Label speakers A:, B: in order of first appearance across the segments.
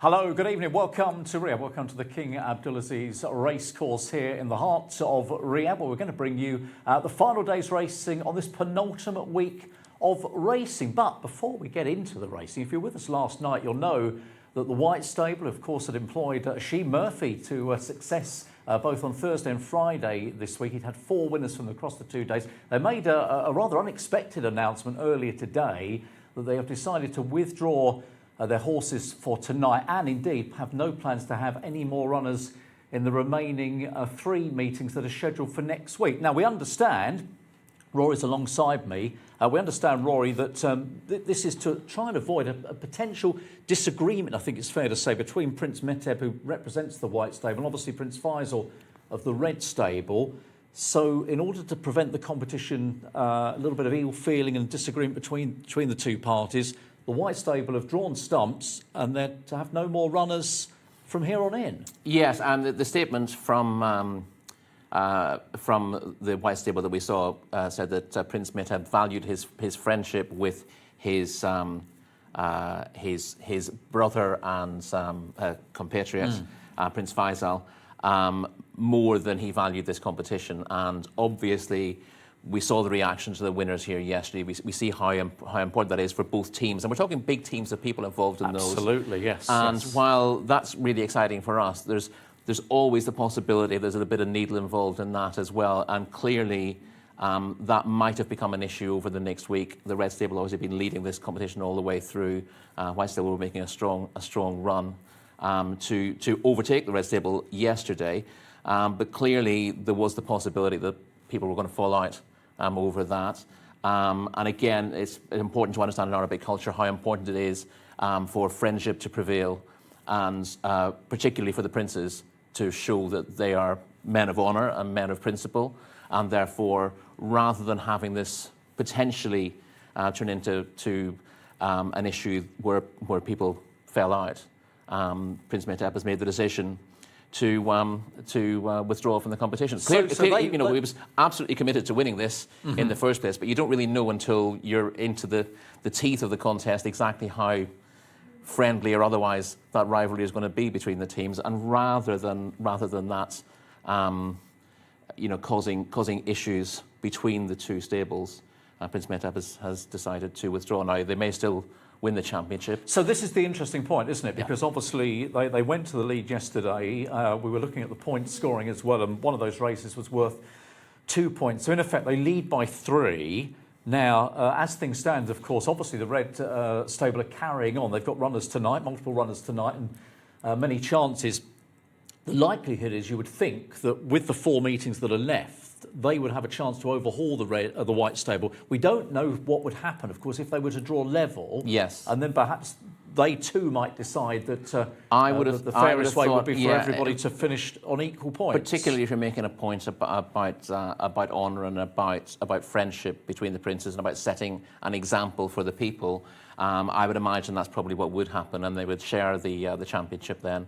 A: Hello, good evening. Welcome to Riyadh. Welcome to the King Abdulaziz racecourse here in the heart of Riyadh, where we're going to bring you the final day's racing on this penultimate week of racing. But before we get into the racing, if you're with us last night, you'll know that the White Stable, of course, had employed Jcsa Murphy to success both on Thursday and Friday this week. He'd had 4 winners from across the 2 days. They made a rather unexpected announcement earlier today that they have decided to withdraw their horses for tonight, and indeed have no plans to have any more runners in the remaining 3 meetings that are scheduled for next week. Now, we understand, Rory's alongside me, we understand, Rory, that this is to try and avoid a potential disagreement, I think it's fair to say, between Prince Mehtab, who represents the White Stable, and obviously Prince Faisal of the Red Stable. So in order to prevent the competition, a little bit of ill feeling and disagreement between the 2 parties, the White Stable have drawn stumps and they're to have no more runners from here on in.
B: Yes, and the statement from the White Stable that we saw said that Prince Mehtab valued his friendship with his brother and compatriot, Prince Faisal, more than he valued this competition. And obviously, we saw the reaction to the winners here yesterday. We see how important that is for both teams. And we're talking big teams of people involved in those.
A: Absolutely, yes.
B: And
A: yes.
B: While that's really exciting for us, there's always the possibility there's a bit of needle involved in that as well. And clearly, that might have become an issue over the next week. The Red Stable obviously been leading this competition all the way through. White Stable were making a strong run to overtake the Red Stable yesterday. But clearly, there was the possibility that people were going to fall out over that. And again, it's important to understand in Arabic culture how important it is for friendship to prevail, and particularly for the princes to show that they are men of honour and men of principle. And therefore, rather than having this potentially turn into an issue where people fell out, Prince Mehtab has made the decision to withdraw from the competition. Clearly, he was absolutely committed to winning this in the first place, but you don't really know until you're into the teeth of the contest exactly how friendly or otherwise that rivalry is going to be between the teams. And rather than that, causing issues between the 2 stables, Prince Mehtab has decided to withdraw. Now, they may still win the championship.
A: So this is the interesting point, isn't it? Because obviously they went to the lead yesterday. We were looking at the point scoring as well, and one of those races was worth 2 points. So in effect, they lead by 3. Now, as things stand, of course, obviously the Red Stable are carrying on. They've got runners tonight, multiple runners tonight, and many chances. The likelihood is you would think that with the 4 meetings that are left, they would have a chance to overhaul the White Stable. We don't know what would happen, of course, if they were to draw level.
B: Yes.
A: And then perhaps they too might decide that the fairest way would be for everybody to finish on equal points.
B: Particularly if you're making a point about honour and about friendship between the princes and about setting an example for the people. I would imagine that's probably what would happen, and they would share the championship then.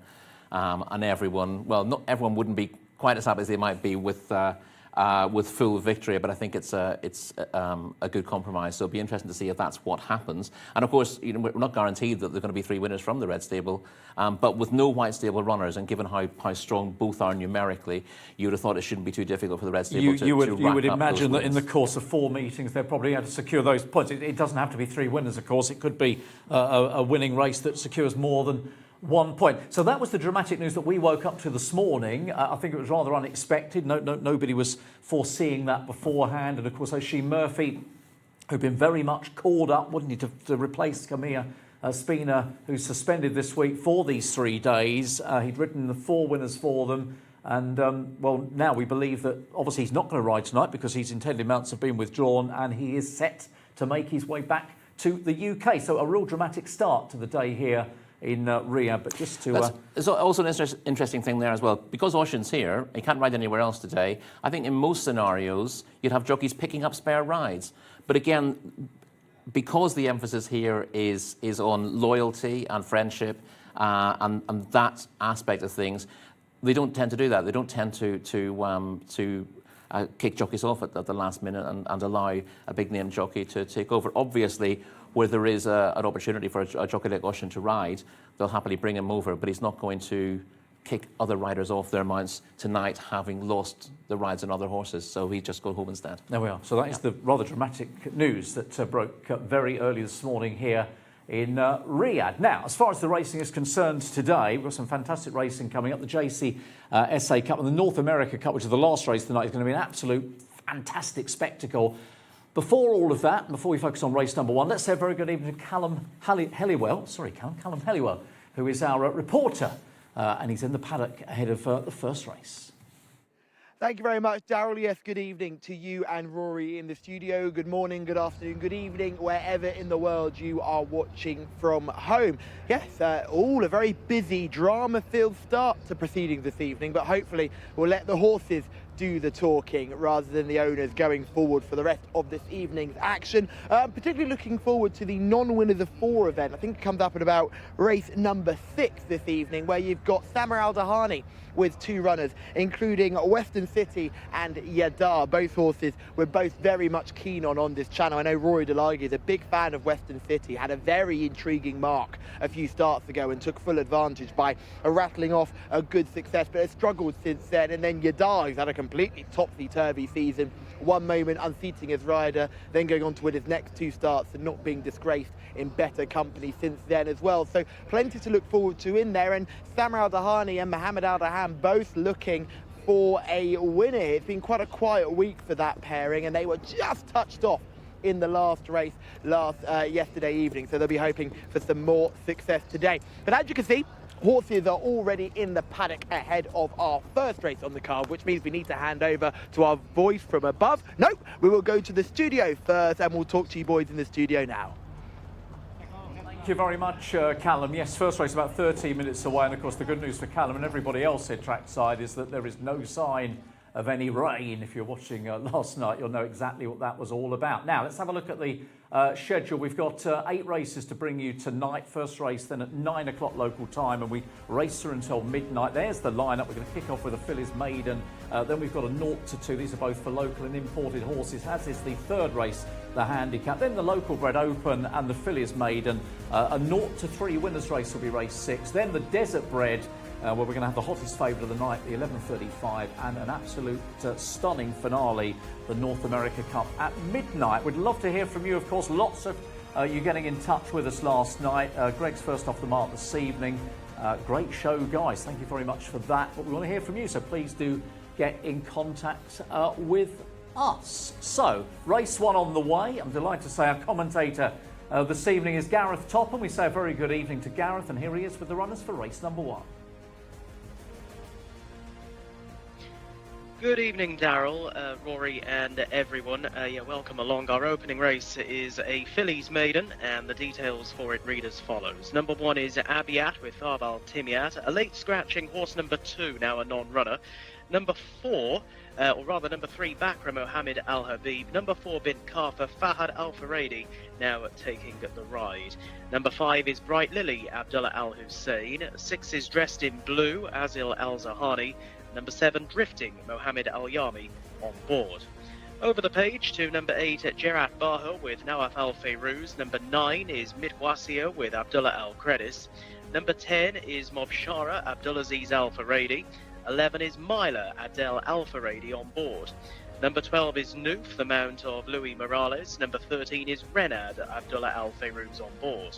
B: And everyone, well, not everyone wouldn't be quite as happy as they might be with full victory, but I think it's a good compromise. So it'll be interesting to see if that's what happens. And of course, we're not guaranteed that there are going to be 3 winners from the Red Stable, but with no White Stable runners, and given how strong both are numerically, you would have thought it shouldn't be too difficult for the Red Stable to rack up those wins. You would imagine that
A: in the course of 4 meetings, they'll probably have to secure those points. It doesn't have to be 3 winners, of course. It could be a winning race that secures more than 1 point. So that was the dramatic news that we woke up to this morning. I think it was rather unexpected. Nobody was foreseeing that beforehand. And of course, Jcsa Murphy, who'd been very much called up, wouldn't he, to replace Camilla Spina, who's suspended this week for these 3 days. He'd ridden the 4 winners for them. And, well, now we believe that obviously he's not going to ride tonight because his intended mounts have been withdrawn, and he is set to make his way back to the UK. So a real dramatic start to the day here in Riyadh, but just to...
B: There's also an interesting thing there as well. Because Ocean's here, he can't ride anywhere else today. I think in most scenarios, you'd have jockeys picking up spare rides. But again, because the emphasis here is on loyalty and friendship and that aspect of things, they don't tend to do that. They don't tend to kick jockeys off at the last minute and allow a big name jockey to take over. Obviously, where there is an opportunity for a jockey like Ocean to ride, they'll happily bring him over, but he's not going to kick other riders off their mounts tonight, having lost the rides on other horses. So he just go home instead.
A: There we are. So that is the rather dramatic news that broke very early this morning here in Riyadh. Now, as far as the racing is concerned today, we've got some fantastic racing coming up. The Jcsa Cup and the North America Cup, which is the last race tonight, is going to be an absolute fantastic spectacle. Before all of that, before we focus on race number one, let's say a very good evening to Callum Helliwell, who is our reporter, and he's in the paddock ahead of the first race.
C: Thank you very much, Daryl. Yes, good evening to you and Rory in the studio. Good morning, good afternoon, good evening, wherever in the world you are watching from home. Yes, all a very busy, drama-filled start to proceedings this evening, but hopefully we'll let the horses do the talking rather than the owners going forward for the rest of this evening's action. Particularly looking forward to the non-winners of 4 event. I think it comes up at about race number 6 this evening, where you've got Samar Al Dahani with 2 runners, including Western City and Yadar. Both horses we're both very much keen on this channel. I know Rory Delagi is a big fan of Western City, had a very intriguing mark a few starts ago and took full advantage by rattling off a good success, but has struggled since then. And then Yadar, who's had a completely topsy-turvy season, one moment unseating his rider, then going on to win his next 2 starts and not being disgraced in better company since then as well. So plenty to look forward to in there, and Samar Al Dahani and Mohammed Al Daham both looking for a winner. It's been quite a quiet week for that pairing, and they were just touched off in the last race yesterday evening, so they'll be hoping for some more success today. But as you can see, horses are already in the paddock ahead of our first race on the card, which means we need to hand over to our voice from above. No, we will go to the studio first, and we'll talk to you boys in the studio now.
A: Thank you very much, Callum. Yes, first race about 13 minutes away, and of course the good news for Callum and everybody else here trackside is that there is no sign of any rain. If you're watching last night, you'll know exactly what that was all about. Now, let's have a look at the schedule. We've got 8 races to bring you tonight. First race then at 9 o'clock local time, and we race through until midnight. There's the lineup. We're going to kick off with a Phillies maiden. Then we've got a 0 to 2. These are both for local and imported horses, as is the third race, the handicap. Then the local bred open and the Phillies maiden. A 0 to 3 winners race will be race 6. Then the desert bred, where we're going to have the hottest favourite of the night, the 11:35, and an absolute stunning finale, the North America Cup at midnight. We'd love to hear from you, of course. Lots of you getting in touch with us last night. Greg's first off the mark this evening. Great show, guys. Thank you very much for that. But we want to hear from you, so please do get in contact with us. So, race 1 on the way. I'm delighted to say our commentator this evening is Gareth Topham. We say a very good evening to Gareth, and here he is with the runners for race number 1.
D: Good evening, Daryl, Rory and everyone. Welcome along. Our opening race is a Phillies maiden, and the details for it read as follows. Number 1 is Abiyat with Tharbal Timiat, a late scratching horse. Number 2, now a non-runner. Number 4, or rather number 3, Bakra Mohammed Al Habib. Number 4, Bint Kafa Fahad Al Faradi, now taking the ride. Number 5 is Bright Lily Abdullah Al Hussein. 6 is Dressed in Blue Azil Al Zahani. Number 7, Drifting, Mohammed Al-Yami on board. Over the page to number 8, Jerat Baha with Nawaf Al-Fayruz. Number 9 is Mitwasiya with Abdullah Al-Credis. Number 10 is Mobshara Abdulaziz Al-Faradi. 11 is Myla Adel Al-Faradi on board. Number 12 is Noof, the mount of Louis Morales. Number 13 is Renad Abdullah Al-Fayruz on board.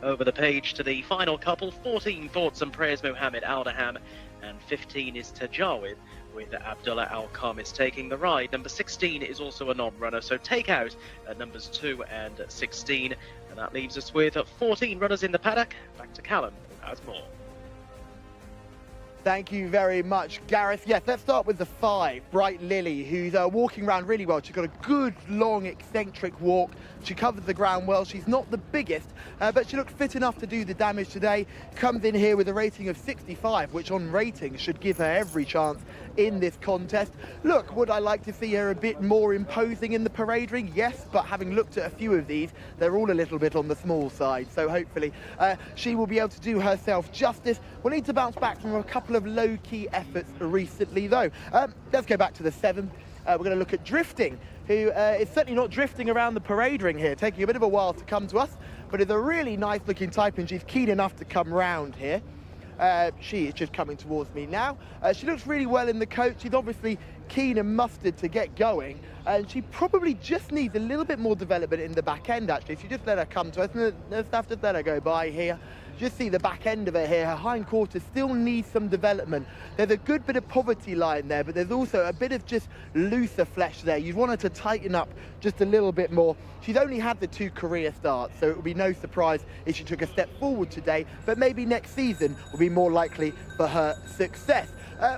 D: Over the page to the final couple, 14 Thoughts and Prayers Mohammed Al-Daham, and 15 is Tajawid with Abdullah Al-Khamis taking the ride. Number 16 is also a non-runner, so take out numbers 2 and 16, and that leaves us with 14 runners in the paddock. Back to Callum, who has more.
C: Thank you very much, Gareth. Yes, let's start with the 5, Bright Lily, who's walking around really well. She's got a good, long, eccentric walk. She covers the ground well. She's not the biggest, but she looks fit enough to do the damage today. Comes in here with a rating of 65, which on rating should give her every chance in this contest. Look, would I like to see her a bit more imposing in the parade ring? Yes, but having looked at a few of these, they're all a little bit on the small side. So hopefully she will be able to do herself justice. We'll need to bounce back from a couple couple of low-key efforts recently, though. Let's go back to the 7. We're going to look at Drifting, who is certainly not drifting around the parade ring here, taking a bit of a while to come to us, but is a really nice-looking type, and she's keen enough to come round here. She is just coming towards me now. She looks really well in the coat. She's obviously keen and mustard to get going, and she probably just needs a little bit more development in the back end, actually. If you just let her come to us, let's have to let her go by here. Just see the back end of her here. Her hindquarters still needs some development. There's a good bit of poverty line there, but there's also a bit of just looser flesh there. You'd want her to tighten up just a little bit more. She's only had the 2 career starts, so it would be no surprise if she took a step forward today, but maybe next season will be more likely for her success.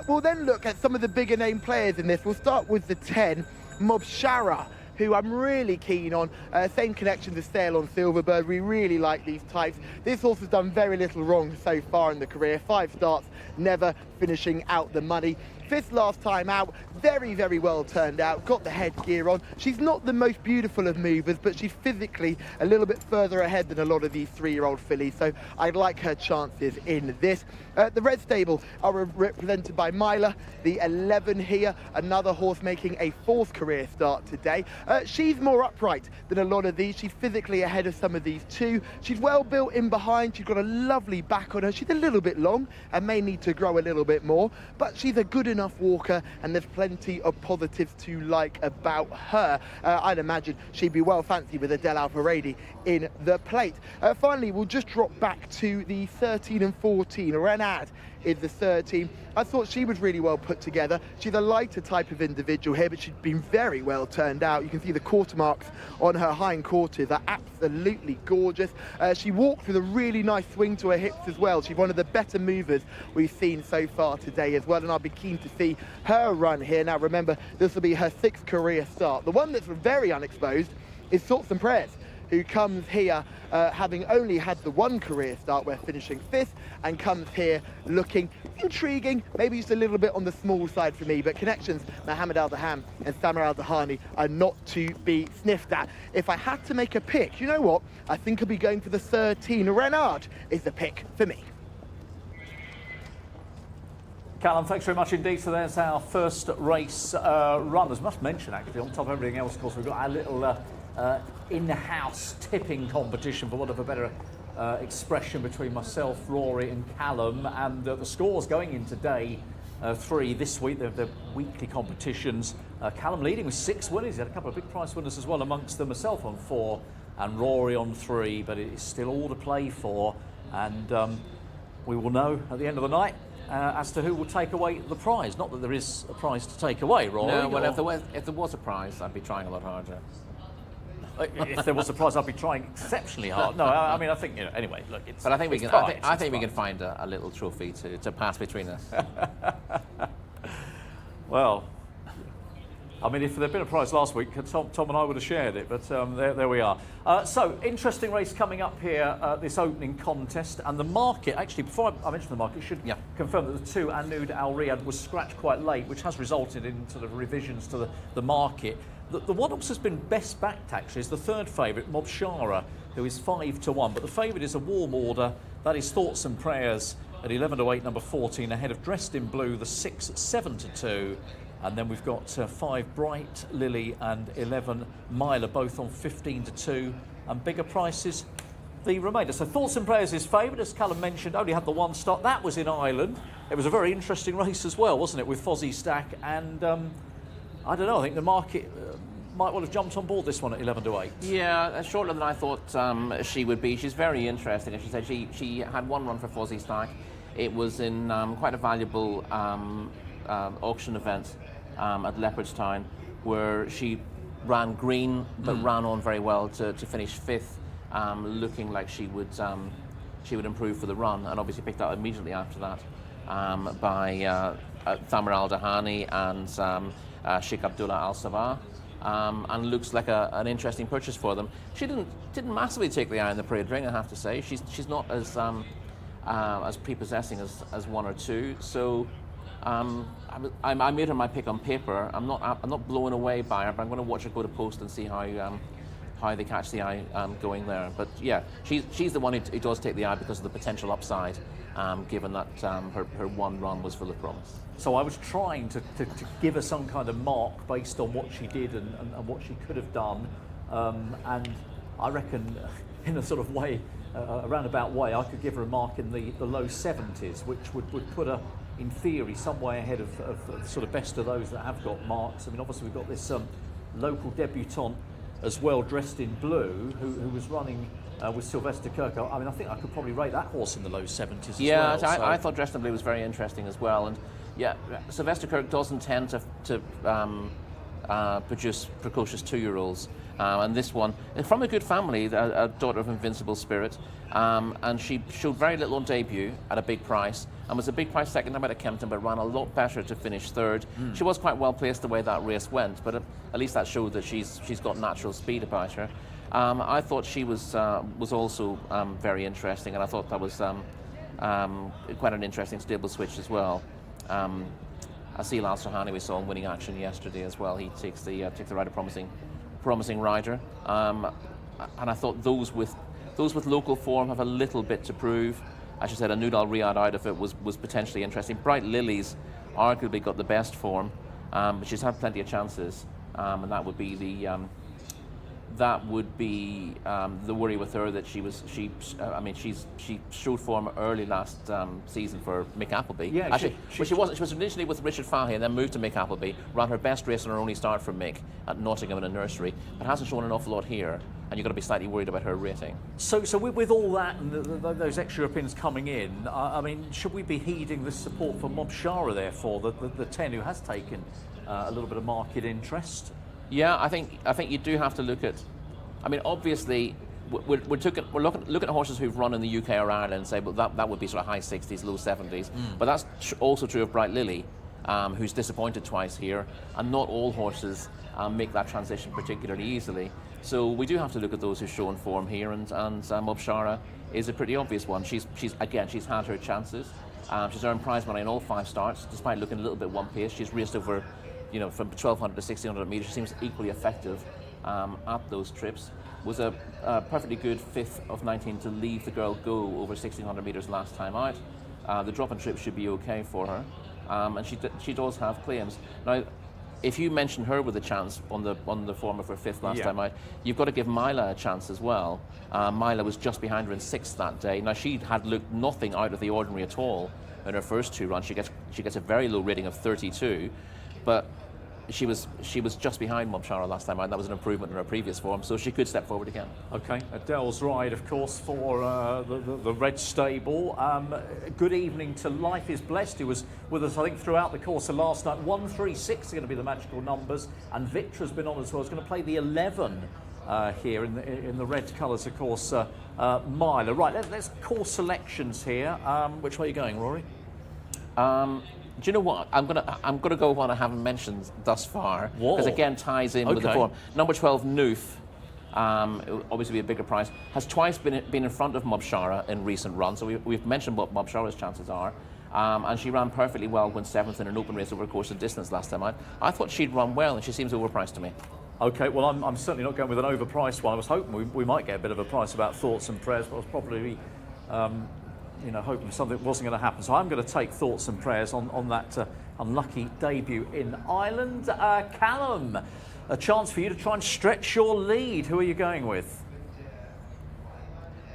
C: We'll then look at some of the bigger name players in this. We'll start with the 10, Mobshara, who I'm really keen on. Same connection to Sail on Silverbird. We really like these types. This horse has done very little wrong so far in the career. 5 starts, never finishing out the money. 5th last time out, very, very well turned out, got the headgear on. She's not the most beautiful of movers, but she's physically a little bit further ahead than a lot of these 3-year-old fillies, so I'd like her chances in this. The red stable are represented by Myla, the 11 here, another horse making a 4th career start today. She's more upright than a lot of these. She's physically ahead of some of these too. She's well built in behind. She's got a lovely back on her. She's a little bit long and may need to grow a little bit more, but she's a good enough walker, and there's plenty of positives to like about her. I'd imagine she'd be well fancied with Adele Alvaredi in the plate. Finally, we'll just drop back to the 13 and 14. Renard is the 13. I thought she was really well put together. She's a lighter type of individual here, but she's been very well turned out. You can see the quarter marks on her hindquarters are absolutely gorgeous. She walks with a really nice swing to her hips as well. She's one of the better movers we've seen so far today as well, and I'll be keen to see her run here. Now remember, this will be her 6th career start. The one that's very unexposed is Thoughts and Prayers, who comes here having only had the 1 career start, where finishing 5th, and comes here looking intriguing, maybe just a little bit on the small side for me, but connections, Mohammed Al-Daham and Samar Al-Dahani are not to be sniffed at. If I had to make a pick, you know what? I think I'll be going for the 13. Renard is the pick for me.
A: Callum, thanks very much indeed. So there's our first race run. As must mention, actually, on top of everything else, of course, we've got our little in-house tipping competition, for want of a better expression, between myself, Rory and Callum, and the scores going into day 3 this week. They're weekly competitions. Callum leading with 6 winners. He had a couple of big prize winners as well, amongst them myself on 4 and Rory on 3, but it's still all to play for, and we will know at the end of the night as to who will take away the prize. Not that there is a prize to take away, Rory.
B: No, well, if there was a prize, I'd be trying a lot harder.
A: If there was a prize, I'd be trying exceptionally hard. No, I mean, I think, anyway, look, it's.
B: But I think we can.
A: Prize,
B: I think we can find a little trophy to pass between us.
A: Well, I mean, if there'd been a prize last week, Tom and I would have shared it, but there we are. So, interesting race coming up here, this opening contest, and the market, actually, before I mention the market, should confirm that the 2 Anud Al Riyadh was scratched quite late, which has resulted in sort of revisions to the market. The one horse has been best backed, actually, is the 3rd favourite, Mobshara, who is 5-1, but the favourite is a warm order. That is Thoughts and Prayers at 11-8, number 14, ahead of Dressed in Blue, the 6 7-2. And then we've got 5 Bright Lily and 11 Myla, both on 15-2, and bigger prices the remainder. So Thoughts and Prayers is favourite, as Callum mentioned, only had the 1 start. That was in Ireland. It was a very interesting race as well, wasn't it, with Fozzie Stack, and I don't know, I think the market might well have jumped on board this one at 11-8.
B: Yeah, shorter than I thought she would be. She's very interesting. As she said, she had 1 run for Fozzie Stack. It was in quite a valuable auction event at Leopardstown, where she ran green but ran on very well to finish 5th, looking like she would improve for the run, and obviously picked up immediately after that by Thamar Al-Dahani and Sheikh Abdullah Al-Sabah, and looks like an interesting purchase for them. She didn't massively take the eye on the parade ring, I have to say. She's not as prepossessing as 1 or 2. So I made her my pick on paper. I'm not blown away by her, but I'm going to watch her go to post and see how how they catch the eye going there. But yeah, she's the one who does take the eye because of the potential upside, given that her one run was full of promise.
A: So I was trying to give her some kind of mark based on what she did and what she could have done, and I reckon in a sort of way, a roundabout way, I could give her a mark in the low 70s, which would put her in theory some way ahead of the sort of best of those that have got marks. I mean, obviously we've got this local debutante as well, dressed in blue, who was running with Sylvester Kirk. I mean, I think I could probably rate that horse in the low 70s as well.
B: Yeah, I thought Dressed in Blue was very interesting as well. And yeah, Sylvester Kirk doesn't tend to produce precocious 2-year-olds. And this one, from a good family, a daughter of Invincible Spirit, and she showed very little on debut at a big price, and was a big price second time out at Kempton, but ran a lot better to finish third. She was quite well placed the way that race went, but at least that showed that she's got natural speed about her. I thought she was also very interesting, and I thought that was quite an interesting stable switch as well. Asil Al Sahani we saw in winning action yesterday as well. He takes the rider promising rider, and I thought those with local form have a little bit to prove. As you said, a Nudal Riyadh out of it was potentially interesting. Bright Lily's arguably got the best form, but she's had plenty of chances, and that would be the worry with her, that she showed form early last season for Mick Appleby.
A: Yeah,
B: actually, she was initially with Richard Fahey and then moved to Mick Appleby. Ran her best race on her only start for Mick at Nottingham in a nursery, but hasn't shown an awful lot here. And you've got to be slightly worried about her rating.
A: So with all that and those extra opinions coming in, I mean, should we be heeding the support for Mobshara, therefore, the 10 who has taken a little bit of market interest?
B: Yeah, I think you do have to look at. I mean, obviously, we're looking at horses who've run in the UK or Ireland and say, well, that would be sort of high 60s, low 70s. But that's also true of Bright Lily, who's disappointed twice here, and not all horses make that transition particularly easily. So we do have to look at those who've shown form here, and Mobshara is a pretty obvious one. She's had her chances. She's earned prize money in all 5 starts, despite looking a little bit one pace. She's raced over, from 1200 to 1600 metres. She seems equally effective at those trips. Was a perfectly good 5th of 19 to leave the girl go over 1600 metres last time out. The drop and trip should be okay for her, and she does have claims. Now, if you mention her with a chance on the form of her 5th last time out, you've got to give Mila a chance as well. Mila was just behind her in 6th that day. Now, she had looked nothing out of the ordinary at all in her first 2 runs. She gets a very low rating of 32, but she was just behind Mobshara last time out. That was an improvement in her previous form, so she could step forward again.
A: Okay, Adele's ride, of course, for the Red Stable. Good evening to Life is Blessed, who was with us, I think, throughout the course of last night. 136 are going to be the magical numbers, and Victor's been on as well. He's going to play the 11 here in the red colours, of course. Mila. Right, let's call selections here. Which way are you going, Rory?
B: Do you know what? I'm gonna go one I haven't mentioned thus far, because again ties in with the form. Number 12, Noof, obviously be a bigger price, has twice been in front of Mobshara in recent runs. So we've mentioned what Mobshara's chances are, and she ran perfectly well when 7th in an open race over a course of distance last time out. I thought she'd run well, and she seems overpriced to me.
A: Okay, well, I'm certainly not going with an overpriced one. I was hoping we might get a bit of a price about Thoughts and Prayers, but I was probably hoping something wasn't going to happen. So I'm going to take Thoughts and Prayers on that unlucky debut in Ireland. Callum, a chance for you to try and stretch your lead. Who are you going with?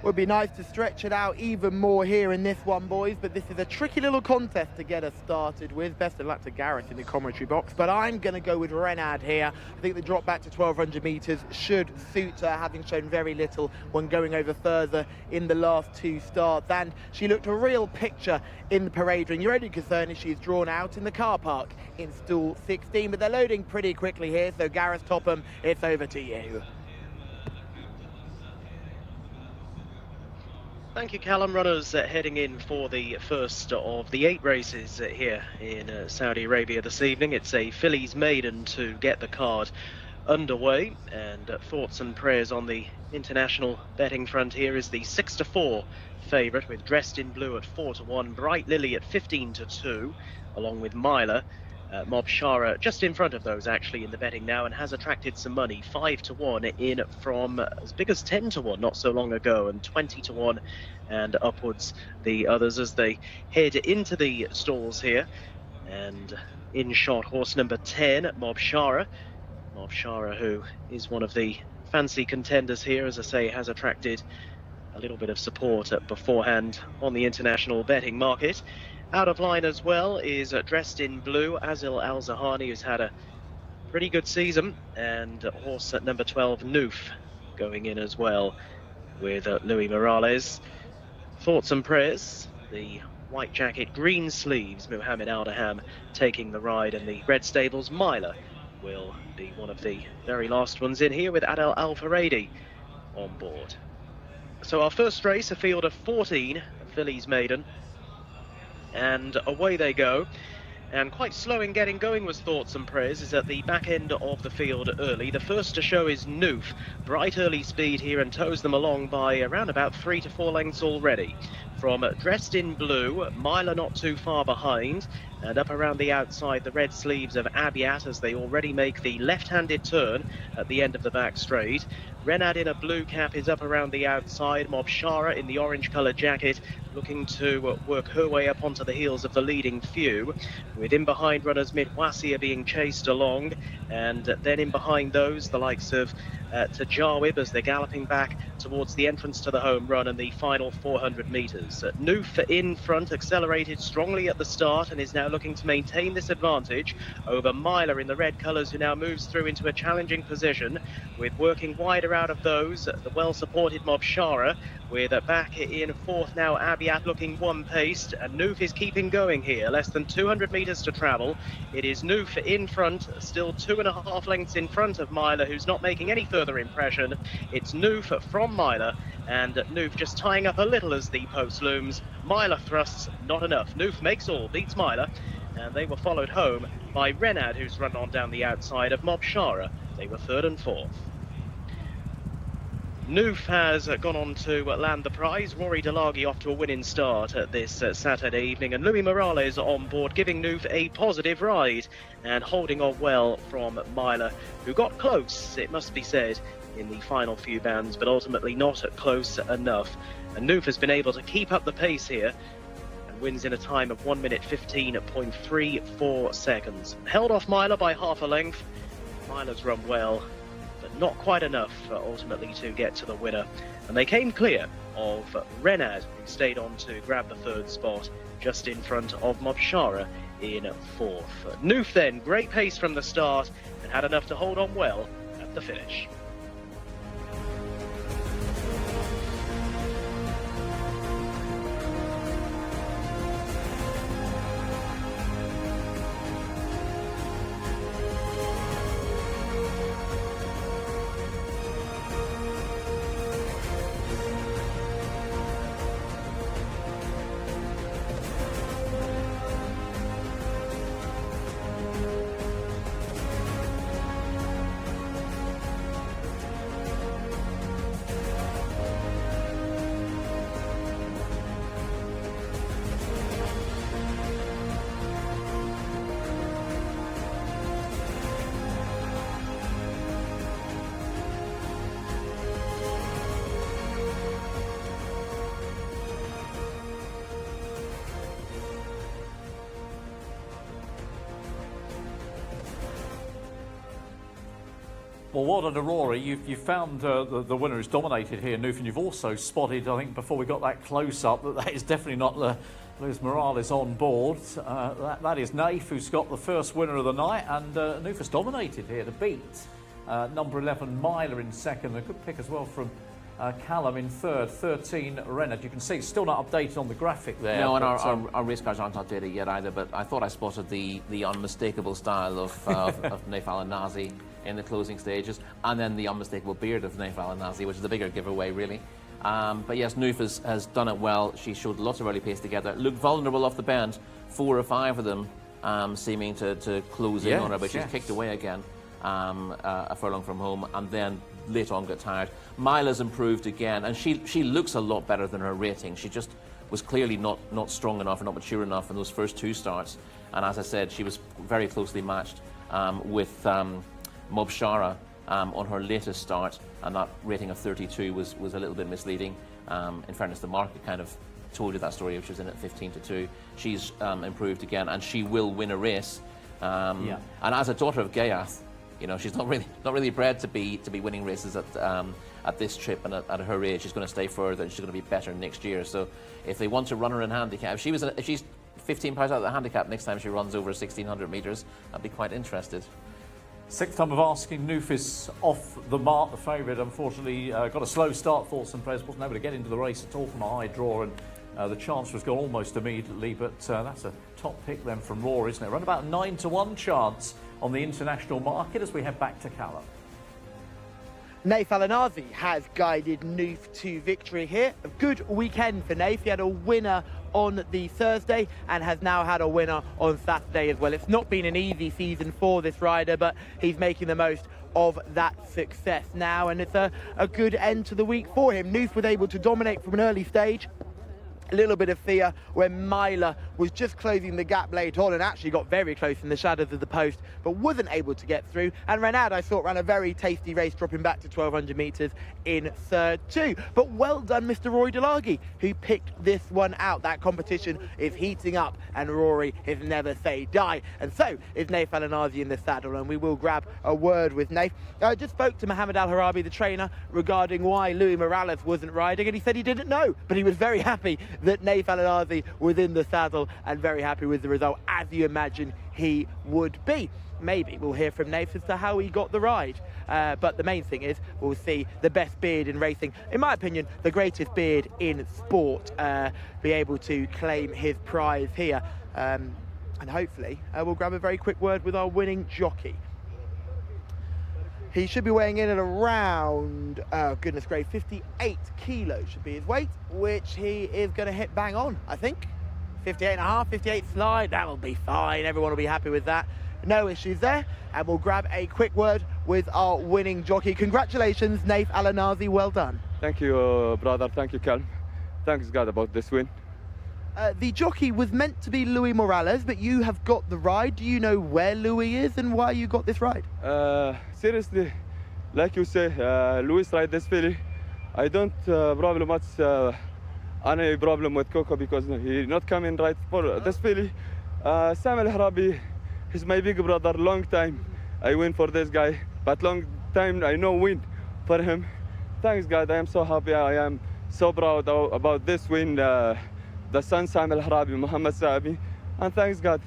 C: Would be nice to stretch it out even more here in this one, boys, but this is a tricky little contest to get us started with. Best of luck to Gareth in the commentary box, but I'm going to go with Renard here. I think the drop back to 1200 metres should suit her, having shown very little when going over further in the last 2 starts, and she looked a real picture in the parade ring. Your only concern is she's drawn out in the car park in stall 16, but they're loading pretty quickly here, so Gareth Topham, it's over to you.
D: Thank you, Callum. Runners heading in for the first of the 8 races here in Saudi Arabia this evening. It's a Phillies maiden to get the card underway, and Thoughts and Prayers on the international betting front here is the 6-4 favourite, with Dressed in Blue at 4-1, Bright Lily at 15-2, along with Mila Mobshara just in front of those actually in the betting now, and has attracted some money. 5-1 in from as big as 10-1 not so long ago, and 20-1 and upwards the others as they head into the stalls here. And in shot horse number 10, Mobshara, who is one of the fancy contenders here, as I say, has attracted a little bit of support beforehand on the international betting market. Out of line as well is Dressed in Blue, Azil Al-Zahani, who's had a pretty good season, and horse at number 12, Noof, going in as well with Louis Morales. Thoughts and prayers, the white jacket, green sleeves, Muhammad Aldaham taking the ride, and the red stables, Myla, will be one of the very last ones in here with Adel Al-Faradi on board. So our first race, a field of 14, Phillies maiden, and away they go. And quite slow in getting going was Thoughts and Prayers, is at the back end of the field early. The first to show is Noof. Bright early speed here and tows them along by around about 3 to 4 lengths already. From Dressed in Blue, Myla not too far behind, and up around the outside the red sleeves of Abiat as they already make the left-handed turn at the end of the back straight. Renad in a blue cap is up around the outside. Mobshara in the orange coloured jacket looking to work her way up onto the heels of the leading few, with in behind runners Midwasia being chased along, and then in behind those the likes of Tajawib as they're galloping back towards the entrance to the home run and the final 400 metres. Noof in front, accelerated strongly at the start and is now looking to maintain this advantage over Myla in the red colours, who now moves through into a challenging position, with working wider out of those the well-supported Mobshara, with back in fourth now Abiat looking one-paced, and Noof is keeping going here. Less than 200 metres to travel. It is Noof in front, still 2.5 lengths in front of Myla, who's not making any further impression. It's Noof from Myla, and Noof just tying up a little as the post looms. Myla thrusts, not enough. Noof makes all, beats Myla, and they were followed home by Renad, who's run on down the outside of Mobshara. They were third and fourth. Noof has gone on to land the prize. Rory Delaghi off to a winning start this Saturday evening, and Louis Morales on board, giving Noof a positive ride and holding on well from Myla, who got close, it must be said, in the final few bands, but ultimately not close enough. And Noof has been able to keep up the pace here and wins in a time of 1 minute 15.34 seconds. Held off Myla by half a length. Myla's run well, but not quite enough ultimately to get to the winner. And they came clear of Renad, who stayed on to grab the third spot just in front of Mobshara in fourth. Noof then, great pace from the start and had enough to hold on well at the finish.
A: Well, well done to Rory. You found the winner who's dominated here, Noof, and you've also spotted, I think, before we got that close-up, that is definitely not Luis Morales on board. That is Naif, who's got the first winner of the night, and Noof has dominated here to beat number 11, Myla, in second. A good pick as well from Callum in third, 13, Renard. You can see it's still not updated on the graphic there.
B: No, and our race cars aren't updated yet either, but I thought I spotted the unmistakable style of Naif Al-Nazi in the closing stages, and then the unmistakable beard of Naif Al-Nazi, which is the bigger giveaway, really. But yes, Noof has done it well. She showed lots of early pace together. Looked vulnerable off the bend, 4 or 5 of them seeming to close in on her, but she's kicked away again a furlong from home, and then late on got tired. Myla's improved again, and she looks a lot better than her rating. She just was clearly not strong enough or not mature enough in those first 2 starts. And as I said, she was very closely matched with Mobshara on her latest start, and that rating of 32 was a little bit misleading. In fairness, the market kind of told you that story, which was in at 15-2. She's improved again, and she will win a race. And as a daughter of Ghayath, you know, she's not really bred to be winning races at this trip, and at her age, she's going to stay further and she's going to be better next year. So, if they want to run her in handicap, if she's 15 pounds out of the handicap next time she runs over 1,600 metres, I'd be quite interested.
A: Sixth time of asking. Noof is off the mark. The favourite, unfortunately, got a slow start. Thoughts and prayers, wasn't able to get into the race at all from a high draw, and the chance was gone almost immediately. But that's a top pick then from Rory, isn't it? Around about 9-1 chance on the international market as we head back to Callum.
C: Naif Alanazi has guided Noof to victory here. A good weekend for Naif. He had a winner on the Thursday and has now had a winner on Saturday as well. It's not been an easy season for this rider, but he's making the most of that success now, and it's a good end to the week for him. Noof was able to dominate from an early stage. A little bit of fear when Myla was just closing the gap late on and actually got very close in the shadows of the post, but wasn't able to get through. And Reynard, I thought, ran a very tasty race, dropping back to 1,200 metres in third too. But well done, Mr. Rory Delaghi, who picked this one out. That competition is heating up, and Rory is never say die. And so is Naif Alanazi in the saddle, and we will grab a word with Naif. I just spoke to Mohamed Al Harabi, the trainer, regarding why Louis Morales wasn't riding, and he said he didn't know, but he was very happy that Naif Alanazi was in the saddle and very happy with the result, as you imagine he would be. Maybe we'll hear from Naif as to how he got the ride. But the main thing is we'll see the best beard in racing, in my opinion, the greatest beard in sport, be able to claim his prize here. And hopefully we'll grab a very quick word with our winning jockey. He should be weighing in at around, oh goodness gracious, 58 kilos should be his weight, which he is going to hit bang on, I think. 58.5, 58 slide, that'll be fine. Everyone will be happy with that. No issues there. And we'll grab a quick word with our winning jockey. Congratulations, Naif Alanazi, well done.
E: Thank you, brother. Thank you, Calm. Thanks God about this win.
C: The jockey was meant to be Louis Morales, but you have got the ride. Do you know where Louis is and why you got this ride?
E: Seriously, like you say, Louis ride this filly. I don't probably much any problem with Coco because he not coming right for this filly. Sam Al Harabi, he's my big brother. Long time I win for this guy, but long time I no win for him. Thanks God, I am so happy. I am so proud about this win. The son Sam Al Harabi, Muhammad Saabi, and thanks God.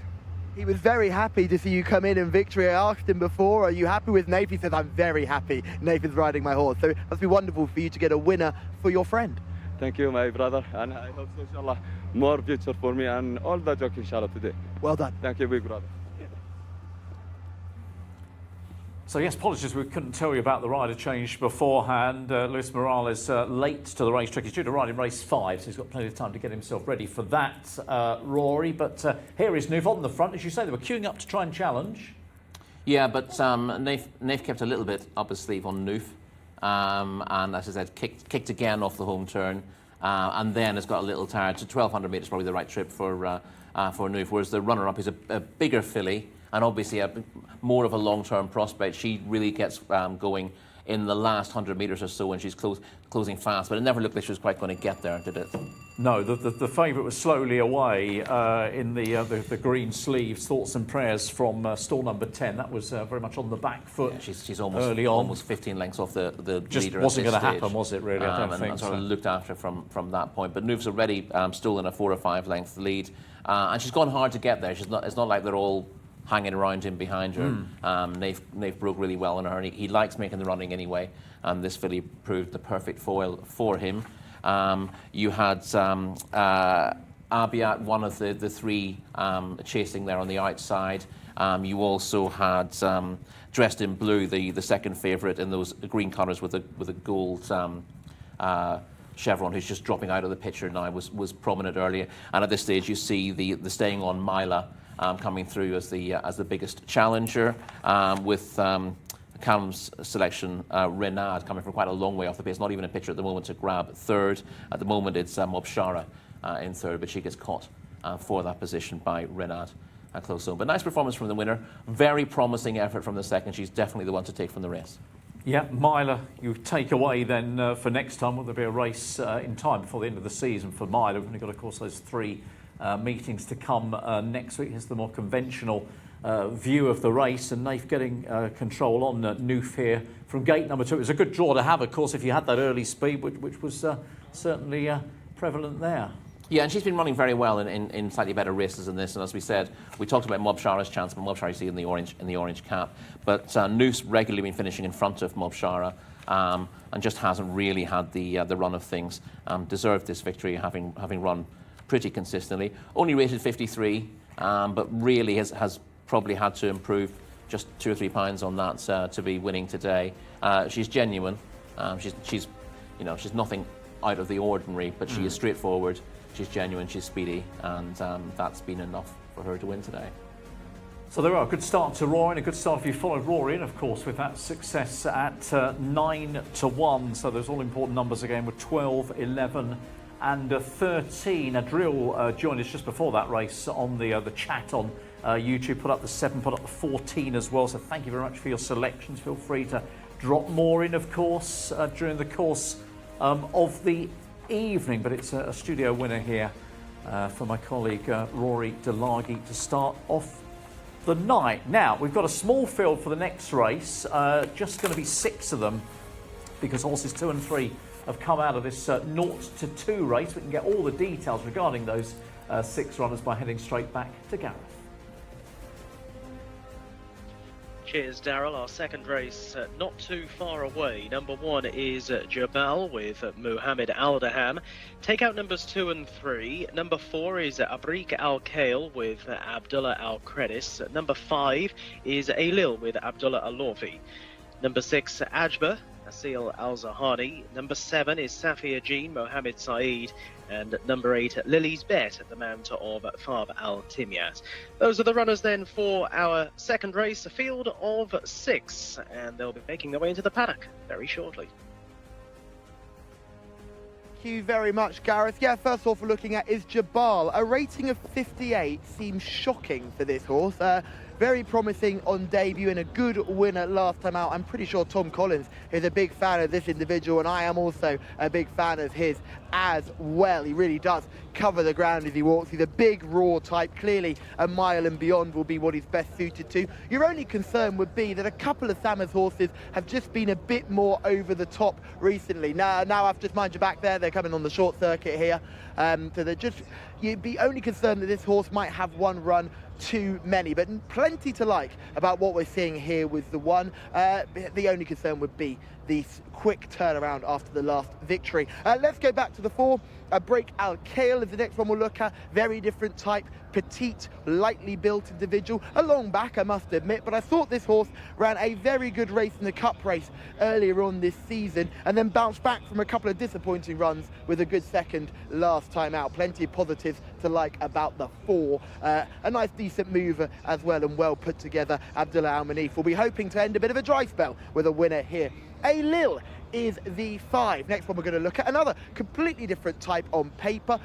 C: He was very happy to see you come in victory. I asked him before, are you happy with Naif? He says, I'm very happy. Naif is riding my horse. So it must be wonderful for you to get a winner for your friend.
E: Thank you, my brother, and I hope so, inshallah, more future for me and all the jockey, inshallah, today.
C: Well done.
E: Thank you, big brother.
A: So yes, apologies, we couldn't tell you about the rider change beforehand. Luis Morales late to the racetrack. He's due to ride in race 5, so he's got plenty of time to get himself ready for that, Rory. But here is Noof on the front. As you say, they were queuing up to try and challenge.
B: Yeah, but Naif kept a little bit up his sleeve on Noof. And as I said, kicked again off the home turn. And then has got a little tired. So 1,200 metres probably the right trip for Noof. Whereas the runner-up is a bigger filly, and obviously more of a long-term prospect. She really gets going in the last 100 metres or so when she's closing fast, but it never looked like she was quite going to get there, did it?
A: No, the favourite was slowly away in the green sleeves. Thoughts and prayers from stall number 10. That was very much on the back foot.
B: Yeah, she's
A: almost
B: 15 lengths off the
A: just
B: leader.
A: Wasn't going to
B: stage.
A: happen, was it? Really, I don't think
B: and
A: so.
B: sort of looked after from that point. But Noof's already stolen a 4 or 5 length lead, and she's gone hard to get there. It's not like they're all hanging around him behind her. Naif broke really well on her, and he likes making the running anyway, and this filly proved the perfect foil for him. You had Abiat, one of the 3 chasing there on the outside. You also had Dressed in Blue, the second favourite in those green colours with a gold chevron, who's just dropping out of the picture now, was prominent earlier. And at this stage you see the staying on Myla coming through as the biggest challenger, with Callum's selection, Reynard, coming from quite a long way off the pace, not even a picture at the moment, to grab third. At the moment it's Mobshara in third, but she gets caught for that position by Reynard. close zone. But nice performance from the winner. Very promising effort from the second. She's definitely the one to take from the race.
A: Yeah, Myler, you take away then for next time. Will there be a race in time before the end of the season for Myler? We've only got, of course, those 3 meetings to come next week. Here's the more conventional view of the race, and Nath getting control on Noof here from gate number 2. It was a good draw to have, of course, if you had that early speed, which was certainly prevalent there.
B: Yeah, and she's been running very well in slightly better races than this. And as we said, we talked about Mobshara's chance, but Mobshara you see in the orange cap. But Noof's regularly been finishing in front of Mobshara, and just hasn't really had the run of things. Deserved this victory, having run pretty consistently. Only rated 53, but really has probably had to improve just 2 or 3 pounds on that to be winning today. She's genuine. She's nothing out of the ordinary, but she is straightforward. She's genuine, she's speedy, and that's been enough for her to win today.
A: So there are a good start to Rory, and a good start if you followed Rory in, of course, with that success at 9-1. So those all important numbers again were 12, 11 and 13. Adriel joined us just before that race on the chat on YouTube, put up the 7, put up the 14 as well. So thank you very much for your selections. Feel free to drop more in, of course, during the course of the evening, but it's a studio winner here for my colleague Rory Delaghi to start off the night. Now, we've got a small field for the next race, just going to be 6 of them, because horses 2 and 3 have come out of this 0-2 race. We can get all the details regarding those 6 runners by heading straight back to Gareth.
D: Cheers, Daryl. Our second race not too far away. Number 1 is Jabal with Muhammad Al-Daham. Take out numbers 2 and 3. Number 4 is Abrik Al-Khail with Abdullah Al-Credis. Number 5 is Ailil with Abdullah Al-Lawfi. Number 6, Ajba Asil Al-Zahani. Number 7 is Safia Jean Mohammed Saeed. And number 8, Lily's Bet at the mount of Fab Al-Timyat. Those are the runners then for our second race, a field of 6, and they'll be making their way into the paddock very shortly.
C: Thank you very much, Gareth. Yeah, first off, we're looking at is Jabal. A rating of 58 seems shocking for this horse. Very promising on debut and a good winner last time out. I'm pretty sure Tom Collins is a big fan of this individual, and I am also a big fan of his as well. He really does cover the ground as he walks. He's a big, raw type. Clearly, a mile and beyond will be what he's best suited to. Your only concern would be that a couple of Sama's horses have just been a bit more over the top recently. Now I've just mind you back there. They're coming on the short circuit here. So they're just, you'd be only concerned that this horse might have one run too many, but plenty to like about what we're seeing here with the 1. The only concern would be the quick turnaround after the last victory. Let's go back to the 4. Break Al-Khail is the next one we'll look at. Very different type, petite, lightly built individual. A long back, I must admit, but I thought this horse ran a very good race in the Cup race earlier on this season, and then bounced back from a couple of disappointing runs with a good second last time out. Plenty of positives to like about the 4. A nice decent mover as well, and well put together. Abdullah Al-Manif will be hoping to end a bit of a dry spell with a winner here. Ailil is the 5. Next one we're going to look at, another completely different type on paper,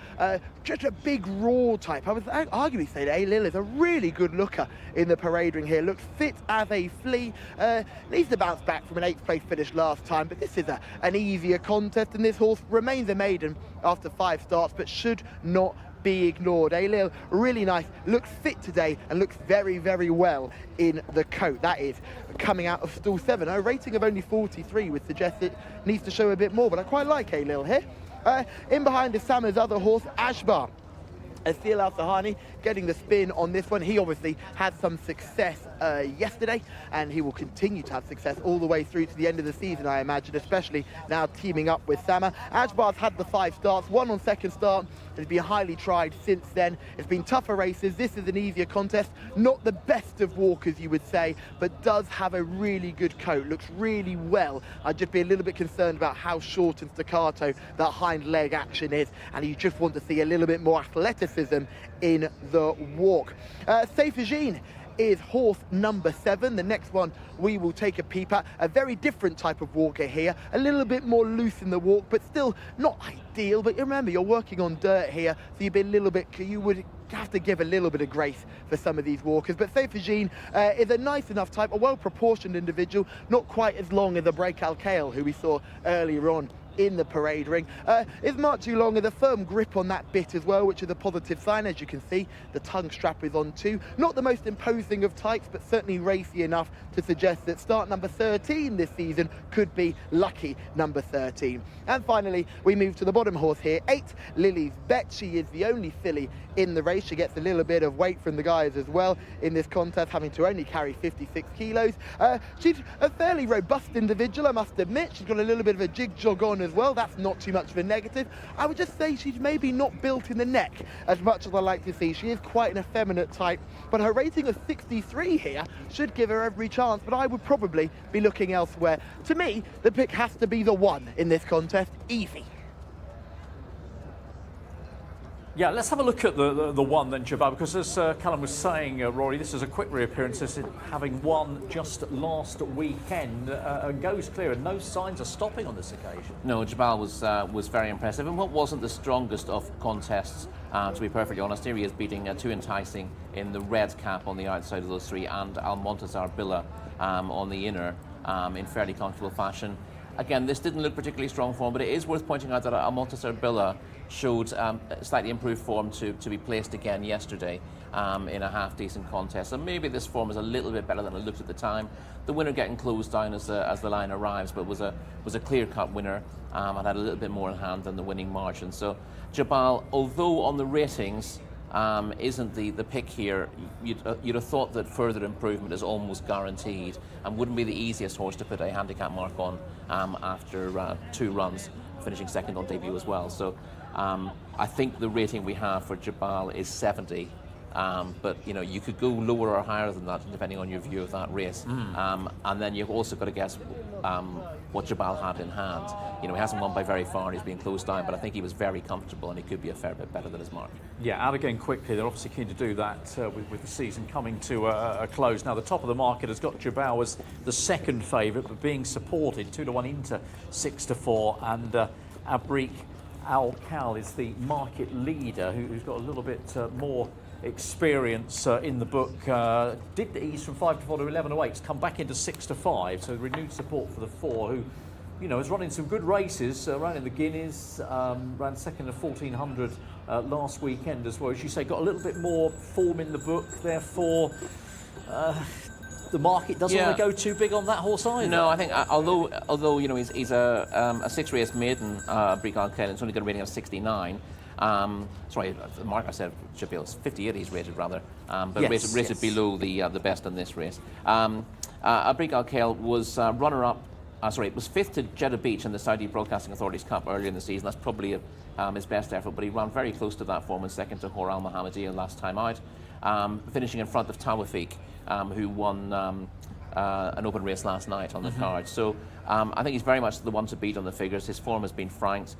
C: just a big raw type. I would arguably say that Ailil is a really good looker in the parade ring here. Looks fit as a flea. Needs to bounce back from an 8th place finish last time, but this is an easier contest, and this horse remains a maiden after 5 starts, but should not be ignored. Ailil, really nice, looks fit today and looks very, very well in the coat. That is coming out of stall 7. A rating of only 43 would suggest it needs to show a bit more, but I quite like Ailil here. In behind is Sama's other horse, Ashbar. Asil Al-Sahani getting the spin on this one. He obviously had some success yesterday, and he will continue to have success all the way through to the end of the season, I imagine, especially now teaming up with Sama. Ajbar's had the 5 starts, 1 on second start, has been highly tried since then. It's been tougher races. This is an easier contest. Not the best of walkers, you would say, but does have a really good coat. Looks really well. I'd just be a little bit concerned about how short and staccato that hind leg action is, and you just want to see a little bit more athleticism in the walk. Safajin is horse number 7. The next one we will take a peep at. A very different type of walker here. A little bit more loose in the walk, but still not ideal. But remember, you're working on dirt here, so you'd be a little bit, you would have to give a little bit of grace for some of these walkers. But Jean is a nice enough type, a well-proportioned individual, not quite as long as a Break Al-Kale, who we saw earlier on in the parade ring. Is not too long, with a firm grip on that bit as well, which is a positive sign. As you can see, the tongue strap is on too. Not the most imposing of types, but certainly racy enough to suggest that start number 13 this season could be lucky number 13. And finally, we move to the bottom horse here, 8, Lily's Bet. She is the only filly in the race. She gets a little bit of weight from the guys as well in this contest, having to only carry 56 kilos. She's a fairly robust individual, I must admit. She's got a little bit of a jig jog on as well. That's not too much of a negative. I would just say she's maybe not built in the neck as much as I like to see. She is quite an effeminate type, but her rating of 63 here should give her every chance, but I would probably be looking elsewhere. To me, the pick has to be the 1 in this contest. Easy.
A: Yeah, let's have a look at the 1 then, Jabal, because as Callum was saying, Rory, this is a quick reappearance, this is having won just last weekend, and goes clear, and no signs of stopping on this occasion.
B: No, Jabal was very impressive, and what wasn't the strongest of contests, to be perfectly honest. Here he is beating Too Enticing in the red cap on the outside of those 3, and Almontazar Billa on the inner in fairly comfortable fashion. Again, this didn't look particularly strong form, but it is worth pointing out that Almontazar Billa showed slightly improved form to be placed again yesterday in a half-decent contest. And maybe this form is a little bit better than it looked at the time. The winner getting closed down as the line arrives, but was a clear-cut winner and had a little bit more in hand than the winning margin. So Jabal, although on the ratings isn't the pick here, you'd have thought that further improvement is almost guaranteed and wouldn't be the easiest horse to put a handicap mark on after 2 runs, finishing second on debut as well. So I think the rating we have for Jabal is 70, but you could go lower or higher than that depending on your view of that race. And then you've also got to guess what Jabal had in hand. He hasn't won by very far and he's being closed down, but I think he was very comfortable and he could be a fair bit better than his mark.
A: Yeah, out again quickly. They're obviously keen to do that with the season coming to a close. Now, the top of the market has got Jabal as the second favourite, but being supported 2-1 into 6-4, and Abrik Al-Khal is the market leader, who's got a little bit more experience in the book. Did the ease from 5-4 to 11-8. It's come back into 6-5, so renewed support for the 4, who is running some good races, ran in the Guineas, ran second at 1400 last weekend as well. As you say, got a little bit more form in the book, therefore the market doesn't want to go too big on that horse either.
B: No, I think although he's a 6-race maiden, Abrik Al-Khal, it's only got a rating of 69. Sorry, the mark I said Jabal is 58. He's rated rather, but rated below the best in this race. Abrik Al-Khal was runner-up. It was 5th to Jeddah Beach in the Saudi Broadcasting Authority's Cup earlier in the season. That's probably his best effort, but he ran very close to that form and second to Hor Al Mohammadiyah last time out, finishing in front of Tawfiq, who won an open race last night on the card. So I think he's very much the one to beat on the figures. His form has been franked.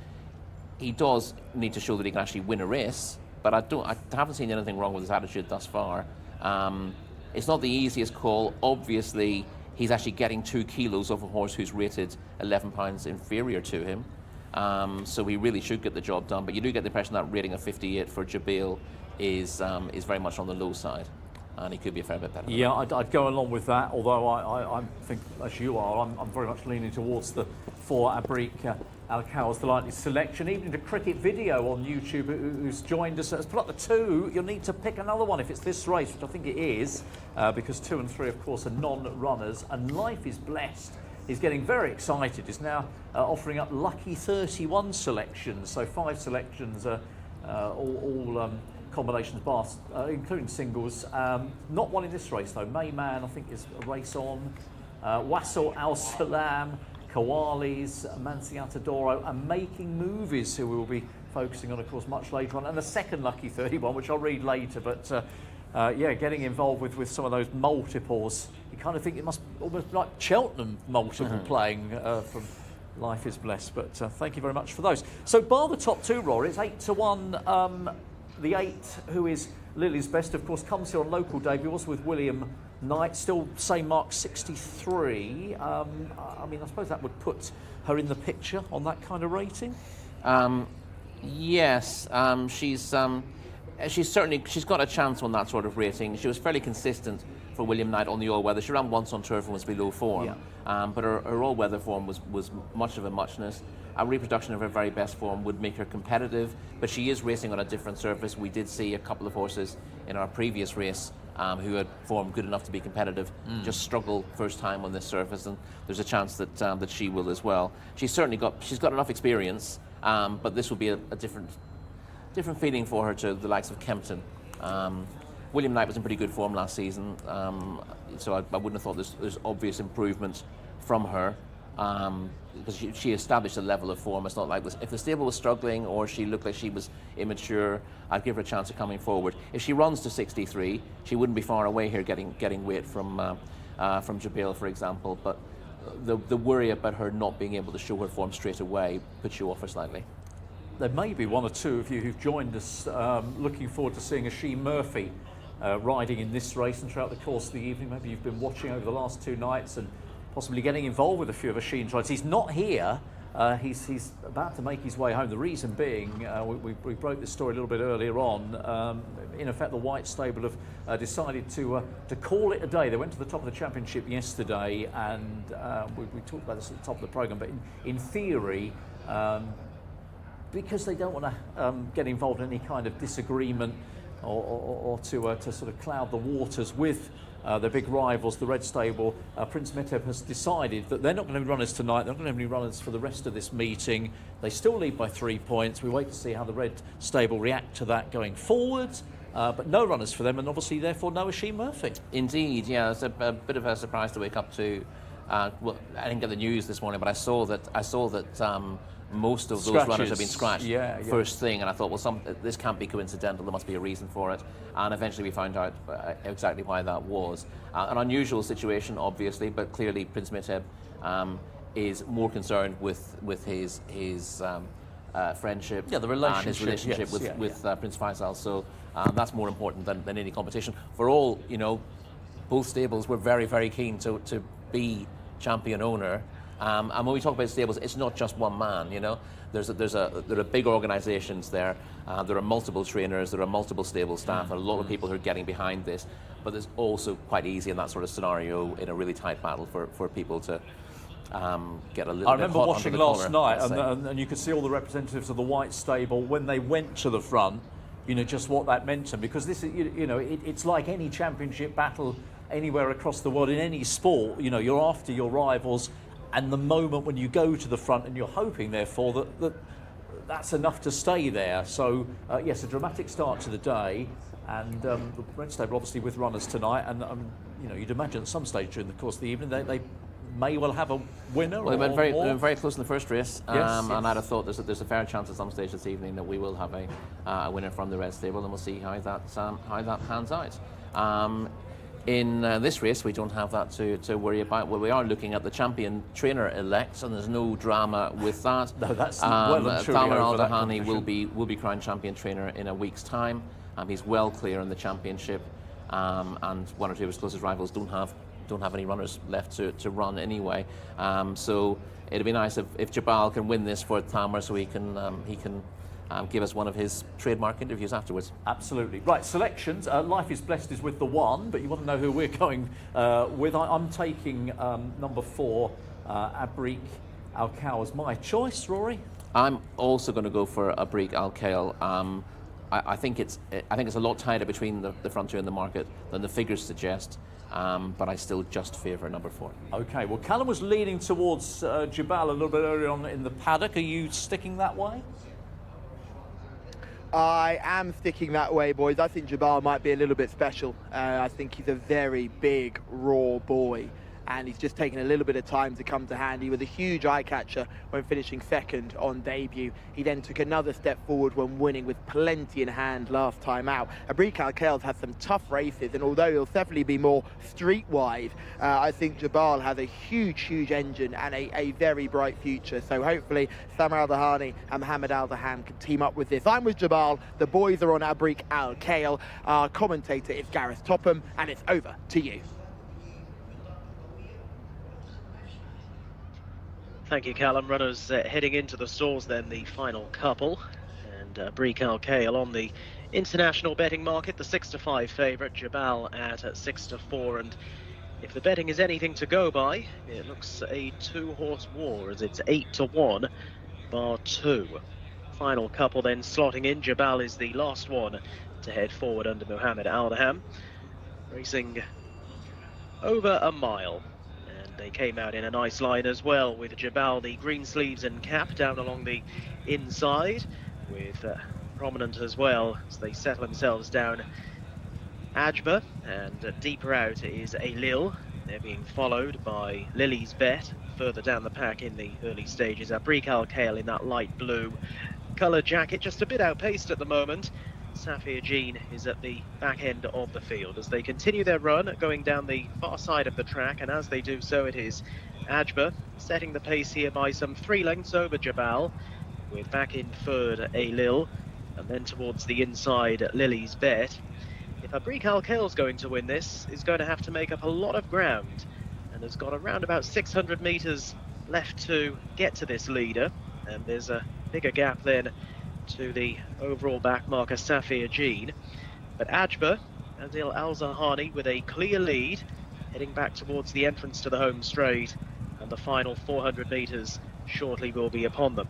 B: He does need to show that he can actually win a race, but I haven't seen anything wrong with his attitude thus far. It's not the easiest call. Obviously, he's actually getting 2 kilos off a horse who's rated 11 pounds inferior to him. So he really should get the job done. But you do get the impression that rating of 58 for Jabal is very much on the low side, and he could be a fair bit better.
A: Yeah, I'd go along with that, although I think, as you are, I'm very much leaning towards the 4 Abrik Al-Khal as the likely selection. Even the cricket video on YouTube, who's joined us, has put up the 2. You'll need to pick another one if it's this race, which I think it is, because 2 and 3, of course, are non-runners, and Life is Blessed. He's getting very excited. He's now offering up lucky 31 selections, so 5 selections, all combinations, bars, including singles. Not one in this race though. Mayman, I think, is a race on. Wassel Al Salam, Koalis, Mansiata Doro, and Making Movies, who we will be focusing on, of course, much later on, and the second lucky 31, which I'll read later. But getting involved with some of those multiples, you kind of think it must almost like Cheltenham multiple playing from Life is Blessed. But thank you very much for those. So bar the top 2, Rory, it's 8-1. The 8, who is Lily's Best, of course, comes here on local debut, also with William Knight, still same mark, 63. I mean, I suppose that would put her in the picture on that kind of rating.
B: Yes, she's she's got a chance on that sort of rating. She was fairly consistent for William Knight on the all-weather. She ran once on turf and was below form, but her all-weather form was much of a muchness. A reproduction of her very best form would make her competitive, but she is racing on a different surface. We did see a couple of horses in our previous race who had formed good enough to be competitive just struggle first time on this surface, and there's a chance that that she will as well. She's got enough experience, but this will be a different feeling for her to the likes of Kempton. William Knight was in pretty good form last season, so I wouldn't have thought there's obvious improvement from her, because she established a level of form. It's not like this. If the stable was struggling or she looked like she was immature, I'd give her a chance of coming forward. If she runs to 63, she wouldn't be far away here getting weight from Jabal, for example. But the worry about her not being able to show her form straight away puts you off her slightly.
A: There may be one or two of you who've joined us looking forward to seeing Oisin Murphy riding in this race and throughout the course of the evening. Maybe you've been watching over the last 2 nights and possibly getting involved with a few of Oisin's rides. He's not here. He's about to make his way home. The reason being, we broke this story a little bit earlier on. In effect, the White Stable have decided to call it a day. They went to the top of the championship yesterday, and we talked about this at the top of the programme, but in theory, because they don't want to get involved in any kind of disagreement or to sort of cloud the waters with their big rivals, the Red Stable, Prince Meteb has decided that they're not going to be runners tonight. They're not going to be runners for the rest of this meeting. They still lead by 3 points. We wait to see how the Red Stable react to that going forwards. But no runners for them, and obviously, therefore, no Oisin Murphy.
B: Indeed, yeah, it's a bit of a surprise to wake up to. Well, I didn't get the news this morning, but I saw that most of those runners have been scratched first thing, and I thought, well, this can't be coincidental. There must be a reason for it, and eventually we found out exactly why that was. An unusual situation, obviously, but clearly Prince Meteb is more concerned with his friendship,
A: the relationship,
B: and his relationship with Prince Faisal. So that's more important than any competition. For all, both stables were very, very keen to be champion owner. And when we talk about stables, it's not just one man. There are big organisations there. There are multiple trainers. There are multiple stable staff, and a lot of people who are getting behind this. But it's also quite easy in that sort of scenario, in a really tight battle, for people to get a little bit hot under the collar.
A: I remember watching last night, and you could see all the representatives of the White Stable when they went to the front. Just what that meant to them, because this is, it's like any championship battle anywhere across the world in any sport. You're after your rivals. And the moment when you go to the front and you're hoping, therefore, that's enough to stay there. So, yes, a dramatic start to the day. And the Red Stable, obviously, with runners tonight. And, you'd imagine at some stage during the course of the evening, they may well have a winner.
B: Well, they went very close in the first race.
A: Yes.
B: And I'd have thought there's a fair chance at some stage this evening that we will have a winner from the Red Stable, and we'll see how that pans out. In this race, we don't have that to worry about. Well, we are looking at the champion trainer-elect, and there's no drama with that.
A: No, that's well and truly
B: Thamar
A: over that
B: Al-Dahani will be crowned champion trainer in a week's time. He's well clear in the championship, and one or two of his closest rivals don't have any runners left to run anyway. So it'd be nice if Jabal can win this for Thamar, so he can give us one of his trademark interviews afterwards.
A: Absolutely. Right, selections. Life is Blessed is with the 1, but you want to know who we're going with. I'm taking number 4, Abriq Al-Kaw as my choice, Rory.
B: I'm also going to go for Abriq Al-Kaw. I think it's a lot tighter between the front two in the market than the figures suggest. But I still just favour number 4.
A: Okay, well, Callum was leaning towards Jabal a little bit earlier on in the paddock. Are you sticking that way?
C: I am sticking that way, boys. I think Jabal might be a little bit special. I think he's a very big, raw boy, and he's just taken a little bit of time to come to hand. He was a huge eye-catcher when finishing second on debut. He then took another step forward when winning with plenty in hand last time out. Abriq Al-Kaw's had some tough races, and although he'll definitely be more street-wise, I think Jabal has a huge engine and a very bright future. So hopefully Thamar Al-Dahani and Mohammed Al-Dahan can team up with this. I'm with Jabal. The boys are on Abriq Al-Kaw. Our commentator is Gareth Topham, and it's over to you.
D: Thank you, Callum. Runners heading into the stalls then, the final couple. And Abriq Al-Kaw on the International betting market, the 6-5 favourite, Jabal at 6-4, and if the betting is anything to go by, it looks a two-horse war as it's 8-1, bar 2. Final couple then slotting in. Jabal is the last one to head forward under Mohammed Aldaham, racing over a mile. And they came out in a nice line as well, with Jabal the green sleeves and cap down along the inside, with prominent as well as they settle themselves down Ajba, and deeper out is a Lil. They're being followed by Lily's Bet further down the pack in the early stages. Abrik Al Kale in that light blue colour jacket, just a bit outpaced at the moment. Safir Jean is at the back end of the field as they continue their run, going down the far side of the track, and as they do so, it is Ajba setting the pace here by some 3 lengths over Jabal, with back in third a Lil, and then towards the inside Lily's Bet. If Abrik Al Kale's going to win this, is going to have to make up a lot of ground, and has got around about 600 metres left to get to this leader, and there's a bigger gap then to the overall back marker Safir Jean. But Ajba, Adil Al-Zahani with a clear lead, heading back towards the entrance to the home straight, and the final 400 metres shortly will be upon them.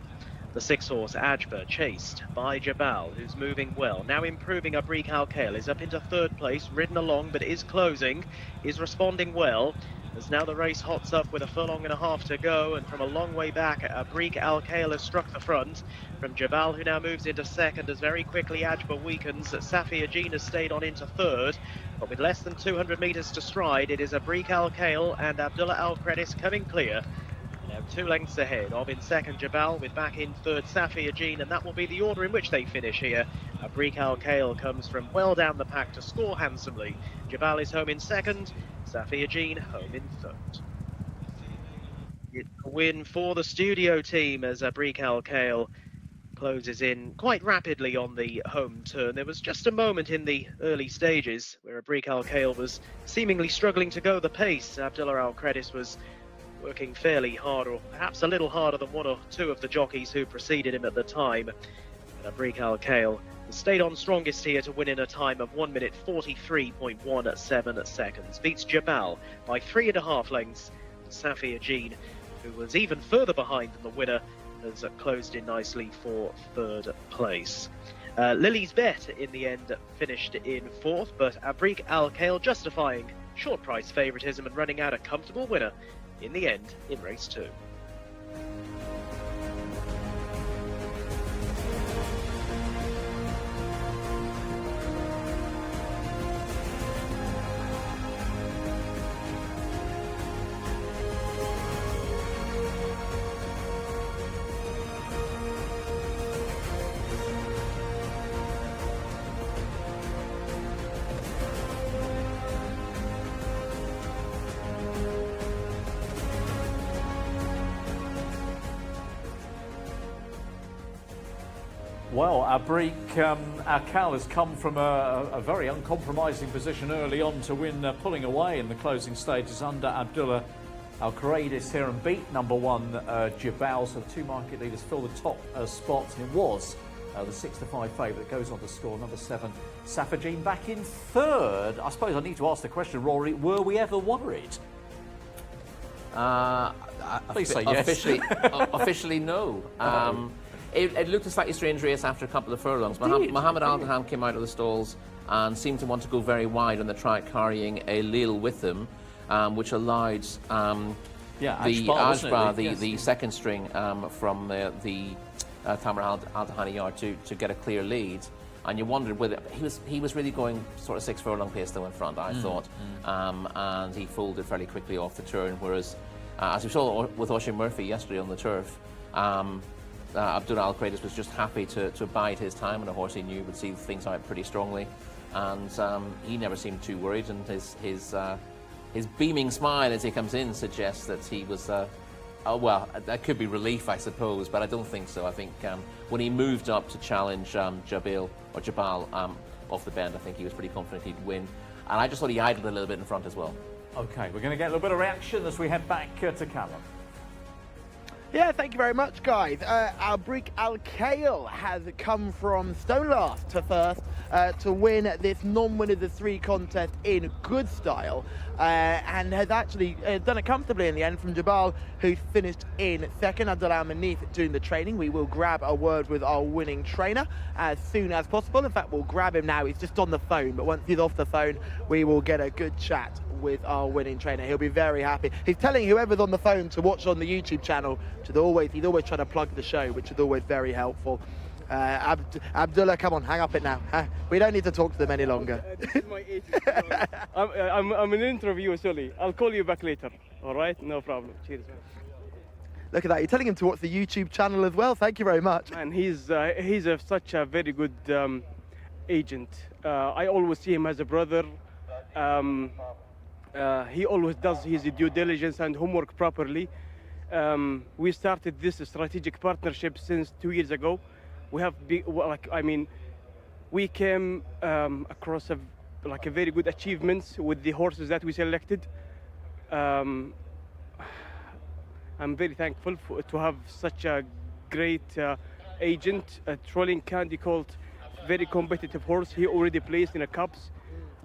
D: The 6-horse Ajba, chased by Jabal, who's moving well. Now improving. Abrik Al Kale is up into third place, ridden along, but is closing, is responding well. As now the race hots up with a furlong and a half to go, and from a long way back, Abrik Al Kale has struck the front. From Jabal, who now moves into second, as very quickly Ajba weakens. Safir Jean has stayed on into third, but with less than 200 metres to stride, it is Abrik Al Kale and Abdullah Al Credis coming clear. Now 2 lengths ahead of in second Jabal, with back in third Safir Jean, and that will be the order in which they finish here. Abrik Al Kale comes from well down the pack to score handsomely. Jabal is home in second, Safir Jean home in third. It's a win for the studio team as Abrik Al Kale closes in quite rapidly on the home turn. There was just a moment in the early stages where Abrik Al Kale was seemingly struggling to go the pace. Abdullah Al Credis was working fairly hard, or perhaps a little harder than 1 or 2 of the jockeys who preceded him at the time. And Abrik Al Kale has stayed on strongest here to win in a time of 1 minute 43.17 seconds. Beats Jabal by 3.5 lengths. Safir Jean, who was even further behind than the winner, has closed in nicely for third place. Lily's Bet in the end finished in fourth, but Abrik Al Kale justifying short price favouritism and running out a comfortable winner in the end in race 2.
A: Well, Abrik Al Kale has come from a very uncompromising position early on to win, pulling away in the closing stages under Abdullah Al Credis here, and beat number 1 Jabal. So the 2 market leaders fill the top spots, and it was the 6-5 favourite goes on to score number 7 Safir Jean back in third. I suppose I need to ask the question, Rory, were we ever worried? Please say yes.
B: Officially no. It looked a slightly strange race after a couple of furlongs. Mohammed Aldaham came out of the stalls and seemed to want to go very wide on the track, carrying a Lil with him, which allowed the Ajba, the second string from the Tamar Aldahani yard to get a clear lead. And you wondered whether he was really going sort of 6 furlong pace though in front, I thought, and he folded fairly quickly off the turn. Whereas, as we saw with Oisin Murphy yesterday on the turf, Abdullah Al Credis was just happy to bide his time on a horse he knew would see things out pretty strongly, and he never seemed too worried. And his beaming smile as he comes in suggests that he was. Well, that could be relief, I suppose, but I don't think so. I think when he moved up to challenge Jabal off the bend, I think he was pretty confident he'd win. And I just thought he idled a little bit in front as well.
A: Okay, we're going to get a little bit of reaction as we head back to Callum.
C: Yeah, thank you very much, guys. Abrik Al Kale has come from stone last to first, to win this non-winners of 3 contest in good style, and has actually done it comfortably in the end from Jabal, who finished in second. Abdullah Manif doing the training. We will grab a word with our winning trainer as soon as possible. In fact, we'll grab him now. He's just on the phone, but once he's off the phone, we will get a good chat with our winning trainer. He'll be very happy. He's telling whoever's on the phone to watch on the YouTube channel, he's always trying to plug the show, which is always very helpful. Abdullah, come on, hang up it now. We don't need to talk to them any longer.
F: This is my agent. I'm an interview, sorry. I'll call you back later. All right? No problem. Cheers, man.
C: Look at that. You're telling him to watch the YouTube channel as well. Thank you very much.
F: Man, he's such a very good agent. I always see him as a brother. He always does his due diligence and homework properly. We started this strategic partnership since 2 years ago. We have we came across a very good achievements with the horses that we selected. I'm very thankful to have such a great agent, a Trolling Candy called very competitive horse. He already placed in a cups.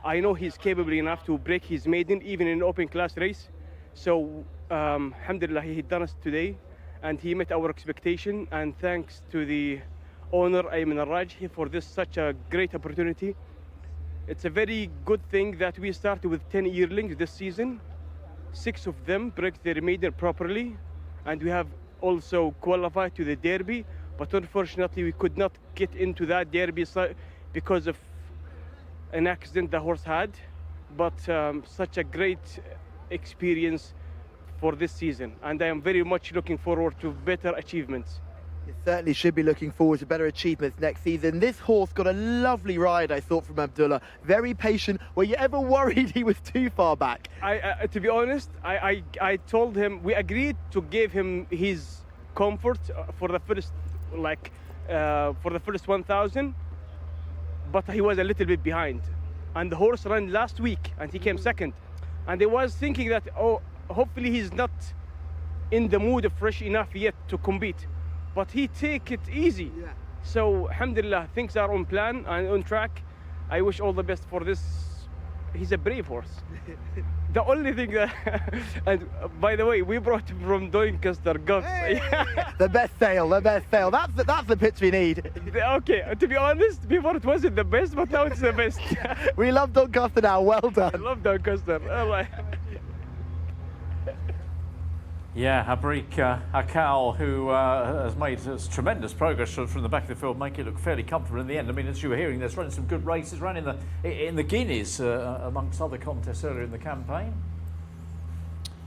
F: I know he's capable enough to break his maiden even in an open class race. So alhamdulillah, he done us today and he met our expectation, and thanks to the owner Ayman Al-Rajhi for this such a great opportunity. It's a very good thing that we started with 10 yearlings this season. 6 of them break their maiden properly, and we have also qualified to the Derby, but unfortunately we could not get into that Derby because of an accident the horse had. But such a great experience for this season, and I am very much looking forward to better achievements.
C: You certainly should be looking forward to better achievements next season. This horse got a lovely ride, I thought, from Abdullah. Very patient. Were you ever worried he was too far back?
F: To be honest, I told him, we agreed to give him his comfort for the first 1,000, but he was a little bit behind. And the horse ran last week and he came second. And I was thinking that, hopefully he's not in the mood of fresh enough yet to compete. But he take it easy. Yeah. So alhamdulillah, things are on plan and on track. I wish all the best for this. He's a brave horse. The only thing that, and by the way, we brought him from Doncaster Guts.
C: Hey! The best sale. That's the pitch we need.
F: Okay, to be honest, before it wasn't the best, but now it's the best.
C: We love Doncaster now, well done.
F: I love Doncaster. All right.
A: Yeah, Abrik Akal, who has made tremendous progress from the back of the field, make it look fairly comfortable in the end. I mean, as you were hearing, there's running some good races, ran in the Guineas amongst other contests earlier in the campaign.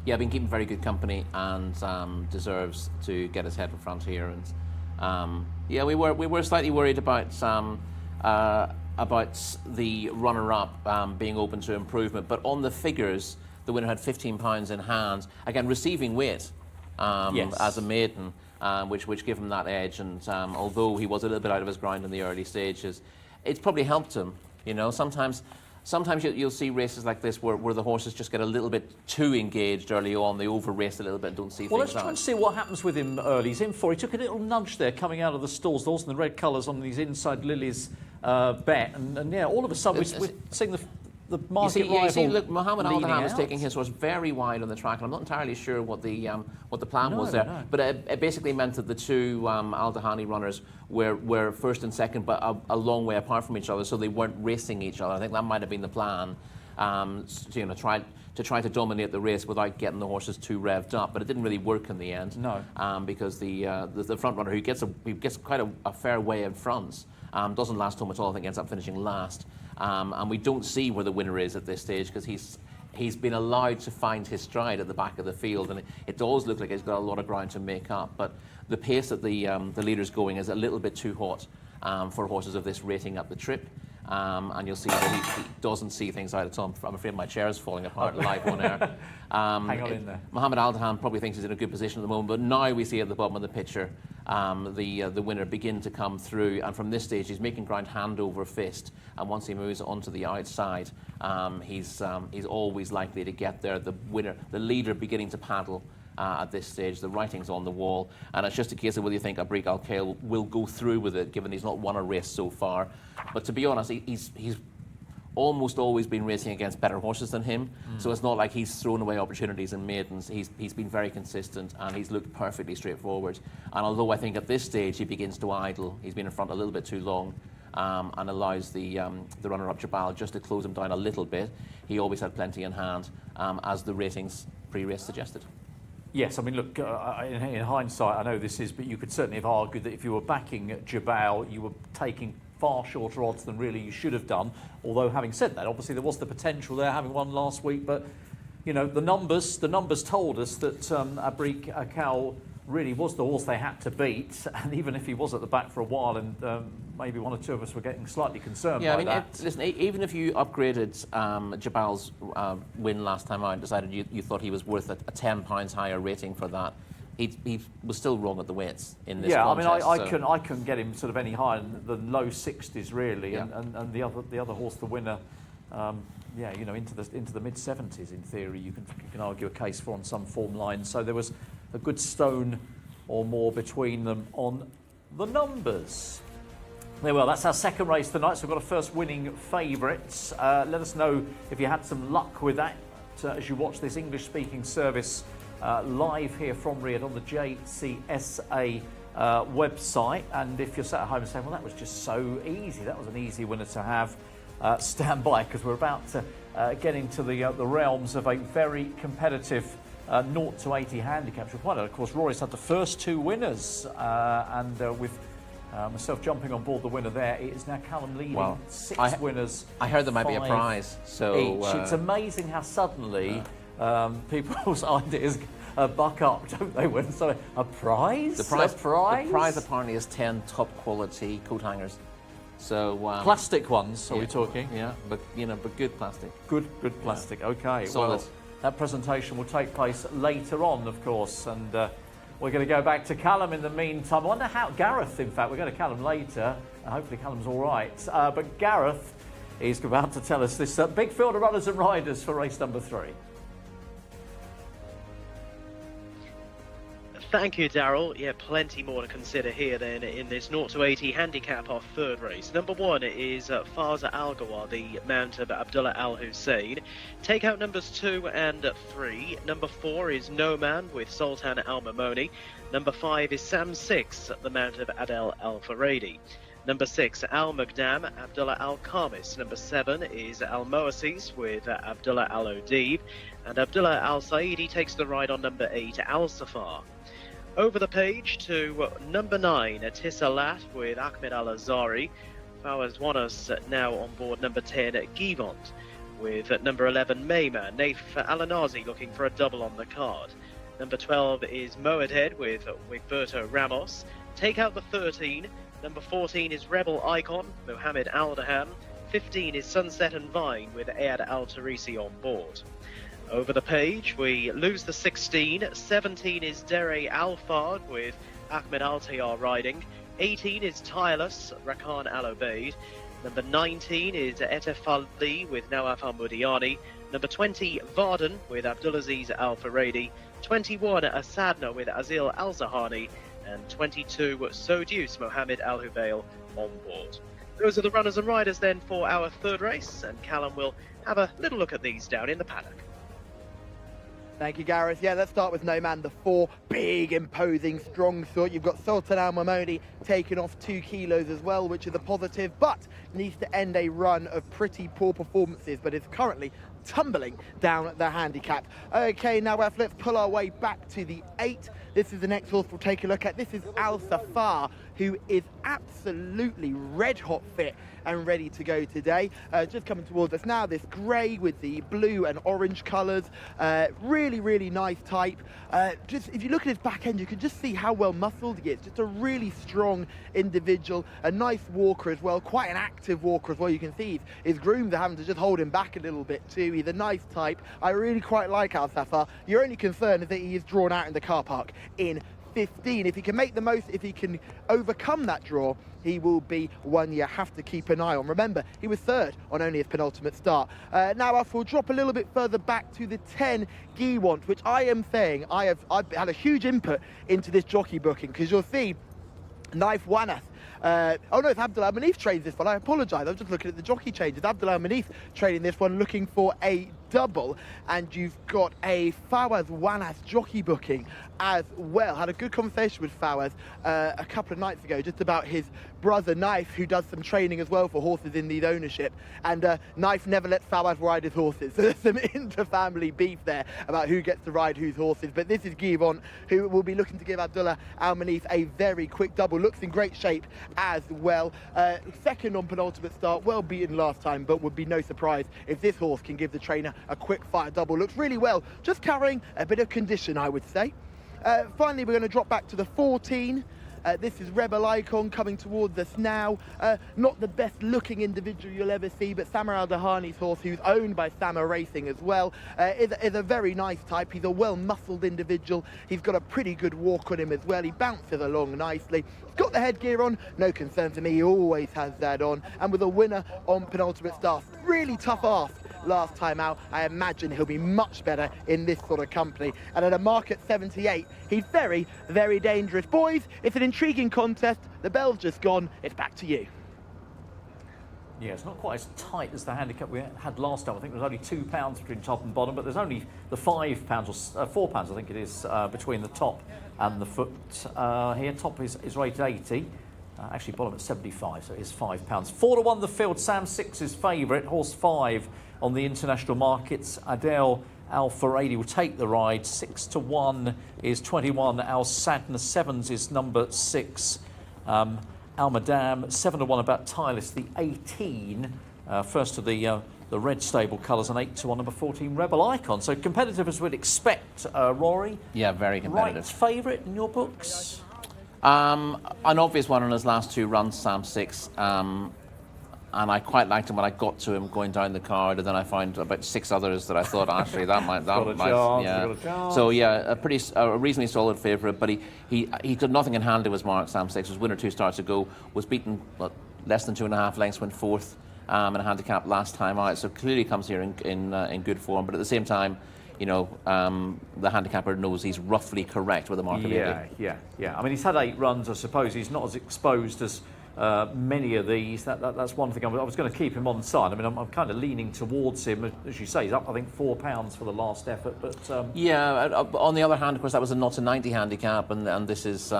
B: Yeah, been keeping very good company and deserves to get his head in front here. And yeah, we were slightly worried about the runner-up being open to improvement, but on the figures, the winner had £15 in hand, again receiving weight
A: yes,
B: as a maiden, which gave him that edge. And although he was a little bit out of his grind in the early stages, it's probably helped him. You know, sometimes you'll see races like this where the horses just get a little bit too engaged early on. They over-race a little bit and don't see things out.
A: Well, let's try and see what happens with him early. He's in 4. He took a little nudge there coming out of the stalls. Those and the red colours on these inside Lily's bet. And yeah, all of a sudden we're seeing the market rival.
B: You see, look, Mohammed Al-Dahan was
A: out.
B: taking his horse very wide on the track, and I'm not entirely sure what the plan was there. No. But it basically meant that the two Al-Dahani runners were first and second, but a long way apart from each other, so they weren't racing each other. I think that might have been the plan, to try to dominate the race without getting the horses too revved up. But it didn't really work in the end. No, because the front runner who gets quite a fair way in front doesn't last home at all. I think ends up finishing last. And we don't see where the winner is at this stage because he's been allowed to find his stride at the back of the field, and it does look like he's got a lot of ground to make up. But the pace that the leader's going is a little bit too hot for horses of this rating up the trip. And you'll see that he doesn't see things out at all. I'm afraid my chair is falling apart live on air.
A: Hang on in there.
B: Mohammed Al-Dahan probably thinks he's in a good position at the moment, but now we see at the bottom of the picture the winner begin to come through, and from this stage he's making ground hand over fist, and once he moves onto the outside, he's always likely to get there. The leader beginning to paddle at this stage. The writing's on the wall, and it's just a case of whether you think Abriq Al-Khail will go through with it, given he's not won a race so far. But to be honest, he's almost always been racing against better horses than him, so it's not like he's thrown away opportunities in maidens. He's been very consistent, and he's looked perfectly straightforward. And although I think at this stage he begins to idle, he's been in front a little bit too long, and allows the runner-up Jabal just to close him down a little bit. He always had plenty in hand, as the ratings pre-race suggested.
A: Yes, I mean, look, in hindsight, I know this is, but you could certainly have argued that if you were backing Jabal, you were taking far shorter odds than really you should have done. Although, having said that, obviously there was the potential there, having won last week. But you know, the numbers told us that Abriq Al-Khail really was the horse they had to beat. And even if he was at the back for a while, and maybe one or two of us were getting slightly concerned by that.
B: Listen, even if you upgraded Jabal's win last time out and decided you thought he was worth a £10 higher rating for that, he was still wrong at the weights in this contest.
A: I mean, I couldn't get him sort of any higher than low 60s really,
B: Yeah.
A: and the other horse, the winner, you know, into the mid 70s in theory. You can argue a case for on some form lines. So there was a good stone or more between them on the numbers. There we are. That's our second race tonight. So we've got a first winning favourites. Let us know if you had some luck with that as you watch this English-speaking service live here from Riyadh on the Jcsa website. And if you're sat at home and saying, well, that was just so easy, that was an easy winner to have, stand by, because we're about to get into the realms of a very competitive 0 to 80 handicap. Of course, Rory's had the first two winners, and with myself jumping on board the winner there, it is now Callum leading. Six winners.
B: I heard there might be a prize. So
A: each. It's amazing how suddenly people's ideas buck up, don't they? When so a prize.
B: The prize apparently is 10 top quality coat hangers. So
A: plastic ones. Are we talking?
B: Yeah, but good plastic.
A: Good plastic. Okay.
B: Solid.
A: Well, that presentation will take place later on, of course, and we're going to go back to Callum in the meantime. I wonder how Gareth. In fact, we're going to Callum later. Hopefully, Callum's all right. But Gareth is about to tell us this big field of runners and riders for race number 3.
D: Thank you, Daryl. Yeah, plenty more to consider here then in this 0 to 80 handicap, our third race. Number 1 is Farza Al Gawar, the mount of Abdullah Al Hussein. Take out numbers 2 and 3. Number 4 is No Man with Sultan Al Mamoni. Number 5 is Sam 6, the mount of Adel Al Faradi. Number 6, Al Magdam, Abdullah Al Khamis. Number 7 is Al Moasis with Abdullah Al Odib. And Abdullah Al Saidi takes the ride on number 8, Al Safar. Over the page to number 9, Tisalat with Ahmed Al Azari. Fawaz Wanas now on board number 10, Givant. With number 11, Mayman. Naif Al Anazi looking for a double on the card. Number 12 is Moedhead with Wigberto Ramos. Take out the 13. Number 14 is Rebel Icon, Mohammed Al Dahan. 15 is Sunset and Vine with Ayad Al Tarisi on board. Over the page, we lose the 16. 17 is Dere Al-Fard with Ahmed Al-Tayyar riding. 18 is Tireless, Rakan Al-Obeid. Number 19 is Etefali with Nawaf Al-Mudiani. Number 20, Varden with Abdulaziz Al-Faradi. 21, Asadna with Azil Al-Zahani. And 22, Sodius Mohammed Al-Hubail on board. Those are the runners and riders then for our third race, and Callum will have a little look at these down in the paddock.
C: Thank you, Gareth. Yeah, let's start with No Man, the 4. Big, imposing, strong sort. You've got Sultan Al Mamoni taking off 2 kilos as well, which is a positive, but needs to end a run of pretty poor performances, but is currently tumbling down the handicap. Okay, now let's pull our way back to the 8. This is the next horse we'll take a look at. This is Al Safar, who is absolutely red-hot fit and ready to go today. Just coming towards us now, this grey with the blue and orange colours. Really, really nice type. Just if you look at his back end, you can just see how well muscled he is. Just a really strong individual. A nice walker as well, quite an active walker as well. You can see his grooms are having to just hold him back a little bit too. He's a nice type. I really quite like Al Safar. Your only concern is that he is drawn out in the car park in 15. If he can make the most, if he can overcome that draw, he will be one you have to keep an eye on. Remember, he was third on only his penultimate start. Now off, we'll drop a little bit further back to the 10 Giewont, which I am saying I've had a huge input into this jockey booking, because you'll see Knife Wanath. Oh no, it's Abdul Al-Manif trains this one. I apologise. I was just looking at the jockey changes. Abdul Al-Manif training this one, looking for a double, and you've got a Fawaz Wanath jockey booking as well. Had a good conversation with Fawaz a couple of nights ago just about his brother Knife, who does some training as well for horses in the ownership, and Knife never lets Fawaz ride his horses, so there's some inter-family beef there about who gets to ride whose horses. But this is Giewont, who will be looking to give Abdullah Al-Manif a very quick double. Looks in great shape as well. Second on penultimate start, well beaten last time, but would be no surprise if this horse can give the trainer a quick fire double. Looks really well, just carrying a bit of condition, I would say. Finally, we're going to drop back to the 14. This is Rebel Icon coming towards us now. Not the best looking individual you'll ever see, but Samar Al-Dahani's horse, who's owned by Samar Racing as well, is a very nice type. He's a well-muscled individual. He's got a pretty good walk on him as well. He bounces along nicely. He's got the headgear on, no concern to me. He always has that on. And with a winner on penultimate start, really tough ask last time out. I imagine he'll be much better in this sort of company. And at a mark at 78, he's very, very dangerous. Boys, it's an intriguing contest. The bell's just gone. It's back to you.
A: Yeah, it's not quite as tight as the handicap we had last time. I think there was only £2 between top and bottom, but there's only the £5 or £4, I think it is, between the top and the foot here. Top is rated 80. Actually, bottom at 75, so it is £5. 4-1 the field. Sam 6's favourite. Horse 5 on the international markets. Adele Al-Faradi will take the ride. 6-1 is 21. Al Sadna. 7s is number 6. Al Madam. 7-1 about Tylus, the 18. First of the red stable colours, and 8-1 number 14 Rebel Icon. So competitive as we'd expect, Rory.
B: Yeah, very competitive.
A: Right favourite in your books?
B: An obvious one on his last 2 runs, Sam 6. And I quite liked him when I got to him going down the card, and then I found about 6 others that I thought actually that might, yeah. So yeah, a reasonably solid favourite, but he did nothing in hand to his mark. Sam 6 was winner 2 starts ago, was beaten less than 2.5 lengths, went 4th in a handicap last time out. So clearly comes here in good form, but at the same time, you know, the handicapper knows he's roughly correct with the mark of 80.
A: Yeah. I mean, he's had 8 runs. I suppose he's not as exposed as many of these. That's one thing. I was going to keep him on side. I mean, I'm kind of leaning towards him. As you say, he's up, I think, £4 for the last effort. But
B: yeah, on the other hand, of course, that was a 0-90 handicap, and this is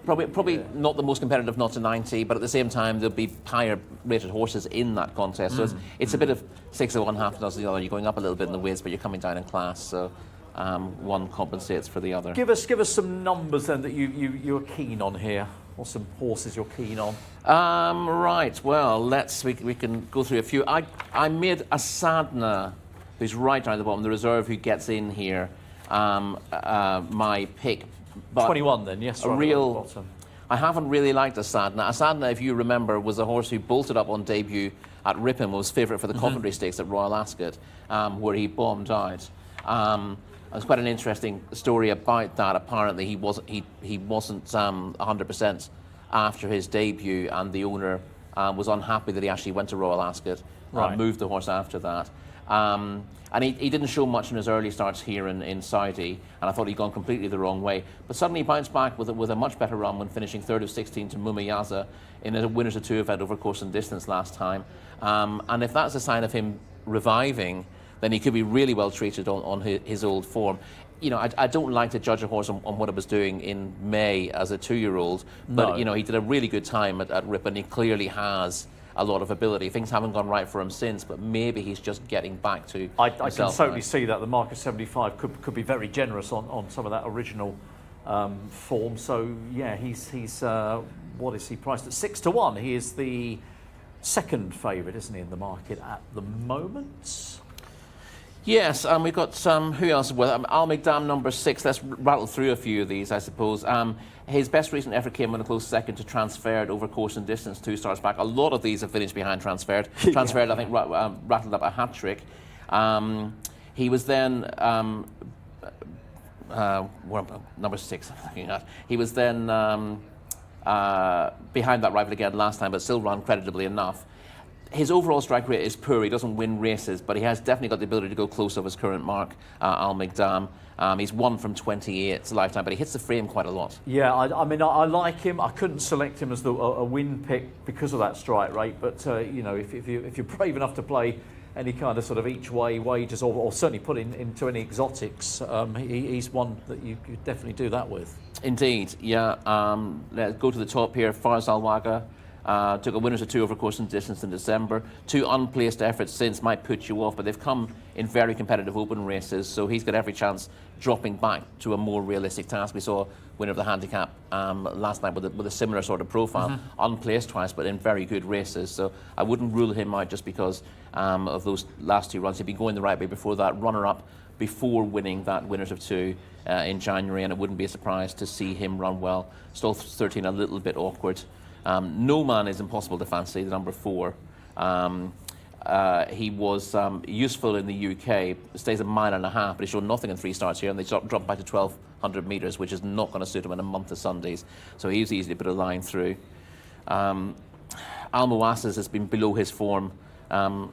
B: probably not the most competitive 0-90, but at the same time, there'll be higher rated horses in that contest. So it's a bit of 6 of one, half a dozen of the other. You're going up a little bit in the weights, but you're coming down in class. So one compensates for the other.
A: Give us some numbers then that you're keen on here, or some horses you're keen on.
B: Right. Well, we can go through a few. I made a Sadna, who's right down at the bottom, the reserve who gets in here, my pick. But
A: 21 then, yes.
B: I haven't really liked Asadna. Asadna, if you remember, was a horse who bolted up on debut at Ripon, was favourite for the Coventry Stakes at Royal Ascot, where he bombed out. There's quite an interesting story about that. Apparently, he wasn't 100% after his debut, and the owner was unhappy that he actually went to Royal Ascot, moved the horse after that. And he didn't show much in his early starts here in Saudi, and I thought he'd gone completely the wrong way. But suddenly he bounced back with a much better run when finishing 3rd of 16 to Mumayaza in a winners of 2 event over course and distance last time. And if that's a sign of him reviving, then he could be really well treated on his old form. You know, I don't like to judge a horse on what it was doing in May as a 2-year-old, but you know, he did a really good time at Ripon. He clearly has a lot of ability. Things haven't gone right for him since, but maybe he's just getting back to
A: I can totally see that. The mark 75 could be very generous on some of that original form. So yeah, he's what is he priced at? 6-1. He is the second favourite, isn't he, in the market at the moment?
B: Yes, we've got who else? Well, Al Migdam number 6. Let's rattle through a few of these, I suppose. His best recent effort came in a close second to Transferred over course and distance 2 starts back. A lot of these have finished behind Transferred. Transferred, I think, rattled up a hat-trick. He was then number 6 I'm looking at. He was then behind that rival again last time, but still ran creditably enough. His overall strike rate is poor. He doesn't win races, but he has definitely got the ability to go close of his current mark, Al Migdam. He's 1 from 28 lifetime, but he hits the frame quite a lot.
A: Yeah, I mean, I like him. I couldn't select him as a win pick because of that strike rate, but you know, if you're brave enough to play any kind of sort of each way wagers, or certainly put into any exotics, he's one that you could definitely do that with.
B: Indeed, yeah. Let's go to the top here. Fars Al-Waga took a winners of 2 over course and distance in December. 2 unplaced efforts since might put you off, but they've come in very competitive open races, so he's got every chance dropping back to a more realistic task. We saw winner of the handicap last night with a similar sort of profile, unplaced twice, but in very good races. So I wouldn't rule him out just because of those last 2 runs. He'd been going the right way before that, runner-up before winning that winners of 2 in January, and it wouldn't be a surprise to see him run well. Stall 13 a little bit awkward. No Man is impossible to fancy, the number 4. He was useful in the UK, stays a mile and a half, but he showed nothing in 3 starts here, and they dropped back to 1,200 metres, which is not going to suit him in a month of Sundays. So he's easy to put a line through. Al Moasses has been below his form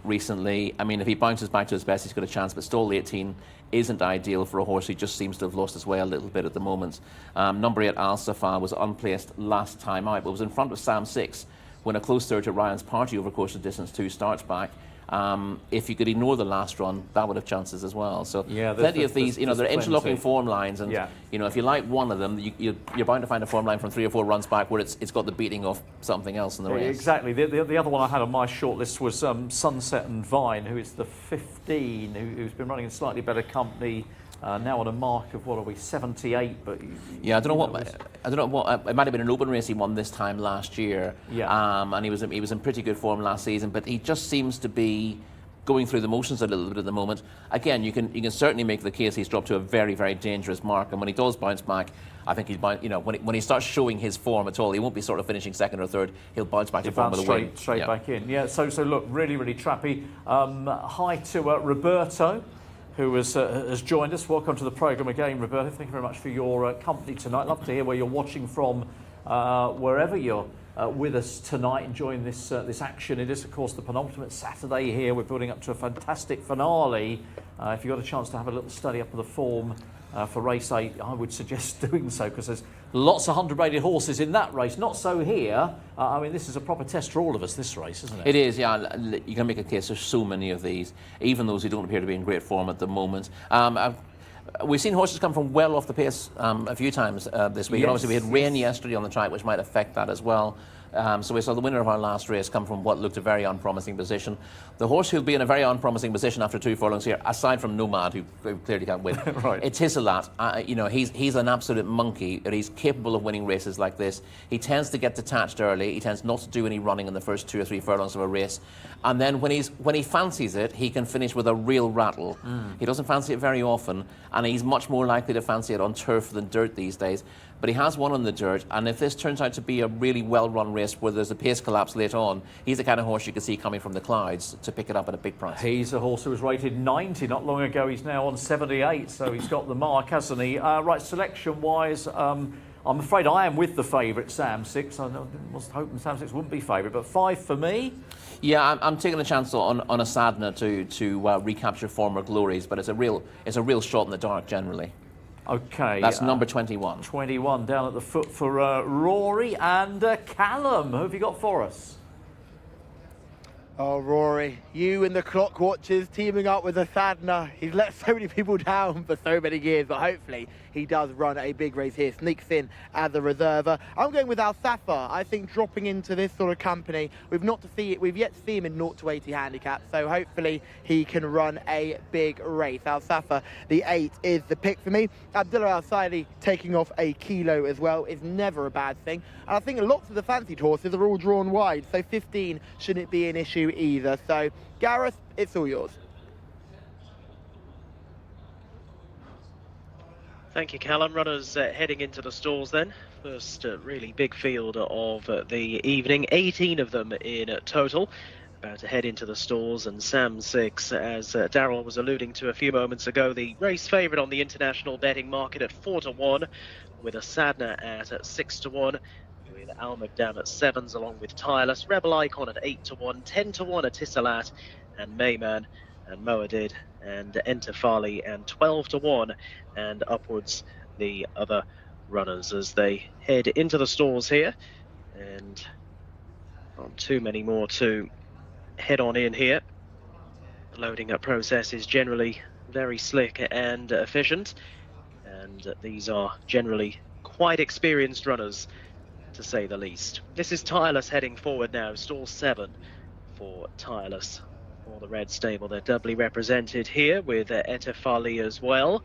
B: recently. I mean, if he bounces back to his best, he's got a chance, but stall 18 isn't ideal for a horse who just seems to have lost his way a little bit at the moment. Number 8, Al Safa, was unplaced last time out, but was in front of Sam 6 when a close third to Ryan's Party over course of distance 2 starts back. If you could ignore the last run, that would have chances as well. So yeah, plenty of these, you know, they're interlocking form lines, and you know, if you like one of them, you're bound to find a form line from 3 or 4 runs back where it's got the beating of something else in the race.
A: Exactly. The other one I had on my shortlist was Sunset and Vine, who is the 15, who's been running in slightly better company. Now on a mark of, what are we, 78? But
B: yeah, I don't know what. It might have been an open race he won this time last year.
A: Yeah.
B: And he was in pretty good form last season, but he just seems to be going through the motions a little bit at the moment. Again, you can certainly make the case he's dropped to a very, very dangerous mark, and when he does bounce back, I think he'll bounce. You know, when he starts showing his form at all, he won't be sort of finishing 2nd or 3rd. He'll bounce back to form with a win.
A: Straight back in. Yeah. So look, really, really trappy. Hi to Roberto, who has joined us. Welcome to the programme again, Roberto. Thank you very much for your company tonight. Love to hear where you're watching from, wherever you're with us tonight, enjoying this action. It is, of course, the penultimate Saturday here. We're building up to a fantastic finale. If you've got a chance to have a little study up of the form for race 8, I would suggest doing so, because there's lots of 100-rated horses in that race. Not so here. I mean, this is a proper test for all of us, this race, isn't it?
B: It is, yeah. You can make a case. There's so many of these, even those who don't appear to be in great form at the moment. We've seen horses come from well off the pace a few times this week.
A: Yes,
B: and obviously, we had rain yesterday on the track, which might affect that as well. So we saw the winner of our last race come from what looked a very unpromising position. The horse who'll be in a very unpromising position after 2 furlongs here, aside from Nomad, who clearly can't win,
A: right.
B: It's Hisalat. You know, he's an absolute monkey, and he's capable of winning races like this. He tends to get detached early. He tends not to do any running in the first 2 or 3 furlongs of a race, and then when he fancies it, he can finish with a real rattle. He doesn't fancy it very often, and he's much more likely to fancy it on turf than dirt these days. But he has won on the dirt, and if this turns out to be a really well-run race where there's a pace collapse late on, he's the kind of horse you can see coming from the clouds to pick it up at a big price.
A: He's a horse who was rated 90 not long ago. He's now on 78, so he's got the mark, hasn't he? Right, selection-wise, I'm afraid I am with the favourite, Sam 6. I was hoping Sam 6 wouldn't be favourite, but 5 for me.
B: Yeah, I'm taking a chance on a Sadna to recapture former glories, but it's a real shot in the dark generally.
A: Okay.
B: That's number 21.
A: 21 down at the foot for Rory and Callum. Who have you got for us?
C: Oh, Rory, you and the clock watchers teaming up with a Sadna. He's let so many people down for so many years, but hopefully he does run a big race here, sneaks in as a reserver. I'm going with Al Safa. I think dropping into this sort of company, we've yet to see him in 0 to 80 handicap, so hopefully he can run a big race. Al Safa, the 8, is the pick for me. Abdullah Al Saidi taking off a kilo as well is never a bad thing. And I think lots of the fancied horses are all drawn wide, so 15 shouldn't be an issue either. So Gareth, it's all yours.
D: Thank you, Callum. Runners heading into the stalls then. First really big field of the evening, 18 of them in total. about to head into the stalls, and Sam 6, as Darryl was alluding to a few moments ago, the race favourite on the international betting market at 4-1, with a Sadna at 6-1, with Al Mukdam at 7s, along with Tireless, Rebel Icon at 8-1, 10-1 at Tissalat, and Mayman, and Moadid, and Entefali, and 12-1, and upwards the other runners as they head into the stalls here. And not too many more to head on in here. The loading up process is generally very slick and efficient, and these are generally quite experienced runners, to say the least. This is Tireless heading forward now, stall 7 for Tireless. For the red stable, they're doubly represented here with Etefali as well.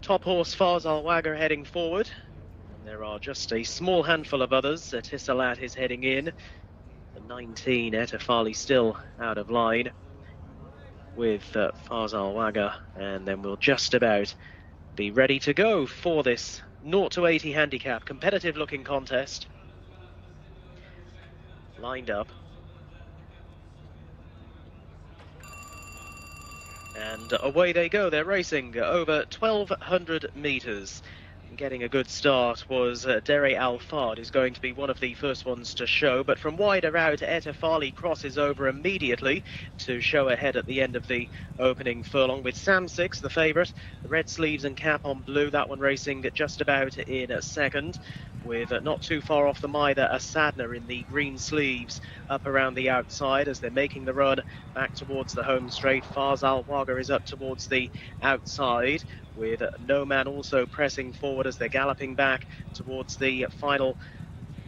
D: Top horse Fars Al Wagger heading forward. And there are just a small handful of others. Tissalat is heading in. The 19 Etefali still out of line with Fars Al Wagger, and then we'll just about be ready to go for this 0-80 handicap competitive looking contest. Lined up. And away they go. They're racing over 1,200 metres. Getting a good start was Dere Al Fard, who's going to be one of the first ones to show, but from wider out, Etefali crosses over immediately to show ahead at the end of the opening furlong, with Sam 6, the favourite, the red sleeves and cap on blue, that one racing just about in second, with not too far off them either, a Sadner in the green sleeves up around the outside as they're making the run back towards the home straight. Fars Al Wagger is up towards the outside, with No Man also pressing forward as they're galloping back towards the final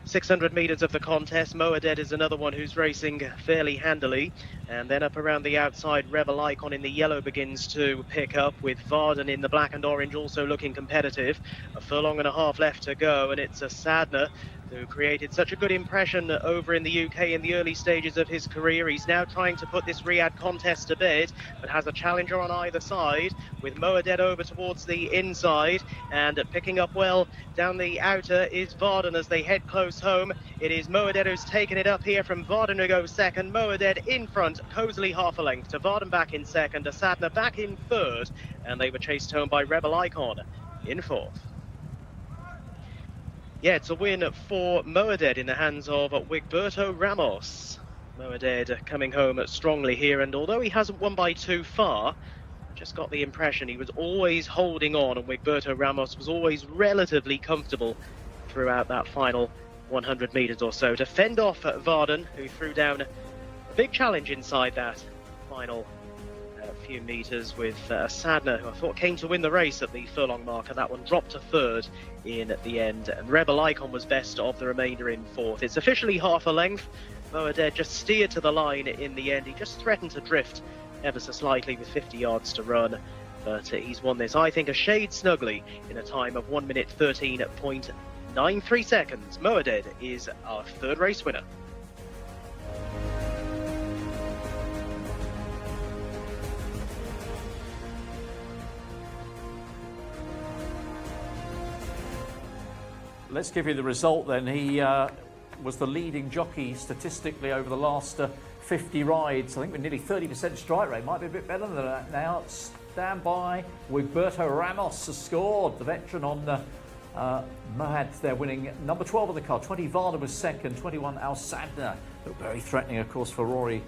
D: 600 metres of the contest. Moaded is another one who's racing fairly handily, and then up around the outside, Rebel Icon in the yellow begins to pick up, with Varden in the black and orange also looking competitive. A furlong and a half left to go, and it's a Sadner who created such a good impression over in the UK in the early stages of his career. He's now trying to put this Riyadh contest to bed, but has a challenger on either side, with Moaded over towards the inside, and picking up well down the outer is Varden as they head close home. It is Moaded who's taken it up here from Varden, who goes second. Moaded in front, cosily half a length to Varden back in second, a Sadner back in third, and they were chased home by Rebel Icon in fourth. Yeah, it's a win for Moaded in the hands of Wigberto Ramos. Moaded coming home strongly here, and although he hasn't won by too far, I just got the impression he was always holding on, and Wigberto Ramos was always relatively comfortable throughout that final 100 metres or so to fend off Varden, who threw down a big challenge inside that final few metres with Sadner, who I thought came to win the race at the furlong marker. That one dropped to third in the end, and Rebel Icon was best of the remainder in fourth. It's officially half a length. Moaded just steered to the line in the end. He just threatened to drift ever so slightly with 50 yards to run, but he's won this, I think, a shade snugly in a time of 1 minute 13.93 seconds. Moaded is our third race winner.
A: Let's give you the result then. He was the leading jockey statistically over the last 50 rides. I think with nearly 30% strike rate. Might be a bit better than that now. Stand by. Wigberto Ramos has scored. The veteran on Mohad there, winning number 12 on the card. 20 Varda was second. 21 Al Sadna. Looked very threatening, of course, for Rory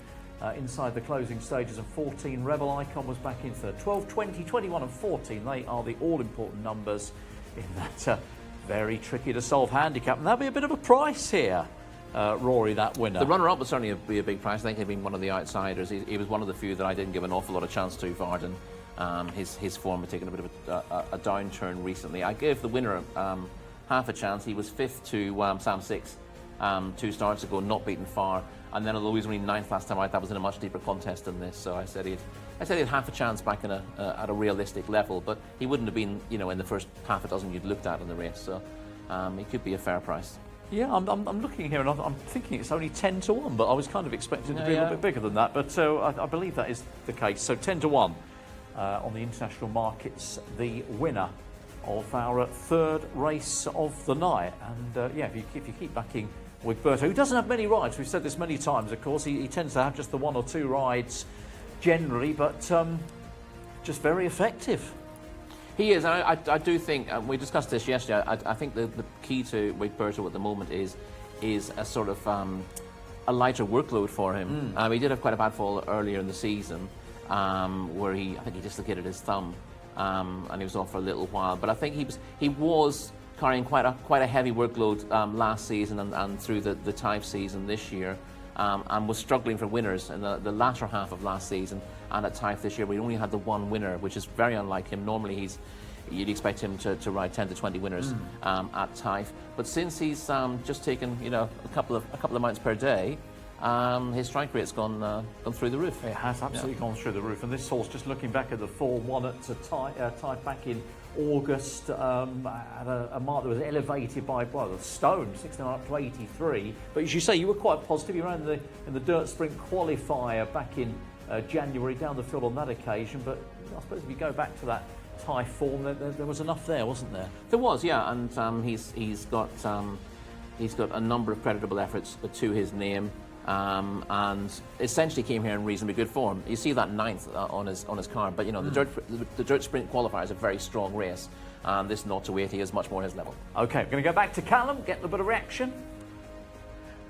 A: inside the closing stages. And 14 Rebel Icon was back in third. 12, 20, 21 and 14. They are the all-important numbers in that very tricky to solve handicap, and that'll be a bit of a price here, Rory, that winner.
B: The runner-up would certainly be a big price. I think he'd been one of the outsiders. He was one of the few that I didn't give an awful lot of chance to, Varden. His form had taken a bit of a downturn recently. I gave the winner half a chance. He was fifth to Sam 6 2 starts ago, not beaten far. And then, although he was only ninth last time out, that was in a much deeper contest than this. So I said he had half a chance back in at a realistic level, but he wouldn't have been, in the first half a dozen you'd looked at in the race. So he could be a fair price.
A: Yeah, I'm looking here and I'm thinking it's only 10-1, but I was kind of expecting it to be a little bit bigger than that. But I believe that is the case. So 10-1 on the international markets, the winner of our third race of the night. And if you keep backing Wigberto, who doesn't have many rides. We've said this many times, of course. He tends to have just the 1 or 2 rides generally, but just very effective.
B: He is. I do think, we discussed this yesterday, I think the key to Wigberto at the moment is a sort of a lighter workload for him. He did have quite a bad fall earlier in the season where I think he dislocated his thumb and he was off for a little while. But I think he was carrying quite a heavy workload last season and through the Type season this year, and was struggling for winners in the latter half of last season and at Type this year. We only had the 1 winner, which is very unlike him. Normally you'd expect him to ride 10 to 20 winners at Type. But since he's just taken a couple of mounts per day, his strike rate's gone through the roof.
A: It has absolutely gone through the roof. And this horse, just looking back at the form, won at Type back in August, at a mark that was elevated by the stone, 69 up to 83. But as you say, you were quite positive. You ran in the dirt sprint qualifier back in January down the field on that occasion. But I suppose if you go back to that Type form, there was enough there, wasn't there?
B: There was, yeah, and he's got a number of creditable efforts to his name. And essentially came here in reasonably good form. You see that 9th on his card, but the dirt sprint qualifier is a very strong race, and this 0 to 80 is much more his level.
A: Okay, we're going to go back to Callum, get a little bit of reaction.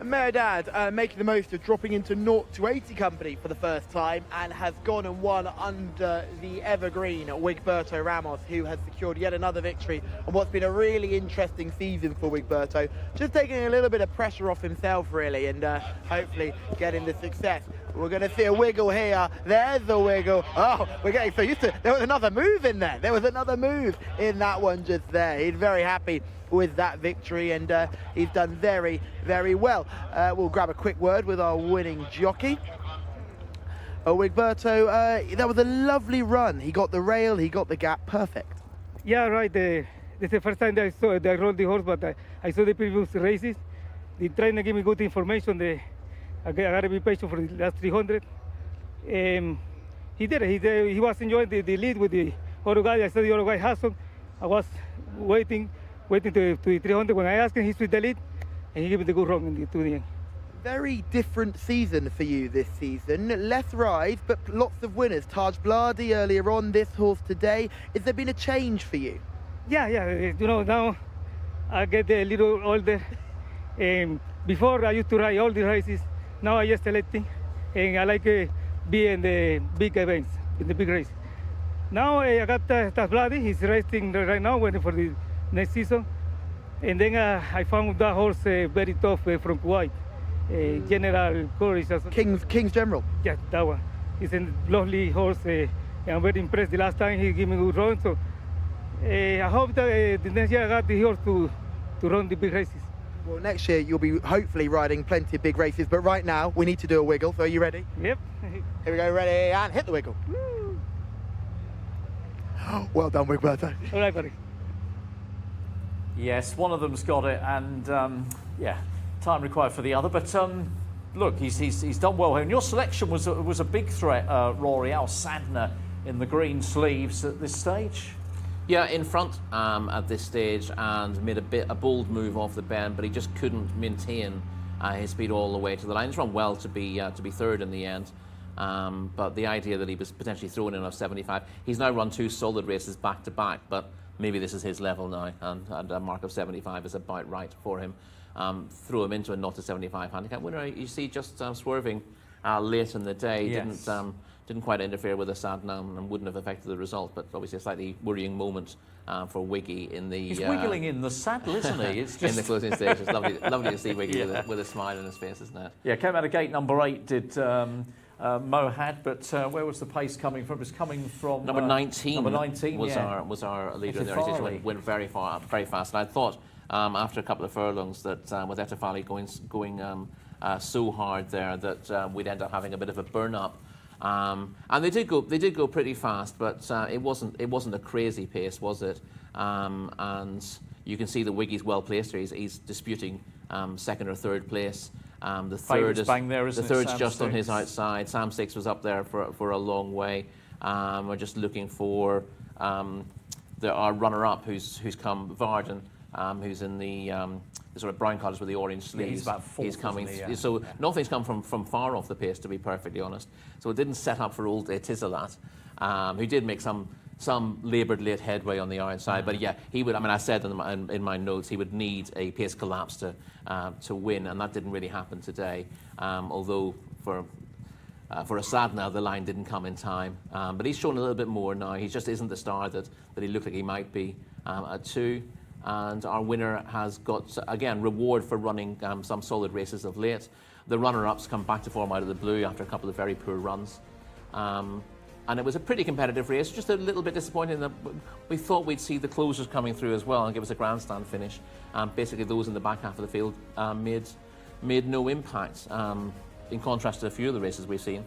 C: Mehrdad making the most of dropping into 0 to 80 company for the first time and has gone and won under the evergreen Wigberto Ramos, who has secured yet another victory on what's been a really interesting season for Wigberto. Just taking a little bit of pressure off himself, really, and hopefully getting the success. We're going to see a wiggle here. There's the wiggle. Oh, we're getting so used to it. There was another move in there. There was another move in that one just there. He's very happy with that victory, and he's done very, very well. We'll grab a quick word with our winning jockey. Wigberto, that was a lovely run. He got the rail, he got the gap, perfect.
G: Yeah, right. This is the first time that I rode the horse, but I saw the previous races. The trainer gave me good information. I got to be patient for the last 300. He did it. He was enjoying the lead with the other guy. I saw the other guy, Hassan. I was waiting to the 300. When I asked him, he switched the lead, and he gave me the good run to the end.
C: Very different season for you this season. Less rides, but lots of winners. Taj Bladi earlier on, this horse today. Has there been a change for you?
G: Yeah. Now I get a little older. Before I used to ride all the races. Now I just selecting, and I like being the big events, in the big race. Now I got Taj Bladi. He's racing right now, waiting for the next season. And then I found that horse very tough from Kuwait, General Courage.
C: King's General?
G: Yeah, that one. He's a lovely horse. I'm very impressed. The last time he gave me a good run. So I hope that the next year I got the horse to run the big races.
C: Well, next year you'll be hopefully riding plenty of big races, but right now we need to do a wiggle. So are you ready?
G: Yep.
C: Here we go, ready, and hit the wiggle.
G: Woo.
C: Well done, Wigberto.
G: All right, buddy.
A: Yes, one of them's got it, and time required for the other. But look, he's done well here. And your selection was a big threat, Rory. Al Sadner in the green sleeves at this stage.
B: Yeah, in front at this stage, and made a bold move off the bend, but he just couldn't maintain his speed all the way to the line. He's run well to be third in the end, but the idea that he was potentially thrown in off 75. He's now run 2 solid races back to back, but maybe this is his level now, and a mark of 75 is about right for him. Throw him into a 0 to 75 handicap winner. You see, just swerving late in the day.
A: Yes.
B: Didn't quite interfere with the Sadnam and wouldn't have affected the result, but obviously a slightly worrying moment for Wiggy in the...
A: He's wiggling in the saddle, isn't he? It's just
B: in the closing stage. It's lovely to see Wiggy with a smile on his face, isn't it?
A: Yeah, came out of gate number 8, did Mohad, but where was the pace coming from? It was coming from...
B: Number 19,
A: number 19
B: was our leader in the race. Went very fast. And I thought after a couple of furlongs that with Etafali going so hard there that we'd end up having a bit of a burn-up. And they did go pretty fast, but it wasn't a crazy pace, was it? And you can see that Wiggy's well placed here. He's disputing second or third place. The third is
A: bang there, isn't
B: the third's
A: it, Sam
B: just
A: Sticks?
B: on his outside. Sam Sticks was up there for a long way. We're just looking for our runner-up, who's come Varden, who's in the sort of brown colours with the orange sleeves.
A: He's about fourth,
B: He's coming.
A: isn't he? Yeah.
B: So nothing's come from far off the pace, to be perfectly honest. So it didn't set up for old Jcsa, who did make some laboured late headway on the outside. But yeah, he would. I mean, I said in my notes he would need a pace collapse to win, and that didn't really happen today. Although for Asadna, the line didn't come in time. But he's shown a little bit more now. He just isn't the star that he looked like he might be at 2. And our winner has got, again, reward for running some solid races of late. The runner-ups come back to form out of the blue after a couple of very poor runs. And it was a pretty competitive race, just a little bit disappointing that we thought we'd see the closers coming through as well and give us a grandstand finish. Basically, those in the back half of the field made no impact, in contrast to a few of the races we've seen.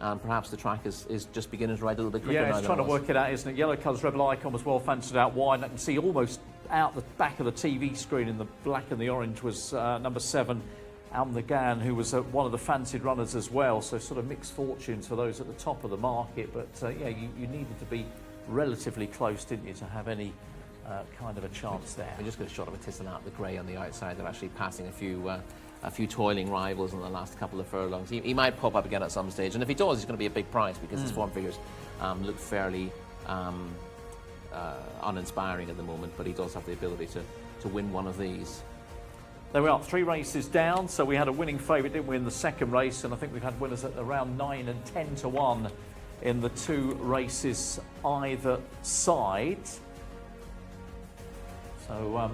B: Perhaps the track is just beginning to ride a little bit quicker now.
A: Yeah, it's trying to work it out, isn't it? Yellow colours, Rebel Icon was well fancied out wide, and I can see almost out the back of the TV screen in the black and the orange was number 7, Almnagan, who was one of the fancied runners as well. So sort of mixed fortunes for those at the top of the market. But yeah, you needed to be relatively close, didn't you, to have any kind of a chance there.
B: We just got a shot of a Tissanat, the grey on the outside. They're actually passing a few toiling rivals in the last couple of furlongs. He might pop up again at some stage, and if he does, he's going to be a big prize because his form figures look fairly uninspiring at the moment, but he does have the ability to win one of these.
A: There we are, 3 races down, so we had a winning favourite, didn't we, in the second race, and I think we've had winners at around 9 and 10 to 1 in the 2 races either side. So I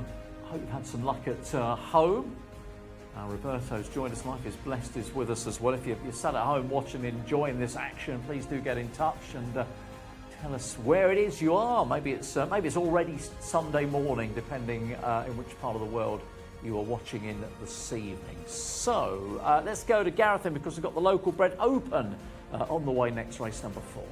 A: hope you've had some luck at home. Roberto's joined us. Life is Blessed is with us as well. If you're sat at home watching, enjoying this action, please do get in touch and tell us where it is you are. Maybe it's already Sunday morning, depending in which part of the world you are watching in this evening. So let's go to Gareth then, because we've got the Local Bred Open on the way next, race number 4.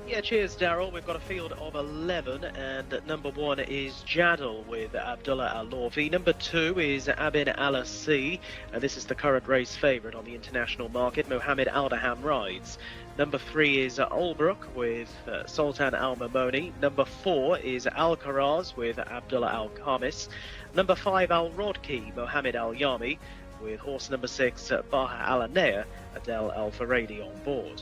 D: Yeah, cheers, Daryl. We've got a field of 11, and number 1 is Jaddal with Abdullah Al-Lawfi. Number 2 is Abin Al-Asi, and this is the current race favourite on the international market. Mohammed Aldaham rides. Number 3 is Albrook with Sultan Al-Mamoni. Number 4 is Al-Karaz with Abdullah Al-Khamis. Number 5, Al-Rodki, Mohammed Al-Yami, with horse number 6, Baha Al-Anea, Adel Al-Faradi on board.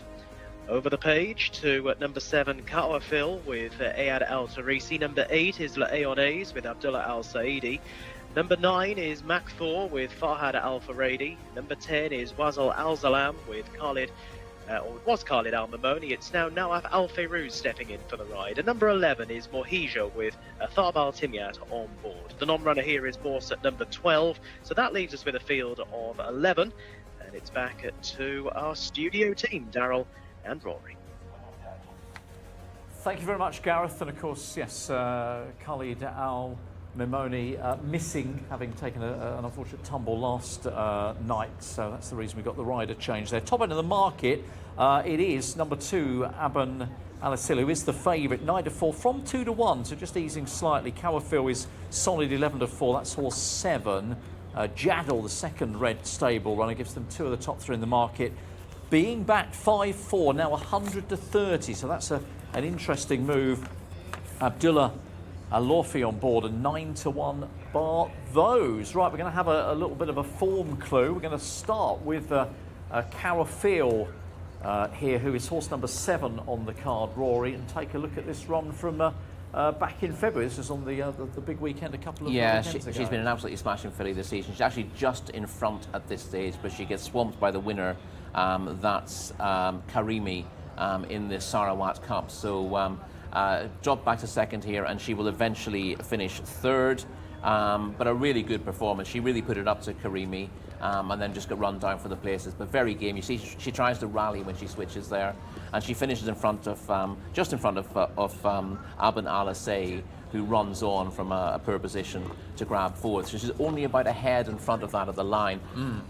D: Over the page to number 7, Kawafil with Ayad Al-Tarisi. Number 8 is La'ayonaise with Abdullah Al-Saidi. Number 9 is Makthor with Farhad Al-Faradi. Number 10 is Wazal Al-Zalam with Khalid, or it was Khalid Al-Mamoni. It's now Nawaf Al-Fairuz stepping in for the ride. And number 11 is Mohija with Thab Al-Timyat on board. The non-runner here is Bourse at number 12. So that leaves us with a field of 11. And it's back to our studio team, Daryl and Rory.
A: Thank you very much, Gareth. And of course, yes, Khalid Al-Mamoni missing, having taken an unfortunate tumble last night. So that's the reason we got the rider change there. Top end of the market, it is number 2, Abin Al-Asil, who is the favourite, 9 to 4 from 2 to 1, so just easing slightly. Kawafil is solid 11 to 4. That's horse 7. Jaddal, the second red stable runner, gives them 2 of the top 3 in the market. Being backed 5-4, now 100 to 30, so that's an interesting move. Abdullah Al-Lawfi on board, and 9 to 1 bar those. Right, we're going to have a little bit of a form clue. We're going to start with Kawafil here, who is horse number 7 on the card, Rory, and take a look at this run from back in February. This is on the big weekend a couple of weekends ago.
B: She's been an absolutely smashing filly this season. She's actually just in front at this stage, but she gets swamped by the winner. That's Karimi in the Sarawat Cup. So dropped back to second here, and she will eventually finish 3rd. But a really good performance. She really put it up to Karimi, and then just got run down for the places. But very game. You see, she tries to rally when she switches there, and she finishes in front of just in front of Abin Al-Asay, who runs on from a poor position to grab 4th. So she's only about a head in front of that of the line.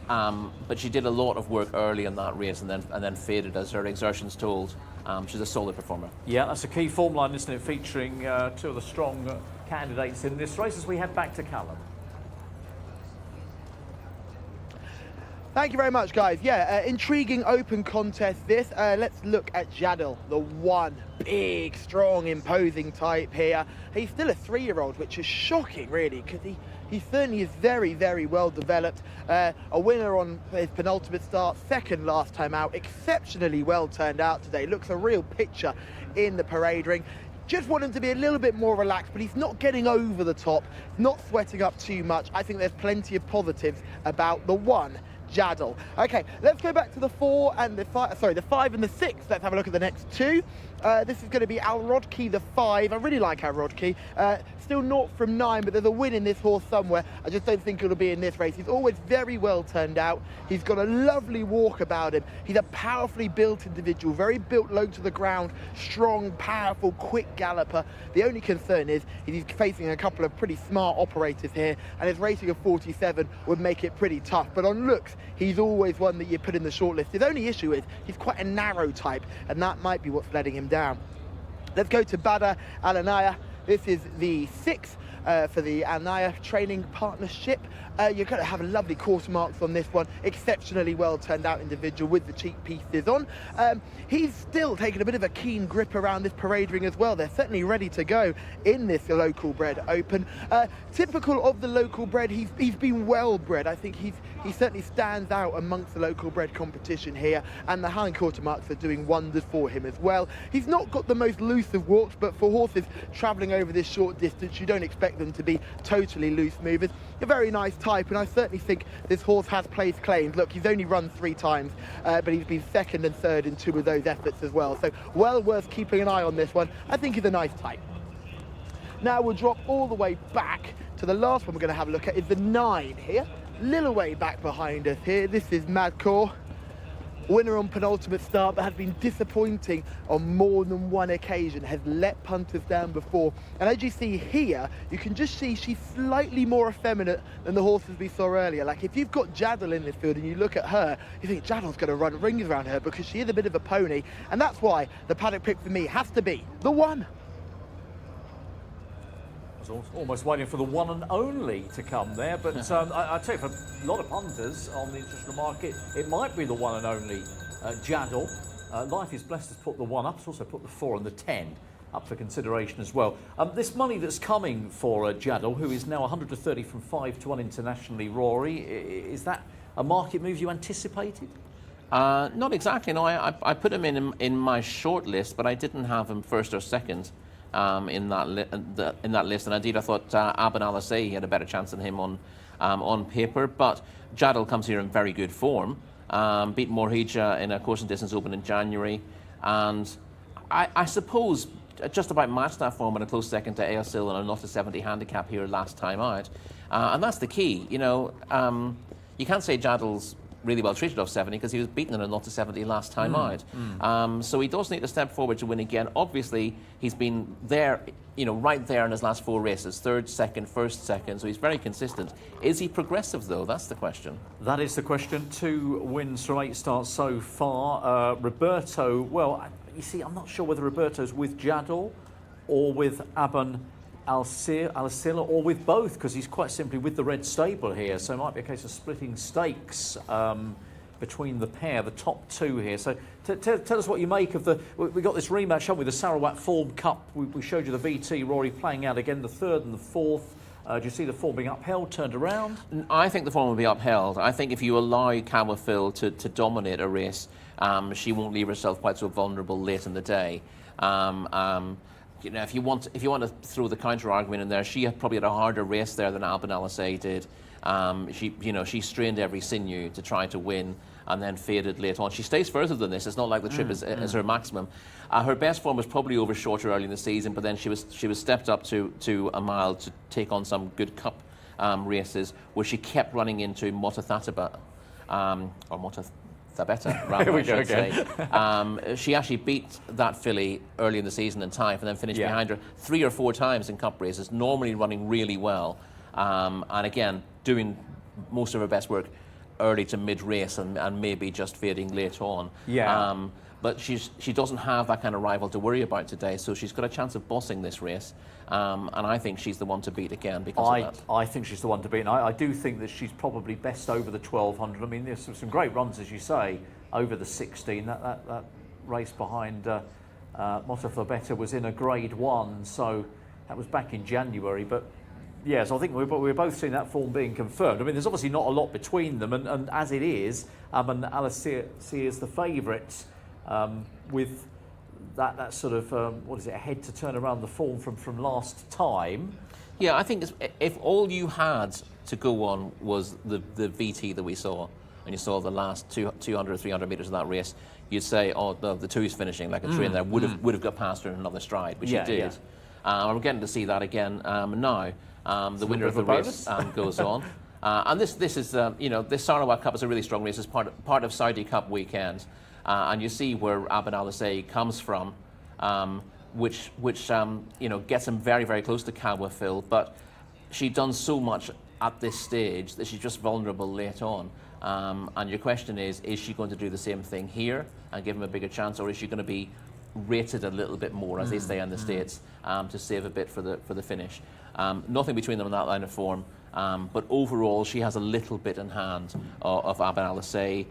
B: But she did a lot of work early in that race and then faded as her exertions told. She's a solid performer.
A: Yeah, that's a key form line, isn't it? Featuring 2 of the strong candidates in this race as we head back to Callum.
C: Thank you very much, guys. Yeah, intriguing open contest this. Let's look at Jadal, the one big, strong, imposing type here. He's still a 3-year-old, which is shocking, really, because he certainly is very, very well developed. A winner on his penultimate start, second last time out. Exceptionally well turned out today. Looks a real picture in the parade ring. Just want him to be a little bit more relaxed, but he's not getting over the top, not sweating up too much. I think there's plenty of positives about the one, Jadal. Okay, let's go back to the 4 and the 5, sorry, the 5 and the 6. Let's have a look at the next two. This is going to be Al Rodkey, the 5. I really like Al Rodkey. Still 0 from 9, but there's a win in this horse somewhere. I just don't think it'll be in this race. He's always very well turned out. He's got a lovely walk about him. He's a powerfully built individual, very built low to the ground, strong, powerful, quick galloper. The only concern is he's facing a couple of pretty smart operators here, and his rating of 47 would make it pretty tough. But on looks, he's always one that you put in the shortlist. His only issue is he's quite a narrow type, and that might be what's letting him down. Let's go to Badr Al Anaya. This is the 6 for the Anaya training partnership. You're going to have lovely course marks on this one. Exceptionally well turned out individual with the cheek pieces on. He's still taking a bit of a keen grip around this parade ring as well. They're certainly ready to go in this local bred open. Typical of the local bred, he's been well bred. I think he certainly stands out amongst the local bred competition here, and the hind quarter marks are doing wonders for him as well. He's not got the most loose of walks, but for horses travelling over this short distance, you don't expect them to be totally loose movers. A very nice type, and I certainly think this horse has placed claims. Look, he's only run 3 times, but he's been 2nd and 3rd in 2 of those efforts as well. So well worth keeping an eye on this one. I think he's a nice type. Now we'll drop all the way back to the last one we're going to have a look at is the 9 here. Little way back behind us here. This is Madcore. Winner on penultimate start, but has been disappointing on more than one occasion, has let punters down before. And as you see here, you can just see she's slightly more effeminate than the horses we saw earlier. Like if you've got Jadal in this field and you look at her, you think Jadal's going to run rings around her because she is a bit of a pony. And that's why the paddock pick for me has to be the 1.
A: Almost waiting for the one and only to come there, but I tell you, for a lot of punters on the international market, it might be the one and only Jadal. Life is Blessed has put the 1 up, it's also put the 4 and the 10 up for consideration as well. This money that's coming for Jadal, who is now 130 from 5 to 1 internationally, Rory, is that a market move you anticipated?
B: Not exactly, no. I put him in my short list, but I didn't have him 1st or 2nd. In that list, and indeed I thought Aben Al-Assay had a better chance than him on paper, but Jadal comes here in very good form. Beat Morhija in a course and distance open in January, and I suppose just about matched that form in a close second to Ailsil and a not a 70 handicap here last time out, and that's the key. You know, you can't say Jadal's really well treated off 70 because he was beaten in a not to 70 last time out. So he does need to step forward to win again. Obviously, he's been there, you know, right there in his last 4 races, 3rd, 2nd, 1st, 2nd. So he's very consistent. Is he progressive though? That's the question. That
A: is the question. 2 wins from 8 starts so far. Roberto, well, you see, I'm not sure whether Roberto's with Jadal or with Aben Al-Assay or with both, because he's quite simply with the red stable here, so it might be a case of splitting stakes between the pair, the top 2 here. So tell us what you make of we got this rematch, haven't we, the Sarawak Form Cup. We showed you the VT, Rory, playing out again, the 3rd and the 4th. Do you see the form being upheld, turned around? I think the form will be upheld. I think if you allow Camafil to dominate a race, she won't leave herself quite so vulnerable late in the day. You know, if you want to throw the counter argument in there, she probably had a harder race there than Aben Al-Assay did. She strained every sinew to try to win and then faded late on. She stays further than this. It's not like the trip is her maximum. Her best form was probably over shorter early in the season, but then she was stepped up to a mile to take on some good cup races where she kept running into Motathataba, or Motathabeta, rather, I should say. She actually beat that filly early in the season in time and then finished behind her 3 or 4 times in cup races, normally running really well. And again, doing most of her best work early to mid-race and maybe just fading late on.
B: but she doesn't have that kind of rival to worry about today, so she's got a chance of bossing this race, and I think she's the one to beat again because of that.
A: I think she's the one to beat, and I do think that she's probably best over the 1200. I mean, there's some great runs, as you say, over the 16. That race behind Motto for Better was in a Grade 1, so that was back in January, but yes, I think we're both seeing that form being confirmed. I mean, there's obviously not a lot between them, and as it is, and Alicia is the favourite with that sort of a head to turn around the form from last time.
B: Yeah, I think if all you had to go on was the VT that we saw, and you saw the last 200 or 300 metres of that race, you'd say, oh, the two's finishing like a train there, would have got past her in another stride, which it did. Yeah. We're getting to see that again now. The winner of the race goes on. And this is, this Sarawak Cup is a really strong race. It's part of Saudi Cup weekend. And you see where Abin Al-Asay comes from, which gets him very, very close to Kawa Phil. But she's done so much at this stage that she's just vulnerable late on. And your question is she going to do the same thing here and give him a bigger chance, or is she going to be rated a little bit more, as they say in the States, to save a bit for the finish? Nothing between them in that line of form. But overall, she has a little bit in hand of Abin Al-Asay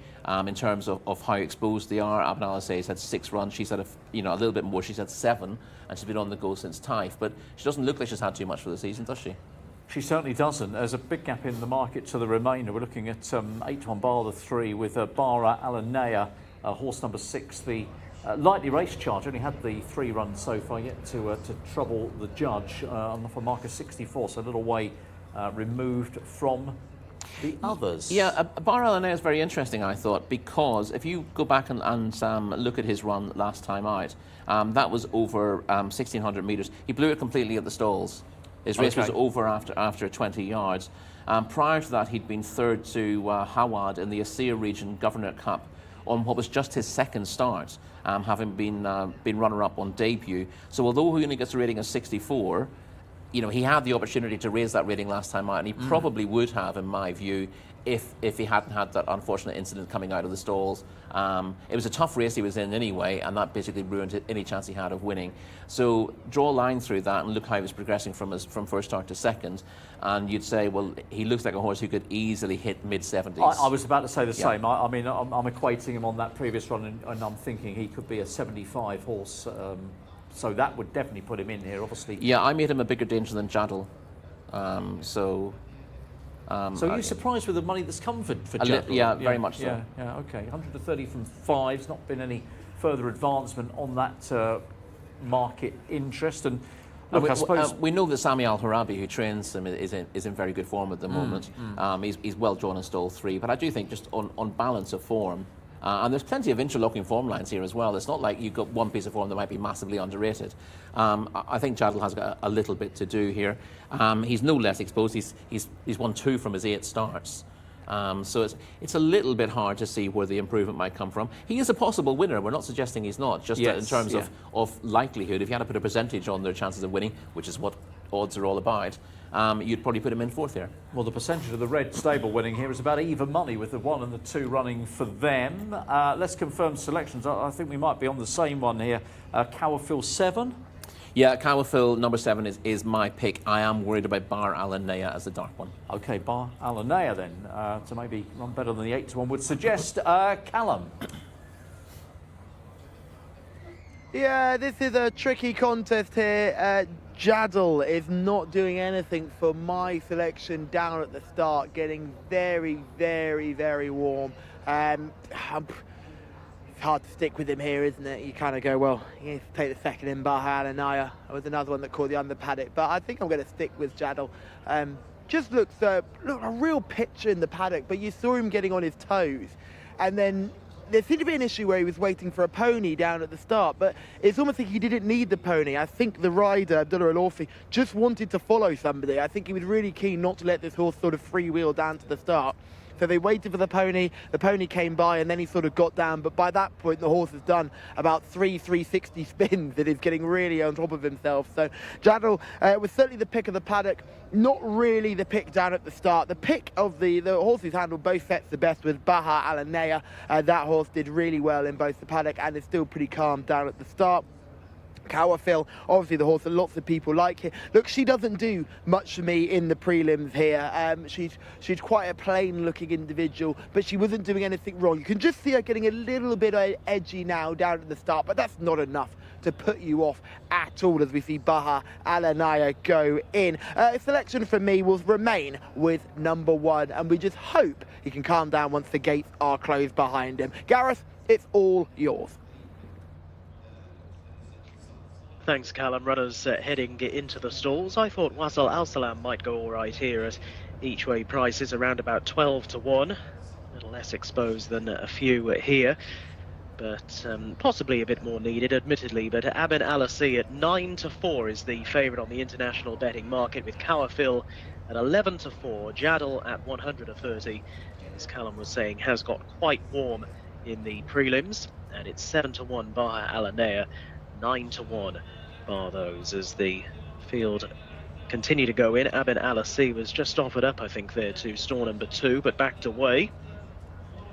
B: in terms of how exposed they are. Abin Al-Asay's had 6 runs. She's had a little bit more. She's had 7, and she's been on the go since Taif. But she doesn't look like she's had too much for the season, does she?
A: She certainly doesn't. There's a big gap in the market to the remainder. We're looking at 8-1 Bar the 3 with Bara Alanea, horse number 6, the lightly raced charge. Only had the 3 runs so far, yet to trouble the judge on the marker 64, so a little way removed from the others.
B: Yeah, Bar Alanea is very interesting, I thought, because if you go back and look at his run last time out, that was over 1,600 metres. He blew it completely at the stalls. His race was over after 20 yards. Prior to that, he'd been 3rd to Hawad in the Asir Region Governorate Cup on what was just his 2nd start, having been runner-up on debut. So although he only gets a rating of 64, he had the opportunity to raise that rating last time out, and he probably would have, in my view, if he hadn't had that unfortunate incident coming out of the stalls. It was a tough race he was in anyway, and that basically ruined any chance he had of winning. So draw a line through that and look how he was progressing from first start to 2nd, and you'd say, well, he looks like a horse who could easily hit mid-70s.
A: I was about to say the same. I mean, I'm equating him on that previous run, and I'm thinking he could be a 75 horse. So that would definitely put him in here, obviously. Yeah,
B: I made him a bigger danger than Jaddle.
A: So are you surprised with the money that's come for Jaddle?
B: Yeah, very much so.
A: Yeah, okay. 130 from 5. There's not been any further advancement on that market interest. And look, I suppose
B: we know that Sami Al-Harabi, who trains him, is in very good form at the moment. He's well drawn in stall 3, but I do think just on balance of form, and there's plenty of interlocking form lines here as well. It's not like you've got one piece of form that might be massively underrated. I think Jaddle has got a little bit to do here. He's no less exposed. He's won 2 from his 8 starts. So it's a little bit hard to see where the improvement might come from. He is a possible winner. We're not suggesting he's not, just in terms of likelihood. If you had to put a percentage on their chances of winning, which is what odds are all about, you'd probably put him in 4th here.
A: Well, the percentage of the red stable winning here is about even money, with the 1 and the 2 running for them. Let's confirm selections. I think we might be on the same one here. Cowperfield 7.
B: Yeah, Cowperfield number 7 is my pick. I am worried about Bar Alanea as the dark one.
A: Okay, Bar Alanea then, to maybe run better than the 8-1 would suggest. Callum.
C: Yeah, this is a tricky contest here. Jaddle is not doing anything for my selection down at the start, getting very, very, very warm. It's hard to stick with him here, isn't it? You kind of go, well, you need to take the 2nd in Baha Alanaya. It was another one that caught the under paddock, but I think I'm going to stick with Jaddle. Just looks a real picture in the paddock, but you saw him getting on his toes, and then there seemed to be an issue where he was waiting for a pony down at the start, but it's almost like he didn't need the pony. I think the rider, Abdullah Al-Orfi, just wanted to follow somebody. I think he was really keen not to let this horse sort of freewheel down to the start. So they waited for the pony came by, and then he sort of got down, but by that point the horse has done about 360 spins and is getting really on top of himself. So Jadal was certainly the pick of the paddock, not really the pick down at the start. The pick of the horse who's handled both sets the best was Baha Alanea. That horse did really well in both the paddock and is still pretty calm down at the start. Cowafil, obviously the horse that lots of people like here. Look, she doesn't do much for me in the prelims here. She's quite a plain looking individual, but she wasn't doing anything wrong. You can just see her getting a little bit edgy now down at the start, but that's not enough to put you off at all as we see Baha Alanaya go in. Selection for me will remain with number 1, and we just hope he can calm down once the gates are closed behind him. Gareth, it's all yours.
D: Thanks, Callum. Runners heading into the stalls. I thought Wasl Al Salam might go all right here at each way prices around about 12 to 1. A little less exposed than a few here, but possibly a bit more needed, admittedly. But Abin Alassi at 9 to 4 is the favourite on the international betting market, with Cowafil at 11 to 4. Jadal at 130, as Callum was saying, has got quite warm in the prelims, and it's 7 to 1 Baha Alanea, 9 to 1 bar those as the field continue to go in. Abin Alassi was just offered up, I think, there to stall number 2, but backed away,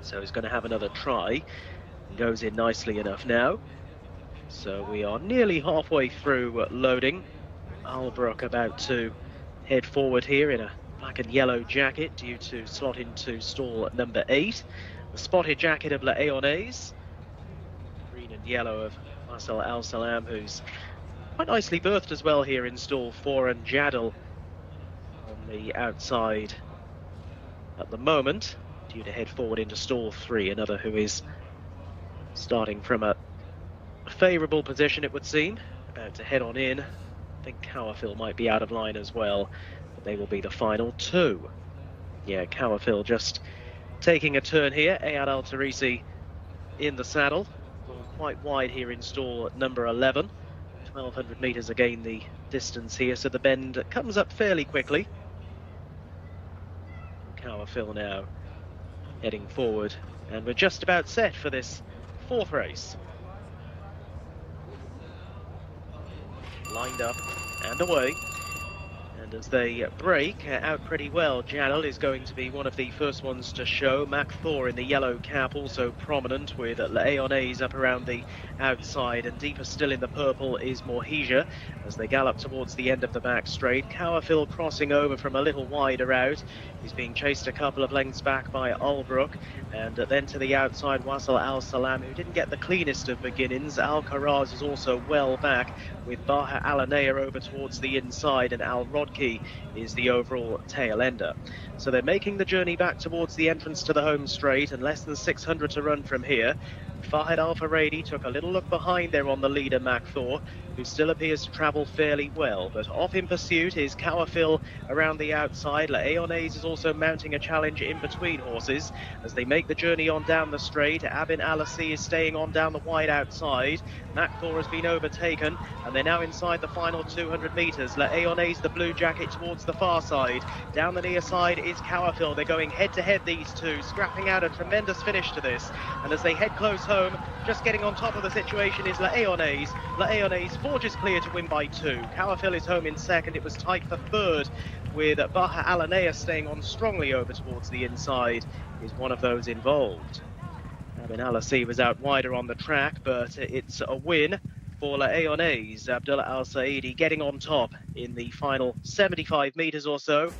D: so he's going to have another try. Goes in nicely enough now, so we are nearly halfway through loading. Albrook about to head forward here in a black and yellow jacket, due to slot into stall number 8. The spotted jacket of La Aonaise, green and yellow of Marcel Al Salam, who's quite nicely berthed as well here in stall 4, and Jadal on the outside at the moment, due to head forward into stall 3, another who is starting from a favourable position, it would seem, about to head on in. I think Cowafil might be out of line as well, but they will be the final 2. Yeah, Cowafil just taking a turn here. Ayad Al Tarisi in the saddle, quite wide here in stall number 11. 1200 metres again the distance here, so the bend comes up fairly quickly. Cowafil now heading forward, and we're just about set for this 4th race. Lined up and away, and as they break out pretty well, Jadal is going to be one of the first ones to show. Mac Thor in the yellow cap also prominent, with La Aonaise up around the outside, and deeper still in the purple is Morhesia as they gallop towards the end of the back straight. Cowafil crossing over from a little wider out. He's being chased a couple of lengths back by Albrook, and then to the outside Wasl Al Salam, who didn't get the cleanest of beginnings. Al Karaz is also well back, with Baha Alanea over towards the inside, and Al Rodki is the overall tail ender. So they're making the journey back towards the entrance to the home straight, and less than 600 to run from here. Fahad Al Faradi took a little look behind there on the leader Mac Thor, who still appears to travel fairly well, but off in pursuit is Cowafil around the outside. La Aonaise is also mounting a challenge in between horses as they make the journey on down the straight. Abin Alassi is staying on down the wide outside. Mac Thor has been overtaken, and they're now inside the final 200 metres. La Aonaise, the blue jacket, towards the far side. Down the near side is Cowafil. They're going head to head, these two, scrapping out a tremendous finish to this, and as they head close home, just getting on top of the situation is La Aonaise. La Aonaise forges clear to win by 2. Cowafil is home in second. It was tight for third, with Baha Alanea staying on strongly over towards the inside, is one of those involved. Abin Alassi was out wider on the track, but it's a win for La Aonaise. Abdullah Al Saidi getting on top in the final 75 metres or so.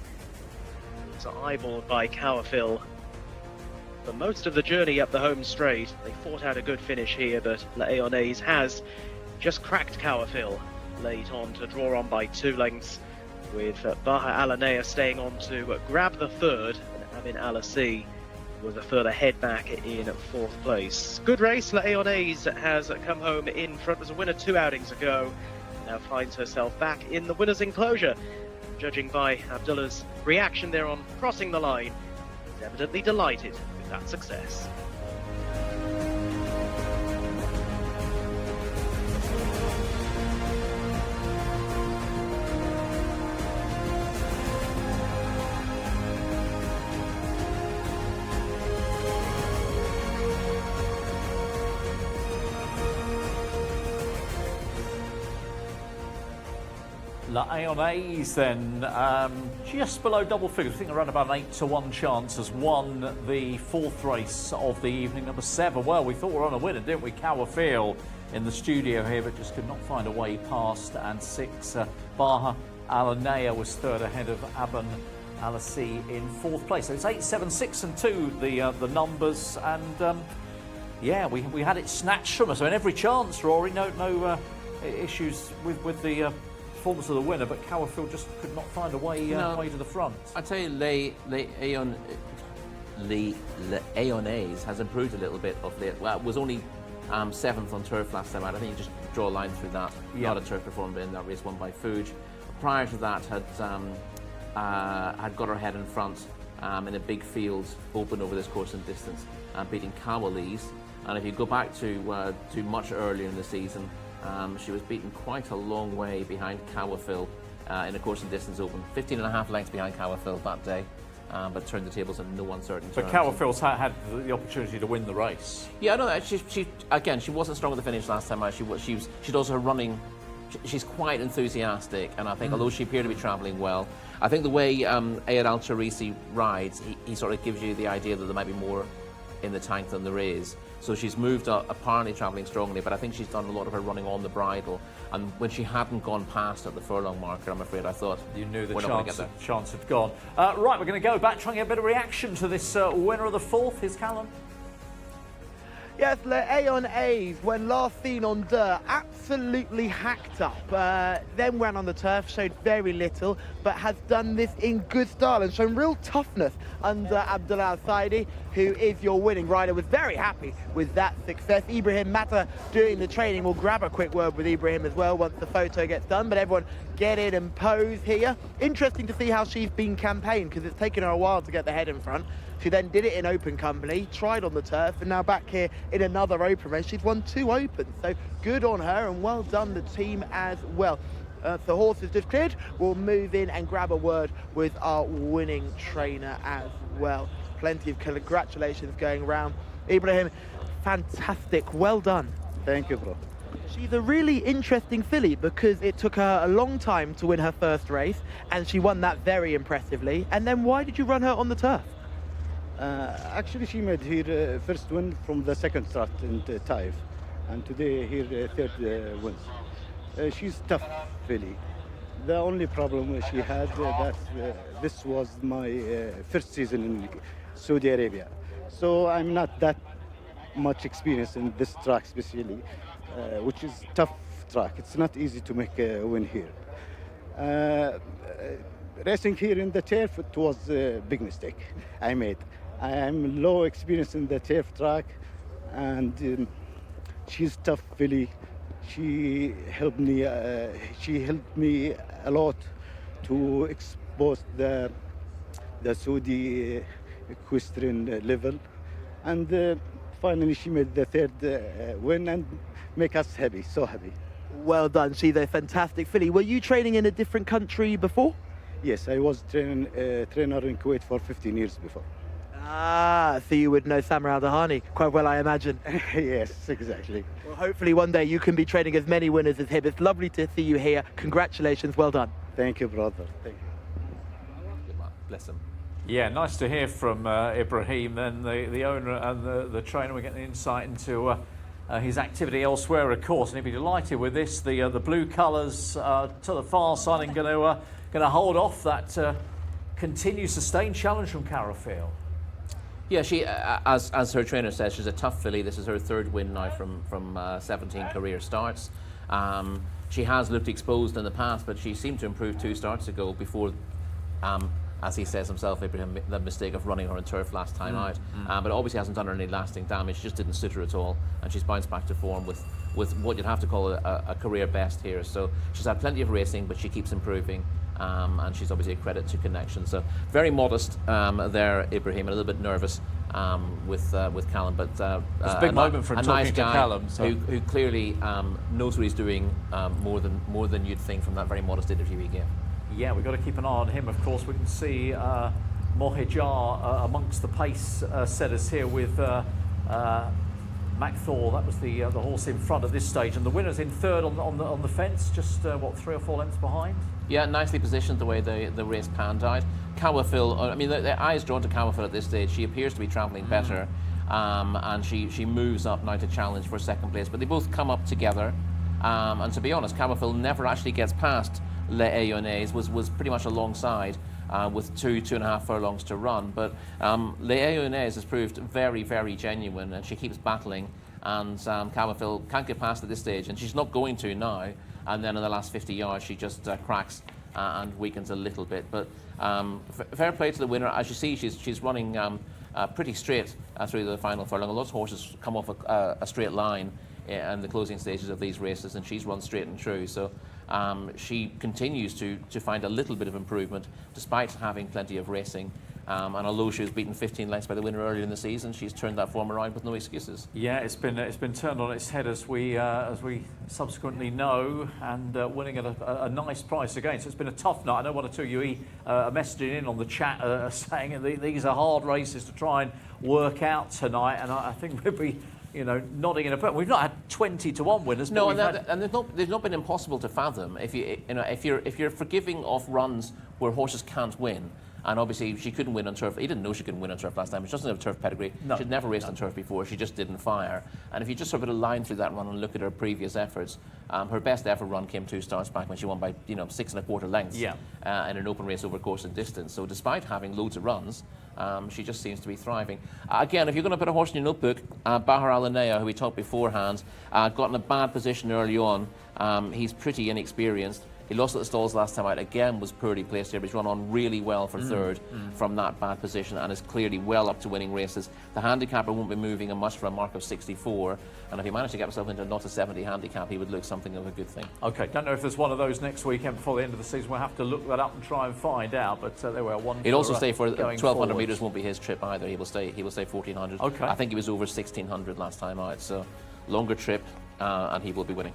D: It's eyeballed by Cowafil for most of the journey up the home straight. They fought out a good finish here, but La Aonaise has just cracked Cowafil late on to draw on by 2 lengths, with Baha Alanea staying on to grab the third, and Abin Alassi with a further head back in 4th place. Good race. La Aonaise has come home in front. Was a winner 2 outings ago. Now finds herself back in the winner's enclosure. Judging by Abdullah's reaction there on crossing the line, he's evidently delighted with that success.
A: Lyonnaise then, just below double figures. I think around about an 8-1 chance, has won the fourth race of the evening. Number 7. Well, we thought we were on a winner, didn't we? Cowerfield in the studio here, but just could not find a way past. And 6, Baha Alanea was third ahead of Aban Alassi in fourth place. So it's 8, 7, 6 and 2, the numbers. And yeah, we had it snatched from us. I mean, every chance, Rory. No issues with the performance of the winner, but Cowerfield just could not find a way to the front.
B: I'd say Lyonnaise has improved a little bit of late. Well, it was only 7th on turf last time out. I think you just draw a line through that.
A: Yeah.
B: Not a turf performer in that race won by Fuge. Prior to that, had got her head in front in a big field, open over this course and distance, beating Cowalese. And if you go back to much earlier in the season, she was beaten quite a long way behind Cowerfield in a course and distance open. 15.5 lengths behind Cowerfield that day, but turned the tables in no uncertain terms.
A: But Cowerfield's had the opportunity to win the race.
B: Yeah, I know that. She wasn't strong at the finish last time out. She does her running. She's quite enthusiastic, and I think although she appeared to be travelling well, I think the way Ayad Al-Charisi rides, he sort of gives you the idea that there might be more in the tank than there is. So she's moved up, apparently travelling strongly, but I think she's done a lot of her running on the bridle. And when she hadn't gone past at the furlong marker, I'm afraid I thought
A: you knew the
B: we're not gonna get there.
A: chance had gone. Right, we're going to go back, try and get a bit of reaction to this winner of the fourth. Here's Callum.
C: Yes, Lyonnaise, when last seen on dirt, absolutely hacked up. Then ran on the turf, showed very little, but has done this in good style and shown real toughness under Abdullah Al-Saidi, who is your winning rider. Was very happy with that success. Ibrahim Mata doing the training. We'll grab a quick word with Ibrahim as well once the photo gets done, but everyone get in and pose here. Interesting to see how she's been campaigned, because it's taken her a while to get the head in front. She then did it in open company, tried on the turf, and now back here in another open race. She's won 2 opens, so good on her, and well done the team as well. The horse is just cleared. We'll move in and grab a word with our winning trainer as well. Plenty of congratulations going around. Ibrahim, fantastic, well done.
H: Thank you, bro.
C: She's a really interesting filly because it took her a long time to win her first race, and she won that very impressively. And then why did you run her on the turf?
H: Actually, she made her first win from the second start in the Taif, and today her third wins. She's tough filly. The only problem she had that this was my first season in Saudi Arabia, so I'm not that much experience in this track, especially, which is tough track. It's not easy to make a win here. Racing here in the turf, it was a big mistake I made. I am low experience in the turf track, and she's tough filly. She helped me a lot to expose the Saudi equestrian level, and finally she made the third win and make us happy, so happy.
C: Well done. She's a fantastic filly. Were you training in a different country before?
H: Yes, I was trainer in Kuwait for 15 years before.
C: Ah, so you would know Samar Al-Dahani quite well, I imagine.
H: Yes, exactly.
C: Well, hopefully one day you can be training as many winners as him. It's lovely to see you here. Congratulations, well done.
H: Thank you, brother. Thank you.
B: Good luck. Bless him.
A: Yeah, nice to hear from Ibrahim, then the owner and the trainer. We're getting insight into his activity elsewhere, of course, and he'd be delighted with this. The blue colours to the far side and going to hold off that continued sustained challenge from Cowerfield.
B: Yeah, she, as her trainer says, she's a tough filly. This is her third win now from 17 career starts. She has looked exposed in the past, but she seemed to improve 2 starts ago before, as he says himself, Ibrahim, the mistake of running her on turf last time out. But obviously hasn't done her any lasting damage. She just didn't suit her at all, and she's bounced back to form with what you'd have to call a career best here. So she's had plenty of racing, but she keeps improving. And she's obviously a credit to Connection. So very modest there, Ibrahim, and a little bit nervous with Callum, but
A: it's a big moment for him talking
B: nice
A: to
B: guy
A: Callum, so.
B: who clearly knows what he's doing more than you'd think from that very modest interview he gave.
A: Yeah, we've got to keep an eye on him, of course. We can see Mohijar amongst the pace setters here with Macthor, that was the horse in front at this stage, and the winner's in third on the fence, just what, 3 or 4 lengths behind.
B: Yeah, nicely positioned the way the race panned out. Cowafil, I mean, the eye is drawn to Cowafil at this stage. She appears to be travelling better, and she moves up now to challenge for second place. But they both come up together, and to be honest, Cowafil never actually gets past Le Ayonnaise, was pretty much alongside. With 2.5 furlongs to run, but Le Ayonnaise has proved very, very genuine, and she keeps battling, and Cowafil can't get past at this stage, and she's not going to now, and then in the last 50 yards she just cracks and weakens a little bit, but fair play to the winner. As you see, she's running pretty straight through the final furlong. A lot of horses come off a straight line in the closing stages of these races, and she's run straight and true, so she continues to find a little bit of improvement despite having plenty of racing. And although she was beaten 15 lengths by the winner earlier in the season, she's turned that form around with no excuses.
A: Yeah, it's been turned on its head, as we subsequently know, and winning at a nice price again. So it's been a tough night. I know one or two of you are messaging in on the chat saying these are hard races to try and work out tonight, and I think we'll be, nodding in a bit. We've not had 20-1 winners.
B: No, and they've not been impossible to fathom. If you're forgiving of runs where horses can't win, and obviously she couldn't win on turf. He didn't know she couldn't win on turf last time. She doesn't have a turf pedigree. No. She'd never raced on turf before. She just didn't fire. And if you just sort of put a line through that run and look at her previous efforts, her best ever run came 2 starts back when she won by 6.25 lengths in an open race over course and distance. So despite having loads of runs, she just seems to be thriving. Again, if you're going to put a horse in your notebook, Bahar Al-Anaya, who we talked beforehand, got in a bad position early on. He's pretty inexperienced. He lost at the stalls last time out, again was poorly placed here, but he's run on really well for third from that bad position, and is clearly well up to winning races. The handicapper won't be moving him much for a mark of 64, and if he managed to get himself into not a 70 handicap, he would look something of a good thing. Okay, don't know if there's one of those next weekend before the end of the season. We'll have to look that up and try and find out, but there we are. One. He'll also stay for 1,200 metres, won't be his trip either. He will stay 1,400.
A: Okay.
B: I think he was over 1,600 last time out, so longer trip, and he will be winning.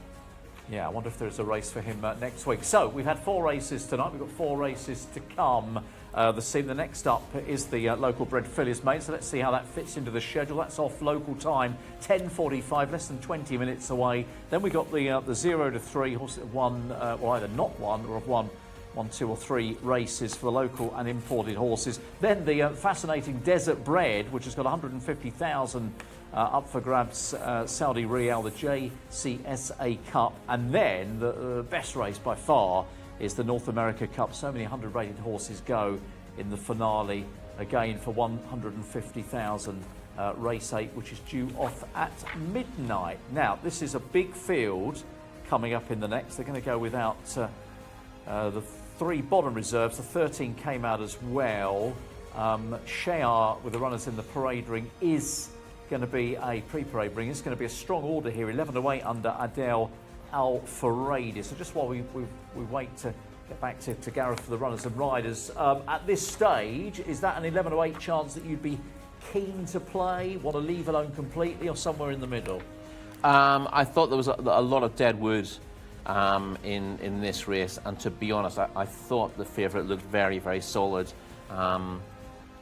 A: Yeah, I wonder if there's a race for him next week. So we've had 4 races tonight. We've got 4 races to come. The next up is the local bred Phillies maiden. So let's see how that fits into the schedule. That's off local time, 10:45, less than 20 minutes away. Then we got the 0 to 3 horses that have won, well, either not won or have won 1, 2 or 3 races for the local and imported horses. Then the fascinating Desert Bred, which has got 150,000 up for grabs, Saudi Riyadh, the Jcsa Cup, and then the best race by far is the North America Cup. So many 100-rated horses go in the finale, again for 150,000, race 8, which is due off at midnight. Now, this is a big field coming up in the next. They're going to go without the 3 bottom reserves. The 13 came out as well. Jcsa, with the runners in the parade ring, is going to be a pre-parade ring. It's going to be a strong order here, 11 away under Adel Al-Faradi. So just while we wait to get back to Gareth for the runners and riders, at this stage, is that an 11-8 chance that you'd be keen to play, want to leave alone completely, or somewhere in the middle?
B: I thought there was a lot of dead wood in this race, and to be honest, I thought the favourite looked very, very solid.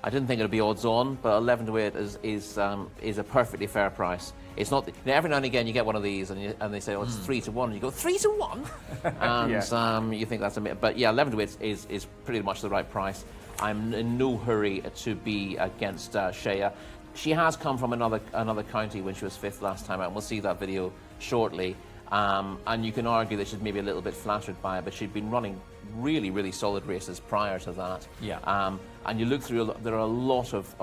B: I didn't think it would be odds on, but 11 to 8 is a perfectly fair price. It's not. Every now and again you get one of these, and they say, "Oh, it's 3 to 1." And you go 3 to 1, and you think that's a bit. But yeah, 11 to 8 is pretty much the right price. I'm in no hurry to be against Jcsa. She has come from another county when she was 5th last time out, and we'll see that video shortly. And you can argue that she's maybe a little bit flattered by it, but she'd been running really, really solid races prior to that.
A: Yeah.
B: And you look through, there are a lot of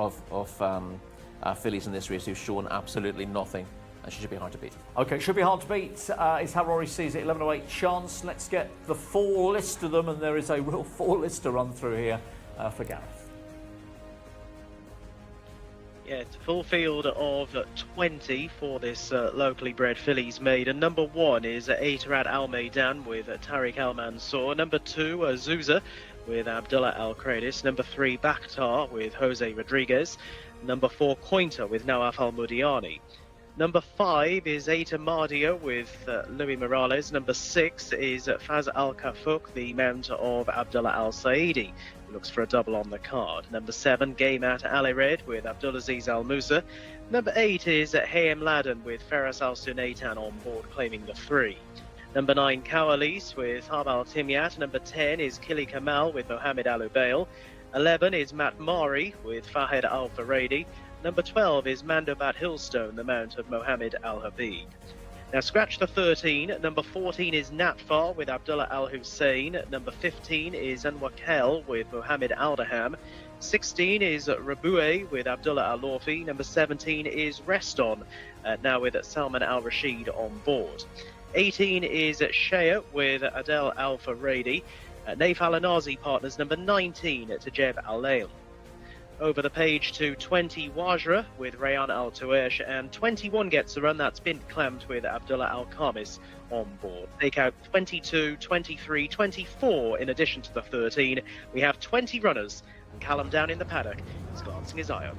B: fillies in this race who've shown absolutely nothing, and she should be hard to beat. Okay, should be hard to beat is how Rory sees it. 11-8 chance. Let's get the 4 list of them, and there is a real 4 list to run through here for Gareth.
D: Yeah, it's a full field of 20 for this locally bred Phillies maiden. Number 1 is Atarad Al Maidan with Tariq Al Mansour. Number 2, Zuza with Abdullah Al Kradis. Number 3, Bakhtar with Jose Rodriguez. Number 4, Cointer with Nawaf Al Mudiani. Number 5 is Eta Mardia with Louis Morales. Number 6 is Faz Al Kafuk, the mount of Abdullah Al Saidi, who looks for a double on the card. Number 7, Gaymat Ali Red with Abdulaziz Al Musa. Number 8 is Hayem Laden with Faris Al Sunaitan on board, claiming the 3. Number 9, Kawalis with Harb Al Timyat. Number 10 is Kili Kamal with Mohammed Al Ubail. 11 is Matt Mari with Fahed Al Faradi. Number 12 is Mandobat Hillstone, the mount of Mohammed Al Habib. Now scratch the 13. Number 14 is Natfar with Abdullah Al Hussein. Number 15 is Anwakel with Mohammed Al Daham. 16 is Raboué with Abdullah Al Lorfi. Number 17 is Reston, now with Salman Al Rashid on board. 18 is Shea with Adel Al Faradi. Naif Al Anazi partners number 19 to Jeb Al Lail. Over the page to 20, Wajra with Rayan Al Tuesh, and 21 gets the run. That's Bint Clamped with Abdullah Al Khamis on board. Take out 22, 23, 24 in addition to the 13. We have 20 runners, and Callum down in the paddock is glancing his eye over.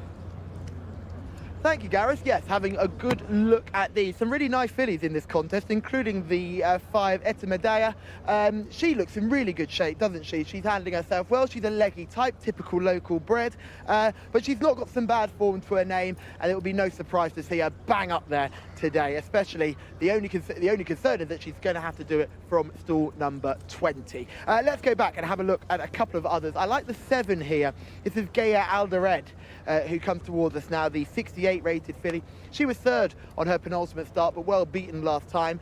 C: Thank you, Gareth. Yes, having a good look at these. Some really nice fillies in this contest, including the 5 Eta Medea. She looks in really good shape, doesn't she? She's handling herself well. She's a leggy type, typical local bred, but she's not got some bad form to her name, and it will be no surprise to see her bang up there today, especially the only concern is that she's going to have to do it from stall number 20. Let's go back and have a look at a couple of others. I like the 7 here. This is Gaia Aldered, who comes towards us now, the 68 rated filly. She was 3rd on her penultimate start, but well beaten last time.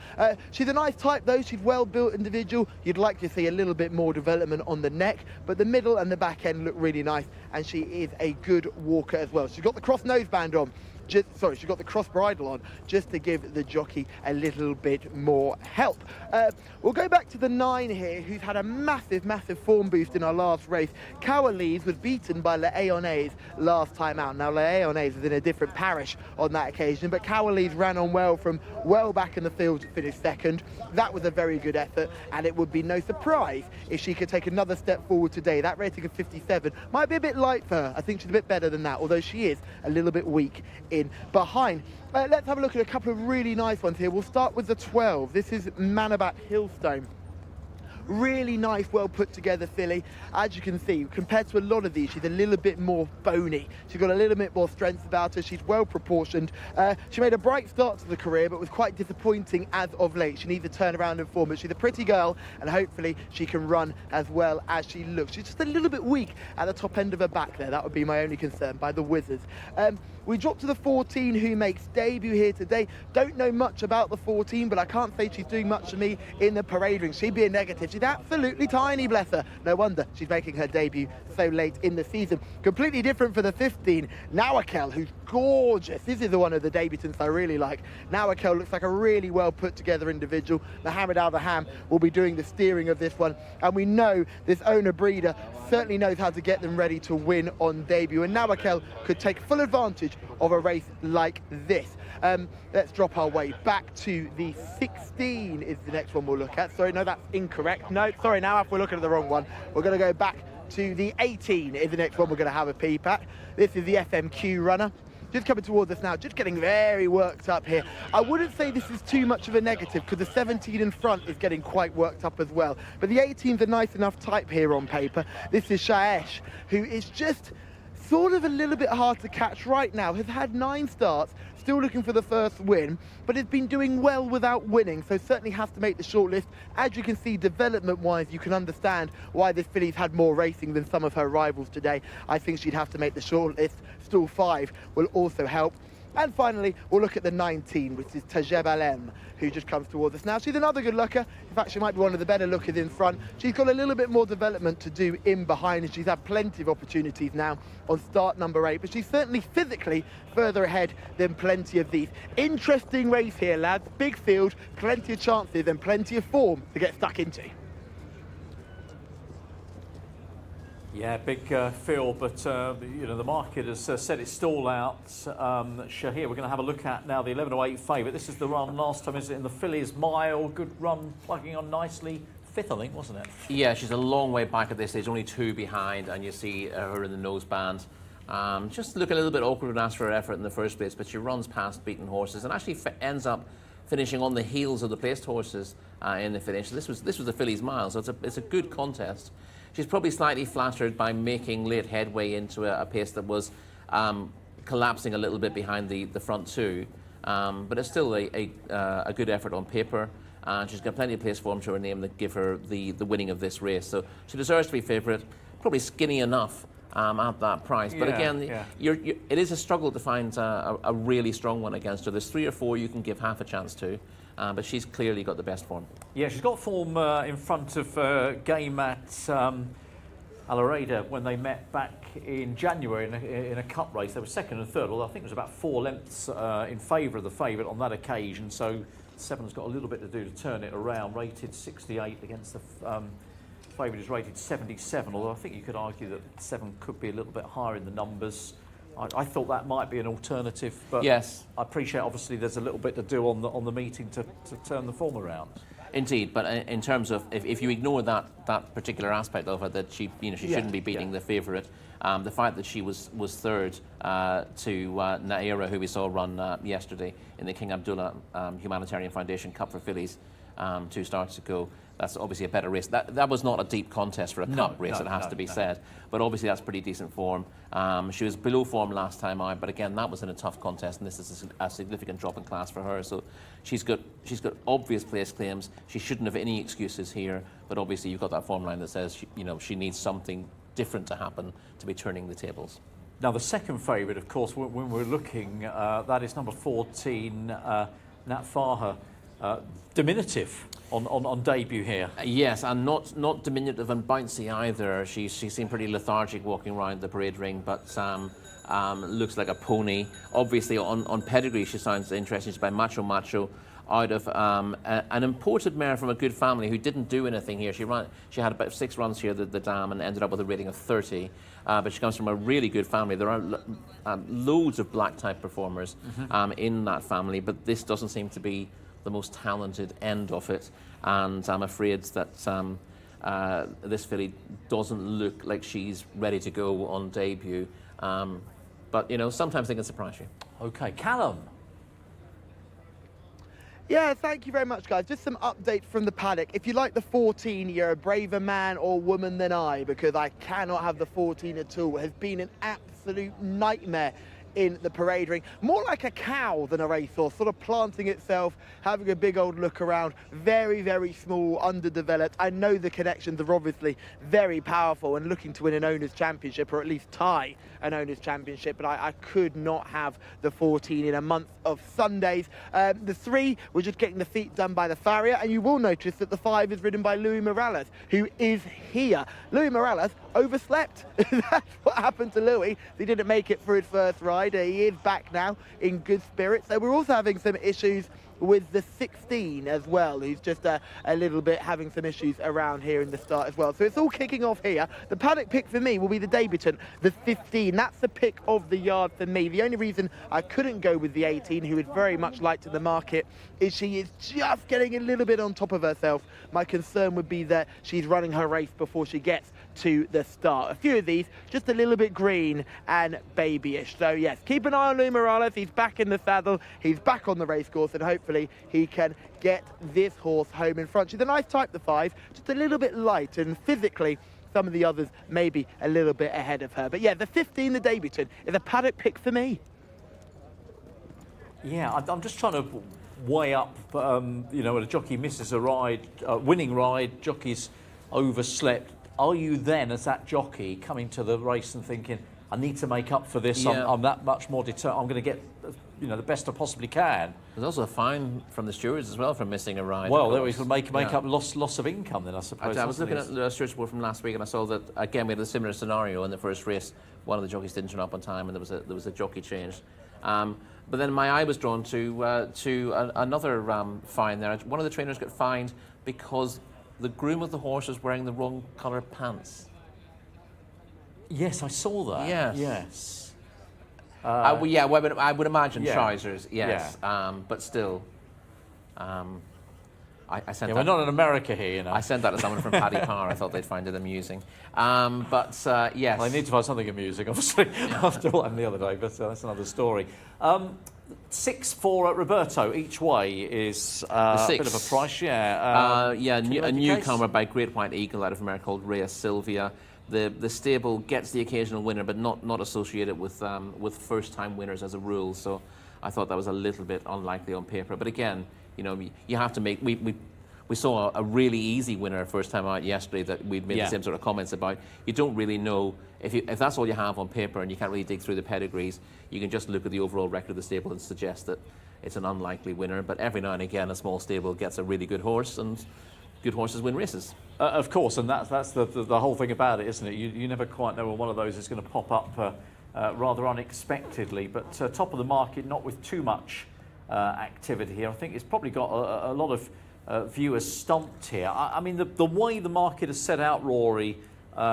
C: She's a nice type though. She's well built individual. You'd like to see a little bit more development on the neck, but the middle and the back end look really nice, and she is a good walker as well. She's got the cross noseband on. She's got the cross bridle on just to give the jockey a little bit more help. We'll go back to the 9 here, who's had a massive form boost in our last race. Cowalese was beaten by Le Aonaise last time out. Now, Le Aonaise is in a different parish on that occasion, but Cowalese ran on well from well back in the field to finish 2nd. That was a very good effort, and it would be no surprise if she could take another step forward today. That rating of 57 might be a bit light for her. I think she's a bit better than that, although she is a little bit weak in behind. Let's have a look at a couple of really nice ones here. We'll start with the 12. This is Manabat Hillstone. Really nice, well put together filly. As you can see, compared to a lot of these, she's a little bit more bony. She's got a little bit more strength about her. She's well proportioned. She made a bright start to the career, but was quite disappointing as of late. She needs a turnaround in form, but she's a pretty girl, and hopefully she can run as well as she looks. She's just a little bit weak at the top end of her back there. That would be my only concern by the Wizards. We drop to the 14, who makes debut here today. Don't know much about the 14, but I can't say she's doing much for me in the parade ring. She'd be a negative. She's absolutely tiny, bless her. No wonder she's making her debut so late in the season. Completely different for the 15, Nawakel, who's gorgeous. This is one of the debutants I really like. Nawakel looks like a really well put together individual. Mohammed Al Daham will be doing the steering of this one, and we know this owner breeder certainly knows how to get them ready to win on debut, and Nawakel could take full advantage of a race like this. Let's drop our way back to the 16 is the next one we'll look at. Sorry, no, that's incorrect. No, sorry, now if we're looking at the wrong one, we're going to go back to the 18 is the next one we're going to have a peep at. This is the FMQ runner. Just coming towards us now, just getting very worked up here. I wouldn't say this is too much of a negative, because the 17 in front is getting quite worked up as well. But the 18's a nice enough type here on paper. This is Shaesh, who is just sort of a little bit hard to catch right now. Has had 9 starts, still looking for the first win, but has been doing well without winning, so certainly has to make the shortlist. As you can see, development-wise, you can understand why this filly's had more racing than some of her rivals today. I think she'd have to make the shortlist. Stall 5 will also help. And finally, we'll look at the 19, which is Tajeb Alem, who just comes towards us now. She's another good looker. In fact, she might be one of the better lookers in front. She's got a little bit more development to do in behind, and she's had plenty of opportunities now on start number 8. But she's certainly physically further ahead than plenty of these. Interesting race here, lads. Big field, plenty of chances, and plenty of form to get stuck into.
A: Yeah, big field, but you know, the market has set its stall out. Shahir, we're going to have a look at now the 11:08 favourite. This is the run last time, is it, in the Phillies mile? Good run, plugging on nicely. 5th, I think, wasn't it?
B: Yeah, she's a long way back at this stage, only 2 behind, and you see her in the noseband. Just look a little bit awkward and ask for effort in the first place, but she runs past beaten horses and actually ends up finishing on the heels of the placed horses in the finish. This was the Phillies mile, so it's a good contest. She's probably slightly flattered by making late headway into a pace that was collapsing a little bit behind the front two, but it's still a good effort on paper. And she's got plenty of place form to her name that give her the winning of this race. So she deserves to be favourite, probably skinny enough at that price. But again, it is a struggle to find a really strong one against her. There's 3 or 4 you can give half a chance to, but she's clearly got the best form.
A: Yeah, she's got form in front of game at Alareda when they met back in January in a cup race. They were second and third, although I think it was about 4 lengths in favour of the favourite on that occasion. So Seven's got a little bit to do to turn it around. Rated 68 against the favourite is rated 77, although I think you could argue that 7 could be a little bit higher in the numbers. I thought that might be an alternative, but
B: yes,
A: I appreciate obviously there's a little bit to do on the meeting to turn the form around.
B: Indeed, but in terms of if you ignore that particular aspect of it, that she shouldn't be beating the favourite, the fact that she was third to Naira, who we saw run yesterday in the King Abdullah Humanitarian Foundation Cup for Fillies 2 starts ago. That's obviously a better race. That was not a deep contest for a cup race, it has to be said. But obviously that's pretty decent form. She was below form last time out, but again, that was in a tough contest, and this is a significant drop in class for her. So she's got obvious place claims. She shouldn't have any excuses here, but obviously you've got that form line that says she needs something different to happen to be turning the tables.
A: Now the second favourite, of course, when we're looking, that is number 14, Nat Faha. Diminutive on debut here.
B: Yes, and not diminutive and bouncy either. She seemed pretty lethargic walking around the parade ring, but looks like a pony. Obviously, on pedigree, she sounds interesting. She's by Macho Macho, out of an imported mare from a good family who didn't do anything here. She had about 6 runs here, the dam, and ended up with a rating of 30. But she comes from a really good family. There are loads of black type performers in that family, but this doesn't seem to be the most talented end of it, and I'm afraid that this filly doesn't look like she's ready to go on debut. But sometimes they can surprise you.
A: Okay, Callum.
C: Yeah, thank you very much, guys. Just some update from the paddock. If you like the 14, you're a braver man or woman than I, because I cannot have the 14 at all. It has been an absolute nightmare in the parade ring, more like a cow than a racehorse, sort of planting itself, having a big old look around, very, very small, underdeveloped. I know the connections are obviously very powerful and looking to win an owners championship, or at least tie an owners championship, but I could not have the 14 in a month of Sundays. The 3 were just getting the feet done by the farrier, and you will notice that the 5 is ridden by Louis Morales, who is here. Louis Morales overslept. That's what happened to Louis. He didn't make it for his first ride. He is back now in good spirits. So we're also having some issues with the 16 as well, who's just a little bit having some issues around here in the start as well. So it's all kicking off here. The paddock pick for me will be the debutant, the 15. That's the pick of the yard for me. The only reason I couldn't go with the 18, who is very much liked in the market, is she is just getting a little bit on top of herself. My concern would be that she's running her race before she gets to the start. A few of these just a little bit green and babyish. So yes, keep an eye on Louis Morales. He's back in the saddle, he's back on the racecourse, and hopefully he can get this horse home in front. She's a nice type, the 5, just a little bit light, and physically some of the others maybe a little bit ahead of her. But yeah, the 15, the debutant, is a paddock pick for me.
A: Yeah, I'm just trying to weigh up, when a jockey misses a ride, winning ride, jockey's overslept. Are you then, as that jockey, coming to the race and thinking, I need to make up for this,
B: Yeah.
A: I'm that much more determined, I'm going to get the best I possibly can?
B: There's also a fine from the stewards as well for missing a ride.
A: Well, there we can make up loss of income then, I suppose.
B: I was looking at the stewards report from last week, and I saw that, again, we had a similar scenario in the first race. One of the jockeys didn't turn up on time, and there was a jockey change. But then my eye was drawn to another fine there. One of the trainers got fined because the groom of the horse was wearing the wrong colour pants.
A: Yes, I saw that.
B: Yes.
A: Yes.
B: I would imagine
A: yeah.
B: trousers, yes.
A: Yeah.
B: But still. I sent
A: Yeah,
B: that.
A: we're not in America here, you know.
B: I sent that to someone from Paddy Power. I thought they'd find it amusing. Yes.
A: Well, I need to find something amusing, obviously, after what happened the other day, but that's another story. 6 for Roberto each way is a bit of a price, yeah.
B: A
A: Can you make the
B: newcomer
A: case?
B: by Great White Eagle out of America called Rhea Sylvia. The stable gets the occasional winner, but not associated with first-time winners as a rule. So I thought that was a little bit unlikely on paper. But again, you know, you have to make. We saw a really easy winner first time out yesterday that we'd made the same sort of comments about. You don't really know if that's all you have on paper and you can't really dig through the pedigrees. You can just look at the overall record of the stable and suggest that it's an unlikely winner. But every now and again, a small stable gets a really good horse, and good horses win races.
A: Of course, and that's the whole thing about it, isn't it? You never quite know when one of those is going to pop up rather unexpectedly. But top of the market, not with too much activity here. I think it's probably got a lot of viewers stumped here. I mean, the way the market has set out, Rory,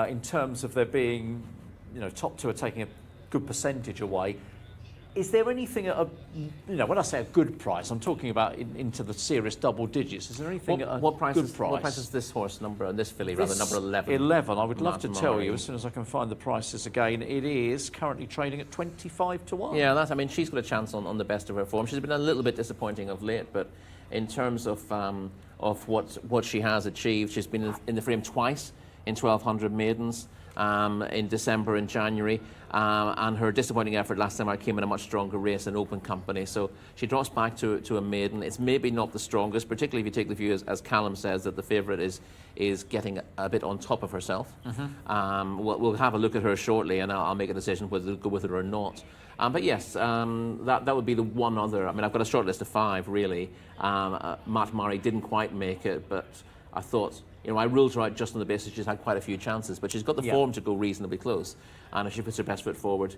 A: in terms of there being, you know, top two are taking a good percentage away. Is there anything at a, you know, when I say a good price, I'm talking about into the serious double digits. Is there anything at a good price?
B: What price is this horse this filly, rather, number 11?
A: 11. I would love to tell
B: Murray.
A: you as soon as I can find the prices again. It is currently trading at 25 to 1.
B: Yeah, I mean, she's got a chance on the best of her form. She's been a little bit disappointing of late, but in terms of what she has achieved, she's been in the frame twice in 1200 maidens. In December and January, and her disappointing effort last time out came in a much stronger race in open company. So she drops back to a maiden. It's maybe not the strongest, particularly if you take the view, as Callum says, that the favourite is getting a bit on top of herself. We'll have a look at her shortly, and I'll make a decision whether to go with her or not. But yes, that would be the one other. I mean, I've got a short list of 5 really. Matt Murray didn't quite make it, but I thought, you know, I ruled her out just on the basis she's had quite a few chances, but she's got the form to go reasonably close. And if she puts her best foot forward,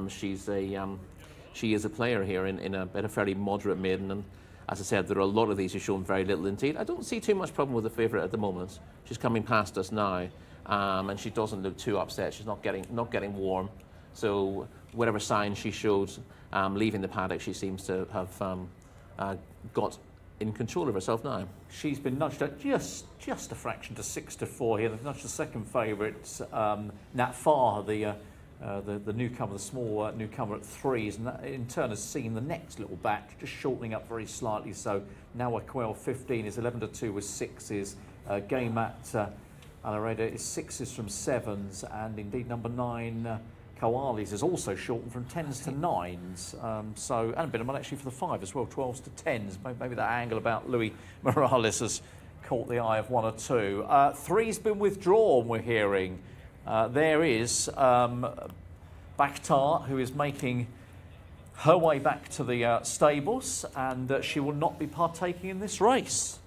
B: she is a player here in a fairly moderate maiden. And as I said, there are a lot of these who've shown very little indeed. I don't see too much problem with the favourite at the moment. She's coming past us now, and she doesn't look too upset. She's not getting warm. So whatever sign she showed leaving the paddock, she seems to have got in control of herself now.
A: She's been nudged at just a fraction to 6 to 4 here. They've nudged the second favourite, Nat Farr, the newcomer, the small newcomer at 3s, and that in turn has seen the next little batch just shortening up very slightly. So now a Quail 15 is 11 to 2 with 6s. Game at Alareda is 6s from 7s, and indeed number 9. Koalis is also shortened from 10s to 9s. So, and a bit of money actually for the 5 as well, 12s to 10s. Maybe that angle about Louis Morales has caught the eye of 1 or 2. 3's been withdrawn, we're hearing. There is Bakhtar, who is making her way back to the stables, and she will not be partaking in this race.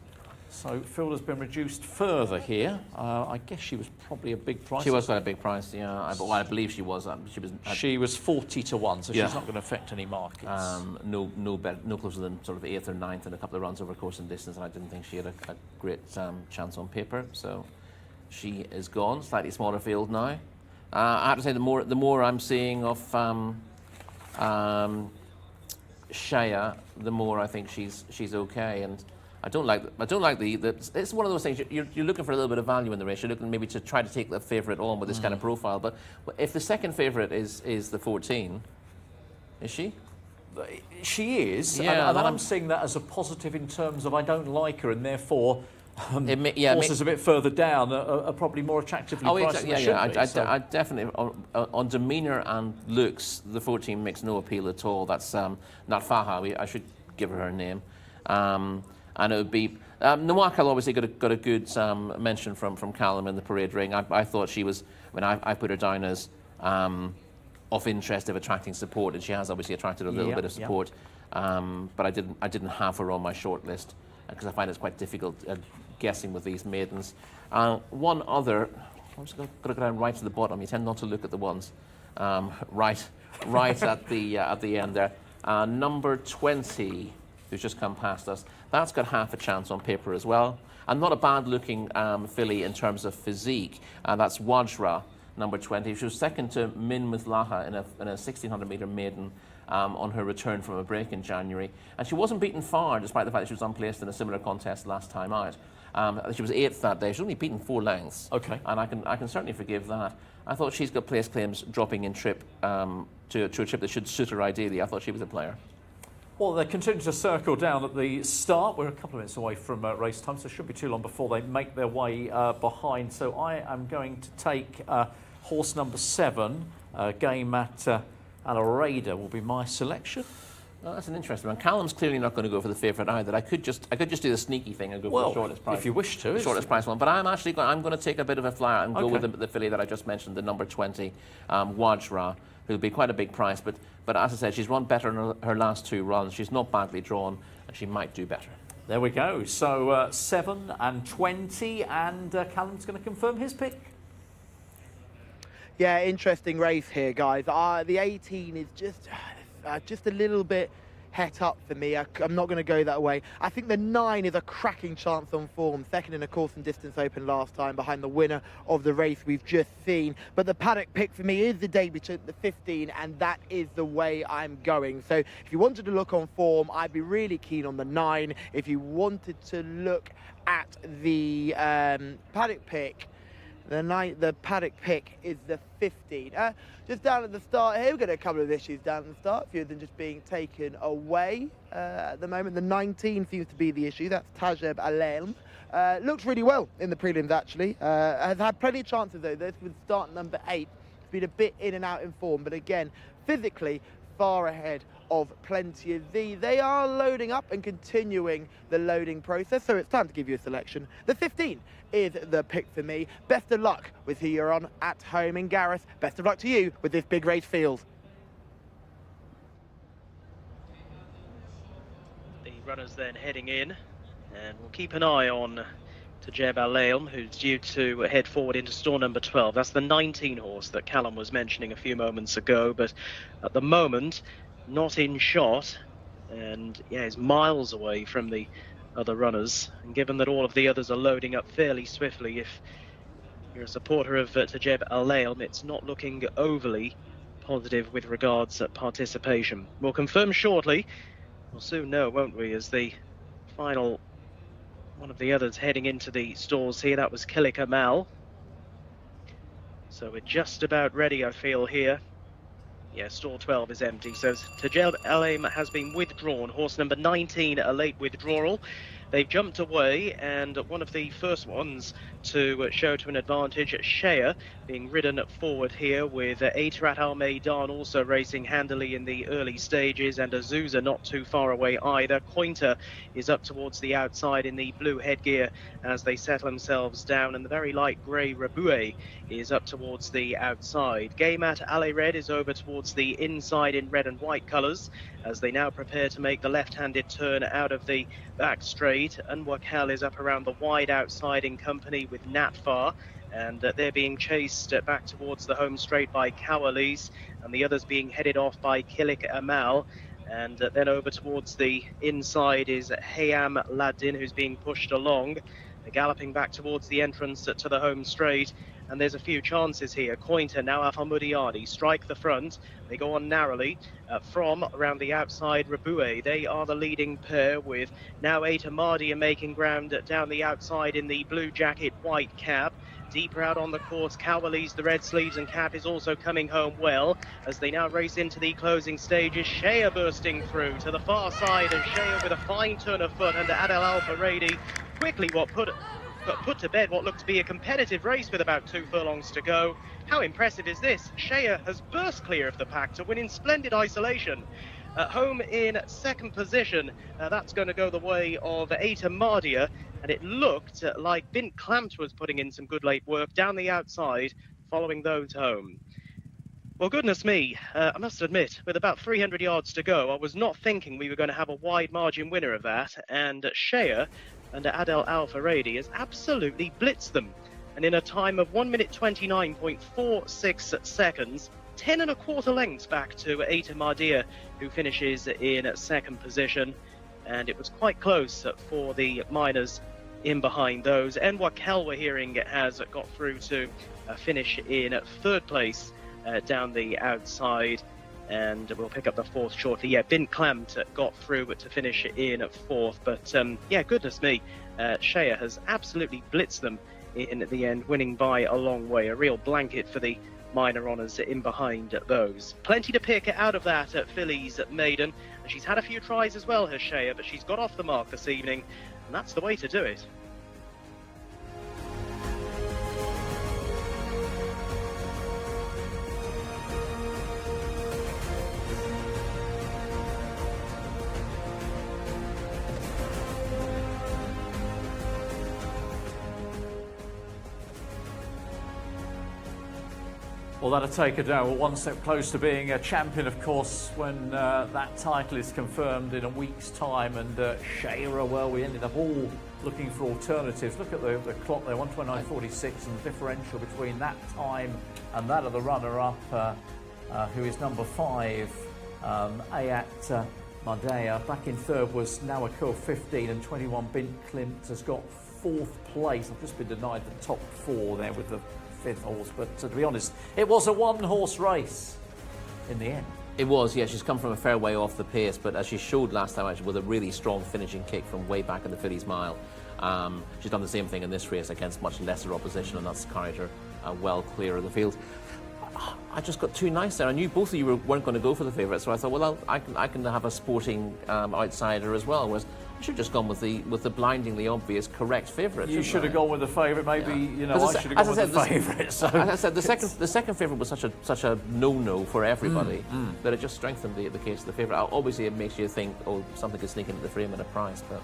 A: So Phil has been reduced further here. I guess she was probably a big price.
B: She was quite a big price, yeah. I believe she was.
A: She was 40 to 1, so she's not going to affect any markets.
B: No closer than sort of 8th or 9th in a couple of runs over course and distance, and I didn't think she had a great chance on paper. So she is gone. Slightly smaller field now. I have to say, the more I'm seeing of Shaya, the more I think she's okay. And I don't like the. It's one of those things. You're looking for a little bit of value in the race. You're looking maybe to try to take the favourite on with this kind of profile. But if the second favourite is the 14, is she?
A: She is,
B: Yeah,
A: and I'm seeing that as a positive in terms of I don't like her, and therefore horses a bit further down are probably more attractively priced than they should be.
B: I definitely on demeanour and looks, the 14 makes no appeal at all. That's Natfaha. I should give her name. And it would be Nawakal obviously got a good mention from Callum in the parade ring. I thought she was. I mean, I put her down as of interest of attracting support, and she has obviously attracted a little bit of support. But I didn't have her on my short list because I find it's quite difficult guessing with these maidens. One other. I'm just going to go down right to the bottom. You tend not to look at the ones right at the end there. Number 20. Who's just come past us. That's got half a chance on paper as well. And not a bad-looking filly in terms of physique. That's Wajra, number 20. She was second to Min Muthlaha in a 1600-metre maiden on her return from a break in January. And she wasn't beaten far, despite the fact that she was unplaced in a similar contest last time out. She was 8th that day. She's only beaten 4 lengths.
A: Okay.
B: And I can certainly forgive that. I thought she's got place claims dropping in trip to a trip that should suit her ideally. I thought she was a player.
A: Well, they continue to circle down at the start. We're a couple of minutes away from race time, so it shouldn't be too long before they make their way behind. So I am going to take horse number 7, game at Alarada will be my selection.
B: Well, that's an interesting one. Callum's clearly not going to go for the favourite either. I could just do the sneaky thing and go for the shortest price.
A: If you wish to.
B: The shortest price one. But I'm going to take a bit of a flyer and go with the filly that I just mentioned, the number 20, Wajra, who'll be quite a big price. But as I said, she's run better in her last 2 runs. She's not badly drawn, and she might do better.
A: There we go. So 7 and 20, and Callum's going to confirm his pick.
C: Yeah, interesting race here, guys. The 18 is just a little bit het up for me. I'm not going to go that way. I think the 9 is a cracking chance on form. 2nd in a course and distance open last time, behind the winner of the race we've just seen. But the paddock pick for me is the debutant, the 15, and that is the way I'm going. So if you wanted to look on form, I'd be really keen on the 9. If you wanted to look at the paddock pick, the paddock pick is the 15. Just down at the start here, we've got a couple of issues down at the start, a few of them just being taken away at the moment. The 19 seems to be the issue. That's Tajeb Alelm. Looks really well in the prelims, actually. Has had plenty of chances, though. This was start number 8. It's been a bit in and out in form, but again, physically far ahead of Plenty of Thee. They are loading up and continuing the loading process, so it's time to give you a selection. The 15 is the pick for me. Best of luck with who you're on at home in Gareth. Best of luck to you with this big race field.
D: The runners then heading in, and we'll keep an eye on Tajeb Alelm, who's due to head forward into stall number 12. That's the 19 horse that Callum was mentioning a few moments ago, but at the moment not in shot, and yeah, is miles away from the other runners. And given that all of the others are loading up fairly swiftly, if you're a supporter of Tajeb Alelm, it's not looking overly positive with regards to participation. We'll confirm shortly. We'll soon know, won't we, as the final one of the others heading into the stalls here. That was Kilik Amal. So we're just about ready, I feel, here. Yeah, stall 12 is empty, so Tajeb Alelm has been withdrawn. Horse number 19, a late withdrawal. They've jumped away, and one of the first ones to show to an advantage, Jcsa, being ridden forward here with Aitrat Al Maidan also racing handily in the early stages, and Azusa not too far away either. Cointer is up towards the outside in the blue headgear as they settle themselves down, and the very light grey Raboué is up towards the outside. Game at Alley Red is over towards the inside in red and white colours as they now prepare to make the left-handed turn out of the back straight. Unwakel is up around the wide outside in company with Natfar, and they're being chased back towards the home straight by Kawalis, and the others being headed off by Kilik Amal. And then over towards the inside is Hayam Ladin, who's being pushed along. They're galloping back towards the entrance to the home straight, and there's a few chances here. Cointer, now Afalmudiani, strike the front. They go on narrowly from around the outside. Raboué, they are the leading pair, with now Aitamadia making ground down the outside in the blue jacket, white cap. Deeper out on the course, Kawalis, the red sleeves and cap, is also coming home well as they now race into the closing stages. Jcsa bursting through to the far side, and Jcsa with a fine turn of foot under Adel Al-Faredi quickly put to bed what looked to be a competitive race with about 2 furlongs to go. How impressive is this? Jcsa has burst clear of the pack to win in splendid isolation. Home in second position, that's going to go the way of Aitamadia, and it looked like Bint Clamped was putting in some good late work down the outside, following those home. Well, goodness me, I must admit, with about 300 yards to go, I was not thinking we were going to have a wide margin winner of that, and Jcsa under Adel Al-Faredi has absolutely blitzed them. And in a time of 1 minute 29.46 seconds, 10 1/4 lengths back to Aitamadia, who finishes in second position. And it was quite close for the minors in behind those. Enwakel, we're hearing, has got through to finish in third place down the outside. and we'll pick up the fourth shortly. Yeah, Bin Klamt got through to finish in fourth, but yeah, goodness me, Jcsa has absolutely blitzed them in the end, winning by a long way. A real blanket for the minor honours in behind those. Plenty to pick out of that at Phillies maiden, and she's had a few tries as well, Jcsa, but she's got off the mark this evening, and that's the way to do it.
A: Well, that'll take Adele one step closer to being a champion, of course, when that title is confirmed in a week's time. And Jcsa, well, we ended up all looking for alternatives. Look at the clock there, 1:29.46, and the differential between that time and that of the runner-up, who is number 5, Ayat Mardea. Back in third was Nawakil, 15, and 21 Bin Klamt has got 4th place. I've just been denied the top 4 there with the 5th horse, but to be honest, it was a one-horse race in the end.
B: It was, yeah. She's come from a fair way off the pace, but as she showed last time, actually, with a really strong finishing kick from way back in the Phillies mile. She's done the same thing in this race against much lesser opposition, and that's carried her well clear of the field. I just got too nice there. I knew both of you weren't going to go for the favourite, so I thought, well, I can have a sporting outsider as well. Whereas I should have just gone with the blindingly obvious correct favourite.
A: You should have gone with the favourite. Maybe I should have gone with the favourite. So.
B: As I said, the second favourite was such a no-no for everybody that it just strengthened the case of the favourite. Obviously, it makes you think, oh, something could sneak into the frame at a price, but.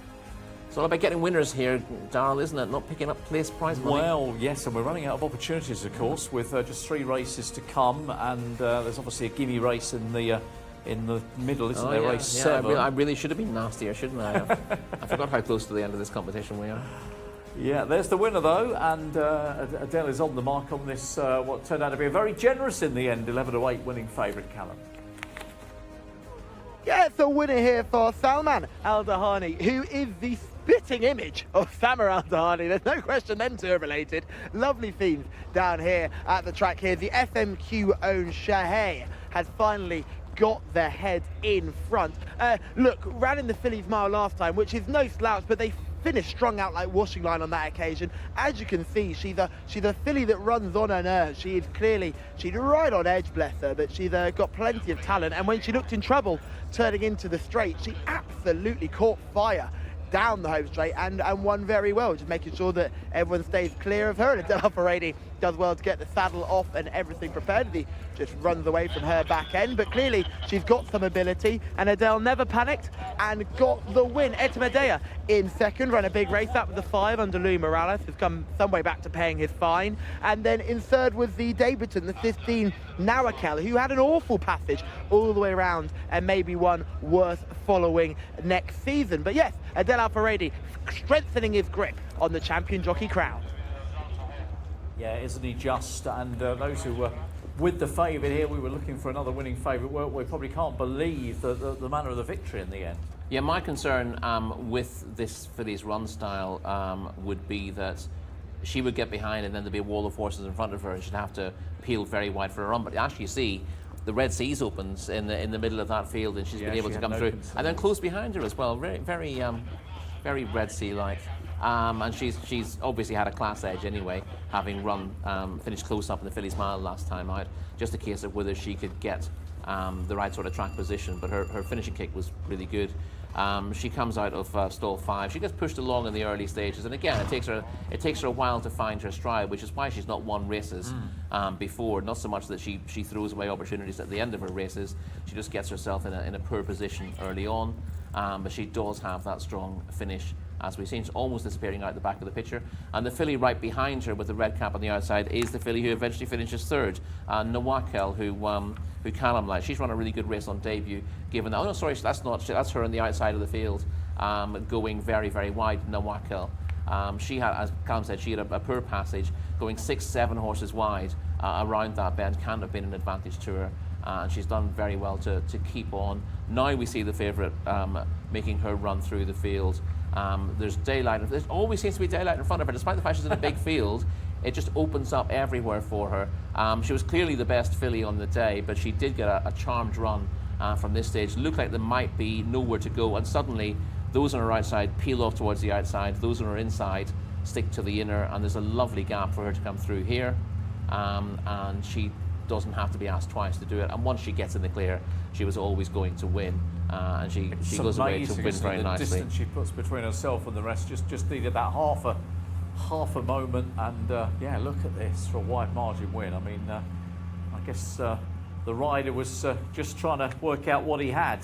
B: It's all about getting winners here, Darryl, isn't it? Not picking up place prize money.
A: Well, yes, and we're running out of opportunities, of course, with just 3 races to come, and there's obviously a gimme race in the middle, isn't there?
B: Yeah.
A: Race 7.
B: I really should have been nastier, shouldn't I? I forgot how close to the end of this competition we are.
A: Yeah, there's the winner though, and Adele is on the mark on this. What turned out to be a very generous in the end, 11-8 winning favourite, Callum.
C: Yeah, it's a winner here for Salman Al Dahani, who is the spitting image of Samar Al Dahani. There's no question them two are related. Lovely themes down here at the track here. The FMQ owned Jcsa has finally got their head in front. Look, ran in the Phillies mile last time, which is no slouch, but they finished strung out like washing line on that occasion. As you can see, she's a filly that runs on her nerves. She's right on edge, bless her, but she's got plenty of talent. And when she looked in trouble turning into the straight, she absolutely caught fire down the home straight and won very well, just making sure that everyone stays clear of her. And Adele Alfaredi does well to get the saddle off and everything prepared. He just runs away from her back end, but clearly she's got some ability, and Adele never panicked and got the win. Etimadea in second, ran a big race up with the 5 under Lou Morales, who's come some way back to paying his fine. And then in third was the debutant, the 15 Nawakil, who had an awful passage all the way around and maybe one worth following next season. But yes, Adele Alfaredi strengthening his grip on the champion jockey crown.
A: Yeah, isn't he just? And those who were with the favourite here, we were looking for another winning favourite, weren't we? Probably can't believe the manner of the victory in the end.
B: Yeah, my concern with this Phillies run style would be that she would get behind and then there'd be a wall of horses in front of her and she'd have to peel very wide for a run. But actually, you see, the Red Seas opens in the middle of that field, and she's been able to come through, and then close behind her as well. Very Red Sea-like. And she's obviously had a class edge anyway, having finished close up in the Phillies mile last time out. Just a case of whether she could get the right sort of track position, but her finishing kick was really good. She comes out of stall 5. She gets pushed along in the early stages, and again, it takes her a while to find her stride, which is why she's not won races before. Not so much that she throws away opportunities at the end of her races. She just gets herself in a poor position early on, but she does have that strong finish. As we've seen, she's almost disappearing out the back of the picture. And the filly right behind her with the red cap on the outside is the filly who eventually finishes third, Nawakil, who Callum likes. She's run a really good race on debut, given that. Oh no, sorry, that's her on the outside of the field, going very, very wide. Nawakil. She had, as Callum said, she had a poor passage, going 6-7 horses wide around that bend. Can't have been an advantage to her. And she's done very well to keep on. Now we see the favourite making her run through the field. There's daylight. There always seems to be daylight in front of her, despite the fact she's in a big field. it just opens up everywhere for her. She was clearly the best filly on the day, but she did get a charmed run from this stage. Looked like there might be nowhere to go, and suddenly those on her outside peel off towards the outside, those on her inside stick to the inner, and there's a lovely gap for her to come through here, and she doesn't have to be asked twice to do it. And once she gets in the clear, she was always going to win, and she goes away to win very nicely.
A: The distance she puts between herself and the rest just needed about half a moment, and yeah, look at this for a wide margin win. I mean, I guess the rider was just trying to work out what he had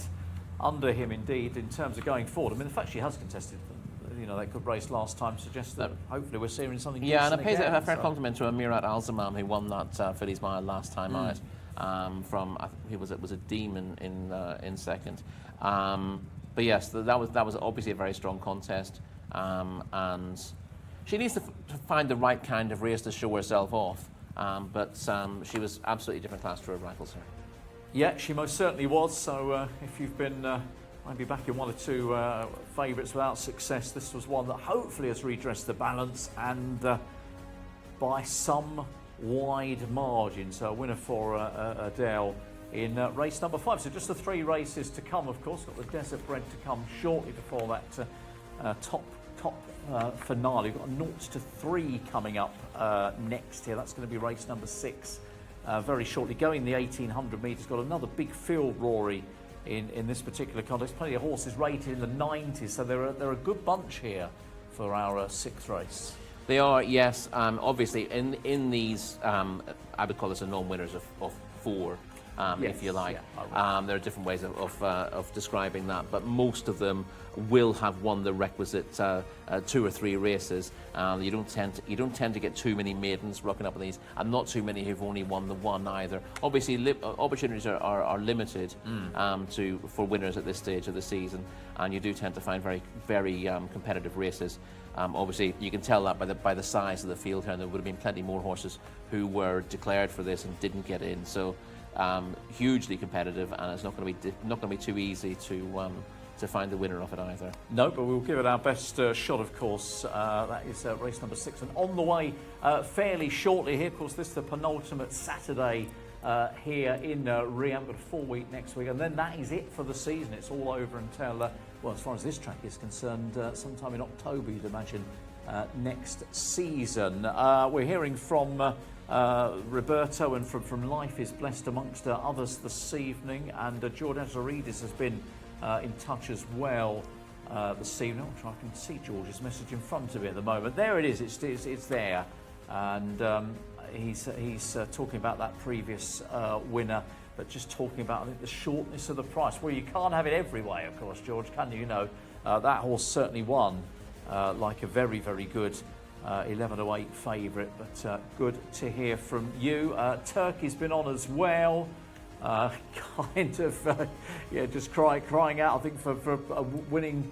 A: under him, indeed, in terms of going forward. I mean, the fact she has contested, you know, that good race last time suggests that hopefully we're seeing something.
B: Yeah, and it pays a fair compliment to Amirat Al-Zamam, who won that Phillies Mile last time out. From I think it was a Demon in second. But yes, that was obviously a very strong contest, and she needs to find the right kind of race to show herself off. But she was absolutely different class to her rivals here.
A: Yeah, she most certainly was. So if you've been maybe back in one or two favourites without success, this was one that hopefully has redressed the balance, and by some wide margin. So a winner for Adele in race number 5. So just the 3 races to come, of course. Got the Desert Bread to come shortly before that top finale. We've got a 0 to 3 coming up next here. That's going to be race number 6 very shortly. Going the 1800 metres. Got another big field, Rory, in this particular contest. Plenty of horses rated in the 90s. So they're a good bunch here for our 6th race.
B: They are, yes. Obviously, in these, I would call this a non-winners of 4, yes, if you like. Yeah, there are different ways of describing that, but most of them will have won the requisite 2 or 3 races. You don't tend to get too many maidens rocking up in these, and not too many who've only won the 1 either. Obviously, opportunities are limited for winners at this stage of the season, and you do tend to find very, very competitive races. Obviously, you can tell that by the size of the field here, and there would have been plenty more horses who were declared for this and didn't get in. So hugely competitive, and it's not going to be too easy to find the winner of it either.
A: No, but we'll give it our best shot, of course. That is race number 6, and on the way fairly shortly here. Of course, this is the penultimate Saturday here in Riyadh. We've got a 4-week next week, and then that is it for the season. It's all over until, well, as far as this track is concerned, sometime in October, you'd imagine, next season. We're hearing from Roberto and from Life is Blessed amongst others this evening, and George Azaridis has been in touch as well this evening. I can see George's message in front of it at the moment. There it is. It's there, and he's talking about that previous winner, but just talking about, I think, the shortness of the price. Well, you can't have it every way, of course, George, can you? You know, that horse certainly won like a very, very good 11-8 favourite, but good to hear from you. Turkey's been on as well, kind of, yeah, just crying out, I think, for a winning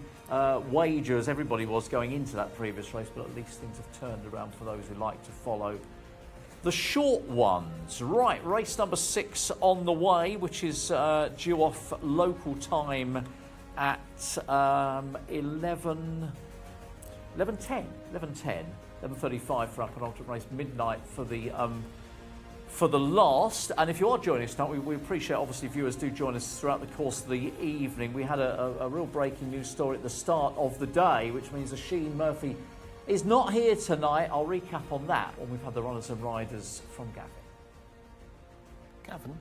A: wager, as everybody was going into that previous race, but at least things have turned around for those who like to follow the short ones. Right, race number 6 on the way, which is due off local time at 11:10, 11:35 for our penultimate race, midnight for the last. And if you are joining us tonight, we appreciate, obviously, viewers do join us throughout the course of the evening. We had a real breaking news story at the start of the day, which means Oisin Murphy is not here tonight. I'll recap on that when we've had the runners and riders from Gavin. Gavin?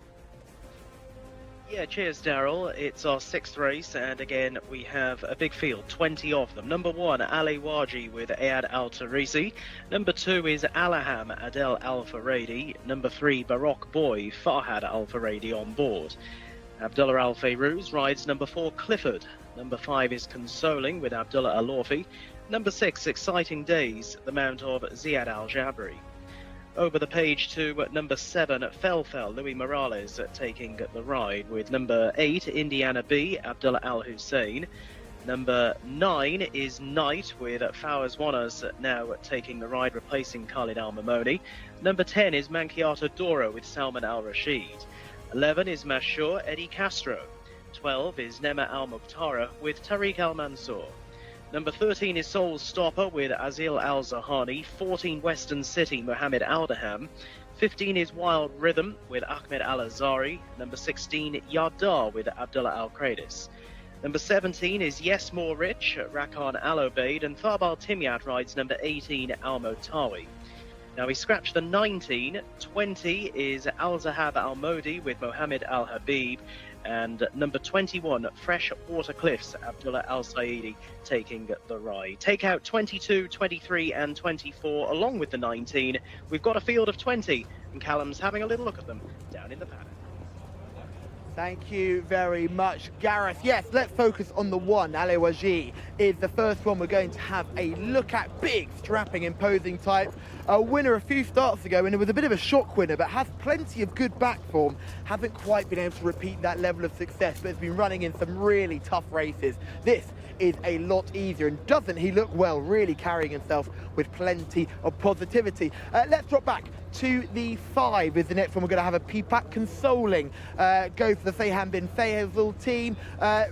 D: Yeah, cheers, Daryl. It's our 6th race, and again, we have a big field, 20 of them. Number 1, Ali Waji with Ayad Al Tarisi. Number 2 is Alaham Adel Al Faradi. Number 3, Baroque Boy Farhad Al Faradi on board. Abdullah Al Fayrouz rides number 4, Clifford. Number 5 is Consoling with Abdullah Al Orfi. Number 6, Exciting Days, the mount of Ziad Al Jabri. Over the page to number 7, Felfel, Louis Morales taking the ride with number 8, Indiana B, Abdullah Al Hussein. Number 9 is Knight with Fawaz Wanas now taking the ride, replacing Khalid Al Mamoni. Number 10 is Mankiata Dora with Salman Al Rashid. 11 is Mashur Eddie Castro. 12 is Nema Al Mukhtara with Tariq Al Mansour. Number 13 is Soul Stopper with Azil Al-Zahani. 14, Western City, Mohammed Aldaham. 15 is Wild Rhythm with Ahmed Al-Azari. Number 16, Yardar with Abdullah Al-Qradis. Number 17 is Yes More Rich, Rakan Al-Obaid, and Tharbal Timyat rides number 18, Al-Motawi. Now we scratch the 19. 20 is Al-Zahab Al-Modi with Mohammed Al-Habib. And number 21, Fresh Water Cliffs, Abdullah Al-Saidi taking the ride. Take out 22, 23 and 24 along with the 19. We've got a field of 20 and Callum's having a little look at them down in the paddock.
C: Thank you very much, Gareth. Yes, let's focus on the one. Alewaji is the first one we're going to have a look at. Big, strapping, imposing type. A winner a few starts ago, and it was a bit of a shock winner, but has plenty of good back form. Hasn't quite been able to repeat that level of success, but has been running in some really tough races. This is a lot easier, and doesn't he look well, really carrying himself with plenty of positivity. Let's drop back to the 5 is the next one. We're going to have a Peepak Consoling. Go for the Fayham bin Faisal team.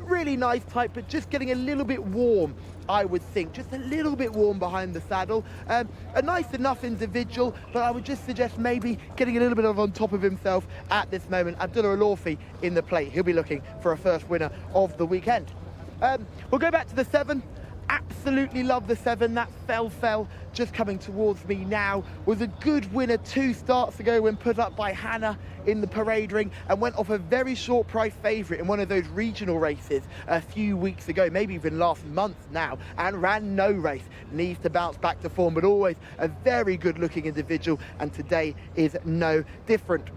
C: Really nice type, but just getting a little bit warm, I would think. Just a little bit warm behind the saddle. A nice enough individual, but I would just suggest maybe getting a little bit on top of himself at this moment. Abdullah Al-Orfi in the plate. He'll be looking for a first winner of the weekend. We'll go back to the 7. Absolutely love the 7. That fell just coming towards me now. Was a good winner 2 starts ago when put up by Hannah in the parade ring, and went off a very short price favourite in one of those regional races a few weeks ago, maybe even last month now, and ran no race. Needs to bounce back to form, but always a very good looking individual, and today is no different.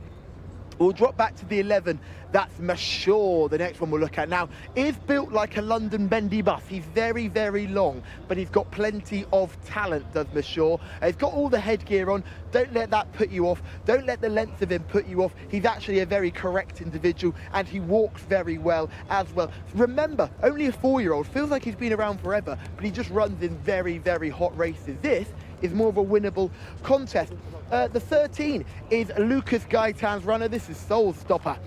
C: We'll drop back to the 11. That's Mashore, the next one we'll look at. Now, is built like a London bendy bus. He's very, very long, but he's got plenty of talent, does Mashore. He's got all the headgear on. Don't let that put you off. Don't let the length of him put you off. He's actually a very correct individual, and he walks very well as well. Remember, only a 4-year-old. Feels like he's been around forever, but he just runs in very, very hot races. This is more of a winnable contest. The 13 is Lucas Gaitan's runner. This is Soul Stopper,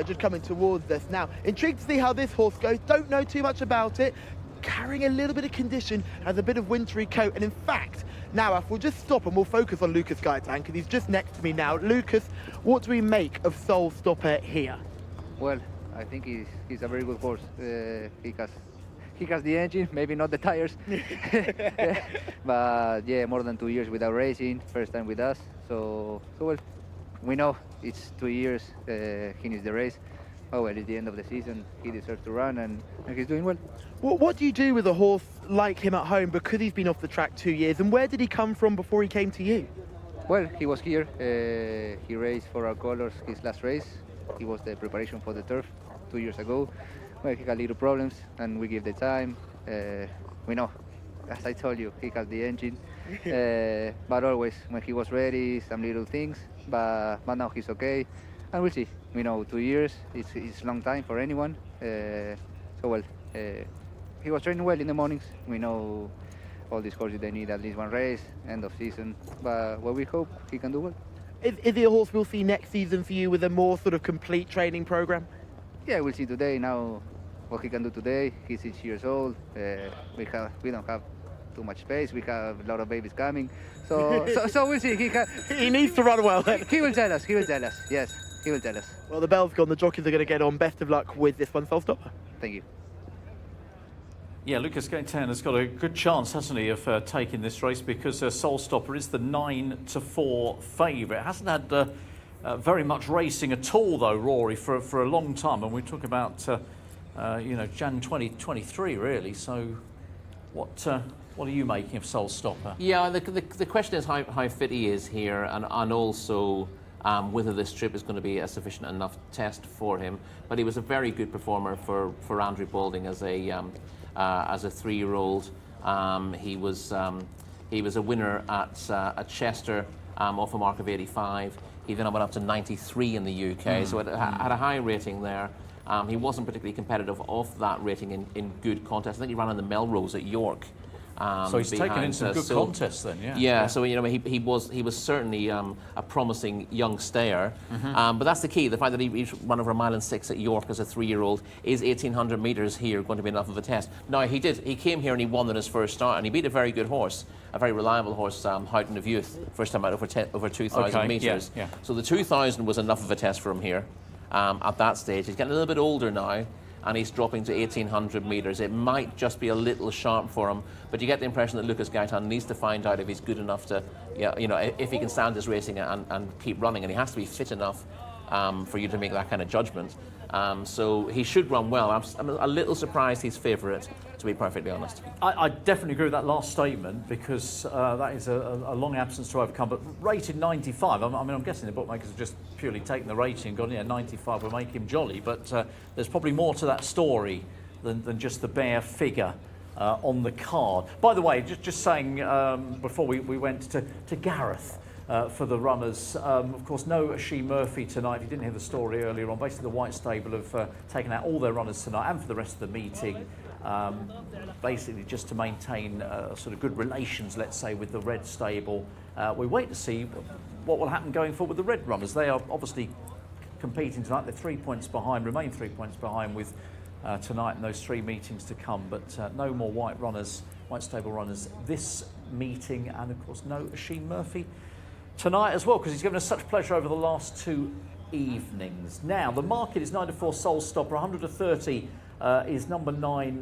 C: just coming towards us now. Intrigued to see how this horse goes. Don't know too much about it. Carrying a little bit of condition, has a bit of wintry coat, and in fact, now if we'll just stop and we'll focus on Lucas Gaitan because he's just next to me now. Lucas, what do we make of Soul Stopper here?
I: Well, I think he's a very good horse. He has the engine, maybe not the tires. But yeah, more than 2 years without racing, first time with us. So well, we know it's 2 years, he needs the race. Oh well, it's the end of the season, he deserves to run, and he's doing well.
C: What do you do with a horse like him at home, because he's been off the track 2 years, and where did he come from before he came to you?
I: Well, he was here, he raced for our colors his last race. He was the preparation for the turf 2 years ago. Well, he had little problems, and we give the time. We know, as I told you, he has the engine. But always, when he was ready, some little things. But now he's okay, and we'll see. We know 2 years, it's a long time for anyone. He was training well in the mornings. We know all these horses, they need at least one race, end of season. But we hope he can do well.
C: Is he a horse we'll see next season for you with a more sort of complete training program?
I: Yeah, we'll see today now what he can do today. He's 6 years old. We don't have too much space. We have a lot of babies coming. So we'll see.
C: He needs to run well.
I: He will tell us. Yes, he will tell us.
C: Well, the bell's gone. The jockeys are going to get on. Best of luck with this one, Soul Stopper.
I: Thank you.
A: Yeah, Lucas Gaitan has got a good chance, hasn't he, of taking this race, because Soul Stopper is the 9-4 favourite. Hasn't had very much racing at all, though, Rory, for a long time. And we talk about, Jan 2023, really. So what are you making of Soul Stopper?
B: Yeah, the question is how fit he is here, and also whether this trip is going to be a sufficient enough test for him. But he was a very good performer for Andrew Balding as a 3-year-old. He was a winner at Chester off a mark of 85. He then went up to 93 in the UK, so it had a high rating there. He wasn't particularly competitive off that rating in good contests. I think he ran in the Melrose at York
A: So he's taken in
B: behind,
A: some good
B: Sil-
A: contests then, yeah.
B: Yeah, so you know he was certainly a promising young stayer, but that's the key. The fact that he's run over 1.6 miles at York as a 3-year-old. Is 1,800 metres here going to be enough of a test? No, he did. He came here and he won in his first start, and he beat a very good horse, a very reliable horse, Houghton of Youth, first time out over 2,000 metres.
A: Yeah.
B: So the 2,000 was enough of a test for him here at that stage. He's getting a little bit older now, and he's dropping to 1,800 metres. It might just be a little sharp for him, but you get the impression that Lucas Gaitan needs to find out if he's good enough to, if he can stand his racing and keep running, and he has to be fit enough for you to make that kind of judgment. So he should run well. I'm a little surprised he's favourite, to be perfectly honest.
A: I definitely agree with that last statement, because that is a long absence to overcome. But rated 95, I'm guessing the bookmakers have just purely taken the rating and gone, 95 will make him jolly. But there's probably more to that story than just the bare figure on the card. By the way, just saying before we went to Gareth. For the runners. Of course, no Ashee Murphy tonight. If you didn't hear the story earlier on, basically the White Stable have taken out all their runners tonight and for the rest of the meeting, basically just to maintain sort of good relations, let's say, with the Red Stable. We wait to see what will happen going forward with the Red runners. They are obviously competing tonight. They're 3 points behind, remain 3 points behind with tonight and those 3 meetings to come. But no more White Stable runners this meeting, and of course no Ashee Murphy tonight as well, because he's given us such pleasure over the last 2 evenings. Now, the market is 9 to 4 Soul Stopper, 100 to 30 is number 9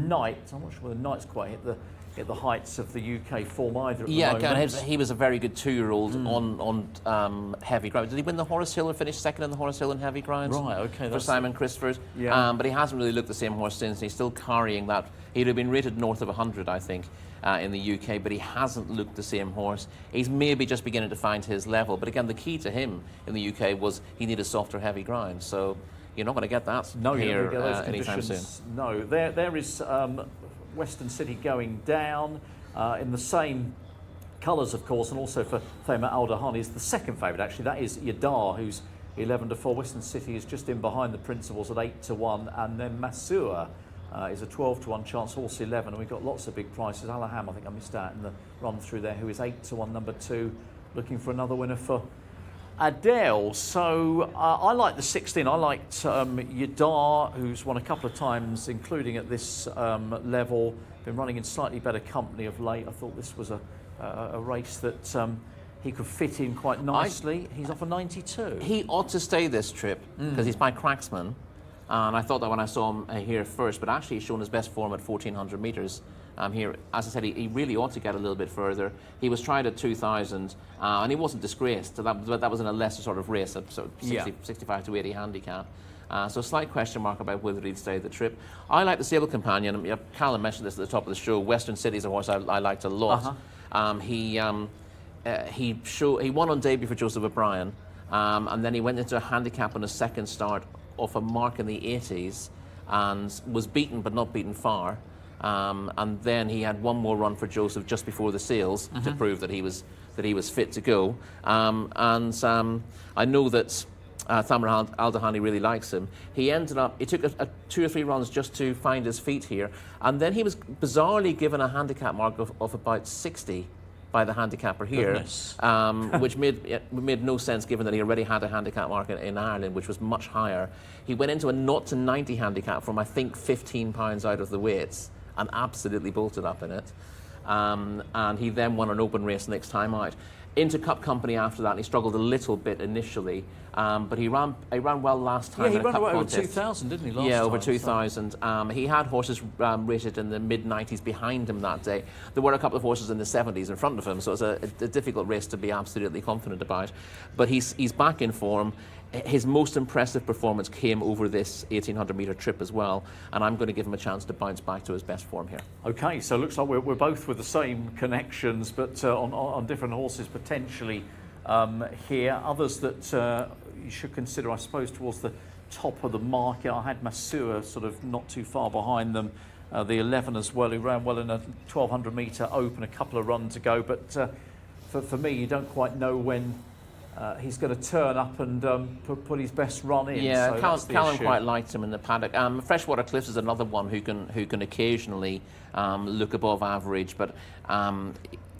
A: Knight. I'm not sure whether Knight's quite hit the heights of the UK form either at the moment.
B: He was a very good 2-year-old on heavy ground. Did he win the Horace Hill or finish second in the Horace Hill in heavy grounds?
A: Right, okay.
B: For Simon Christophers.
A: Yeah.
B: But he hasn't really looked the same horse since. He's still carrying that. He'd have been rated north of 100, I think, in the UK, but he hasn't looked the same horse. He's maybe just beginning to find his level. But again, the key to him in the UK was he needed softer heavy ground. So you're not going to get that here anytime soon.
A: No, there is Western City going down in the same colours, of course, and also for Thema Al Dahani is the second favourite, actually. That is Yadar, who's 11 to 4. Western City is just in behind the principals at 8 to 1, and then Masur is a 12 to 1 chance, horse 11, and we've got lots of big prices. Alaham, I think I missed out in the run through there, who is 8 to 1, number 2, looking for another winner for Adele. So I like the 16. I liked Yadar, who's won a couple of times, including at this level. Been running in slightly better company of late. I thought this was a race that he could fit in quite nicely. He's off a 92.
B: He ought to stay this trip because he's by Cracksman. And I thought that when I saw him here first, but actually he's shown his best form at 1,400 metres here. As I said, he really ought to get a little bit further. He was tried at 2,000 and he wasn't disgraced. So that was in a lesser sort of race, at sort of 65 to 80 handicap. So a slight question mark about whether he'd stay the trip. I like the Stable Companion. Callum mentioned this at the top of the show. Western City is a horse I liked a lot. He won on debut for Joseph O'Brien, and then he went into a handicap on his second start off a mark in the 80s and was beaten but not beaten far, and then he had one more run for Joseph just before the sales to prove that he was fit to go, and I know that Thamar Al Dahani really likes him. He took 2 or 3 runs just to find his feet here, and then he was bizarrely given a handicap mark of about 60 by the handicapper here, which made no sense given that he already had a handicap mark in Ireland, which was much higher. He went into a 0 to 90 handicap from, I think, 15 pounds out of the weights and absolutely bolted up in it. And he then won an open race next time out. Into Cup Company after that, and he struggled a little bit initially, but he ran well last time.
A: Yeah, he
B: in a
A: ran
B: Cup
A: over
B: contest.
A: 2,000, didn't he? Last time,
B: over 2,000. He had horses rated in the mid-90s behind him that day. There were a couple of horses in the 70s in front of him, so it's a difficult race to be absolutely confident about. But he's back in form. His most impressive performance came over this 1,800-metre trip as well, and I'm going to give him a chance to bounce back to his best form here.
A: Okay, so it looks like we're both with the same connections, but on different horses potentially here. Others that you should consider, I suppose, towards the top of the market. I had Masur sort of not too far behind them. The 11 as well, who ran well in a 1,200-metre open, a couple of runs ago. But for me, you don't quite know when he's going to turn up and put his best run in.
B: Yeah,
A: so
B: Callum quite liked him in the paddock. Freshwater Cliffs is another one who can occasionally look above average, but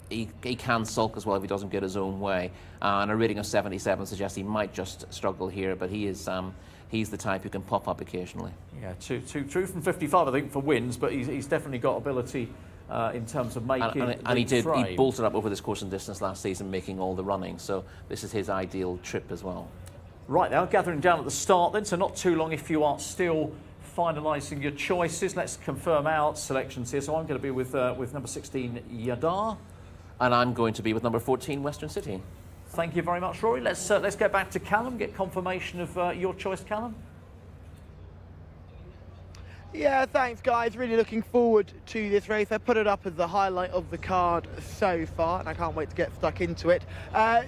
B: he can sulk as well if he doesn't get his own way. And a rating of 77 suggests he might just struggle here, but he's the type who can pop up occasionally.
A: Yeah, two from 55, I think, for wins, but he's definitely got ability in terms of making.
B: And he bolted up over this course and distance last season, making all the running. So this is his ideal trip as well.
A: Right now, gathering down at the start then, so not too long if you are still finalising your choices. Let's confirm our selections here. So I'm going to be with number 16, Yadar.
B: And I'm going to be with number 14, Western City.
A: Thank you very much, Rory. Let's get back to Callum, get confirmation of your choice, Callum.
C: Yeah, thanks guys. Really looking forward to this race. I put it up as the highlight of the card so far, and I can't wait to get stuck into it.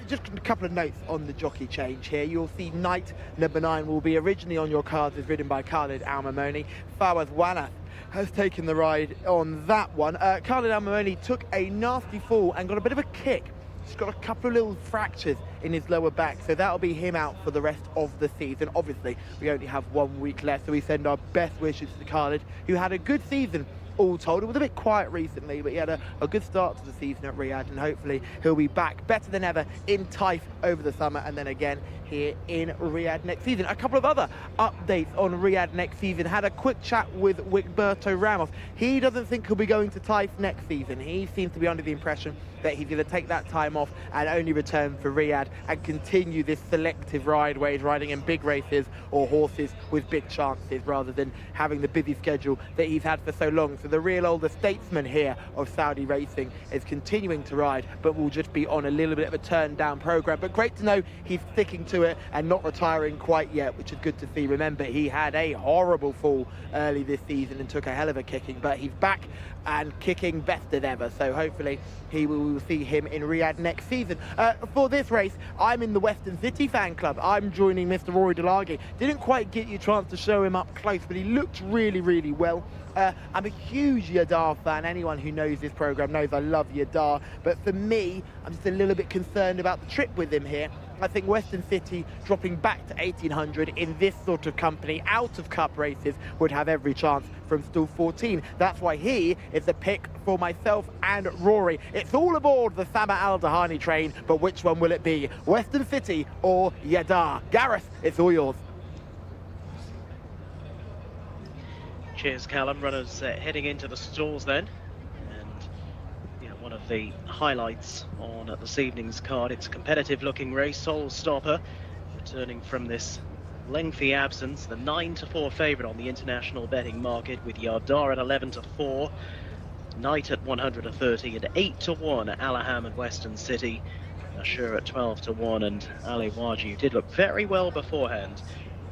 C: Just a couple of notes on the jockey change here. You'll see Knight, number 9, will be originally on your cards as ridden by Khalid Al-Mamoni. Fawaz Wanath has taken the ride on that one. Khalid Al-Mamoni took a nasty fall and got a bit of a kick. He's got a couple of little fractures in his lower back, so that'll be him out for the rest of the season. Obviously, we only have 1 week left, so we send our best wishes to Khalid, who had a good season all told. It was a bit quiet recently, but he had a good start to the season at Riyadh, and hopefully he'll be back better than ever in Taif over the summer, and then again here in Riyadh next season. A couple of other updates on Riyadh next season. Had a quick chat with Wigberto Ramos. He doesn't think he'll be going to Taif next season. He seems to be under the impression that he's going to take that time off and only return for Riyadh and continue this selective ride where he's riding in big races or horses with big chances rather than having the busy schedule that he's had for so long. So the real older statesman here of Saudi racing is continuing to ride, but will just be on a little bit of a turned down program. But great to know he's sticking to it and not retiring quite yet, which is good to see. Remember, he had a horrible fall early this season and took a hell of a kicking, but he's back and kicking best than ever. So hopefully we will see him in Riyadh next season. For this race, I'm in the Western City fan club. I'm joining Mr. Rory Delaghe. Didn't quite get you a chance to show him up close, but he looked really, really well. I'm a huge Yadar fan. Anyone who knows this program knows I love Yadar, but for me, I'm just a little bit concerned about the trip with him here. I think Western City dropping back to 1800 in this sort of company out of cup races would have every chance from stall 14. That's why he is the pick for myself and Rory. It's all aboard the Sama Al Dahani train, but which one will it be? Western City or Yadar? Gareth, it's all yours.
D: Cheers, Callum. Runners heading into the stalls then. One of the highlights on this evening's card. It's a competitive looking race. Soul Stopper returning from this lengthy absence, the 9-4 favourite on the international betting market, with Yadar at 11-4, Knight at 130, and 8-1 Alaham and Western City. Ashur at 12-1, and Ali Waji did look very well beforehand.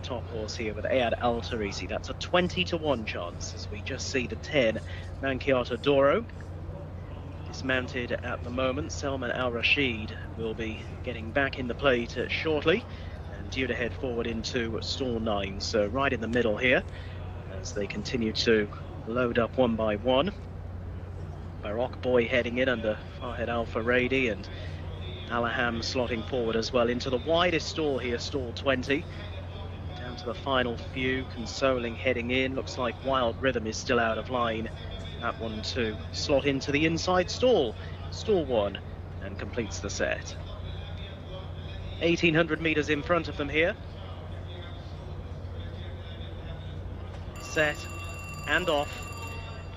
D: Top horse here with Ayad Al Tarisi. That's a 20-1 chance, as we just see the 10 Mankiata Doro. Dismounted at the moment. Salman Al Rashid will be getting back in the plate shortly and due to head forward into stall 9. So right in the middle here as they continue to load up one by one. Barak Boy heading in under Fahed Al Faradi, and Alaham slotting forward as well into the widest stall here, stall 20. Down to the final few. Consoling heading in. Looks like Wild Rhythm is still out of line. That one to slot into the inside stall, stall 1, and completes the set. 1800 metres in front of them here. Set and off,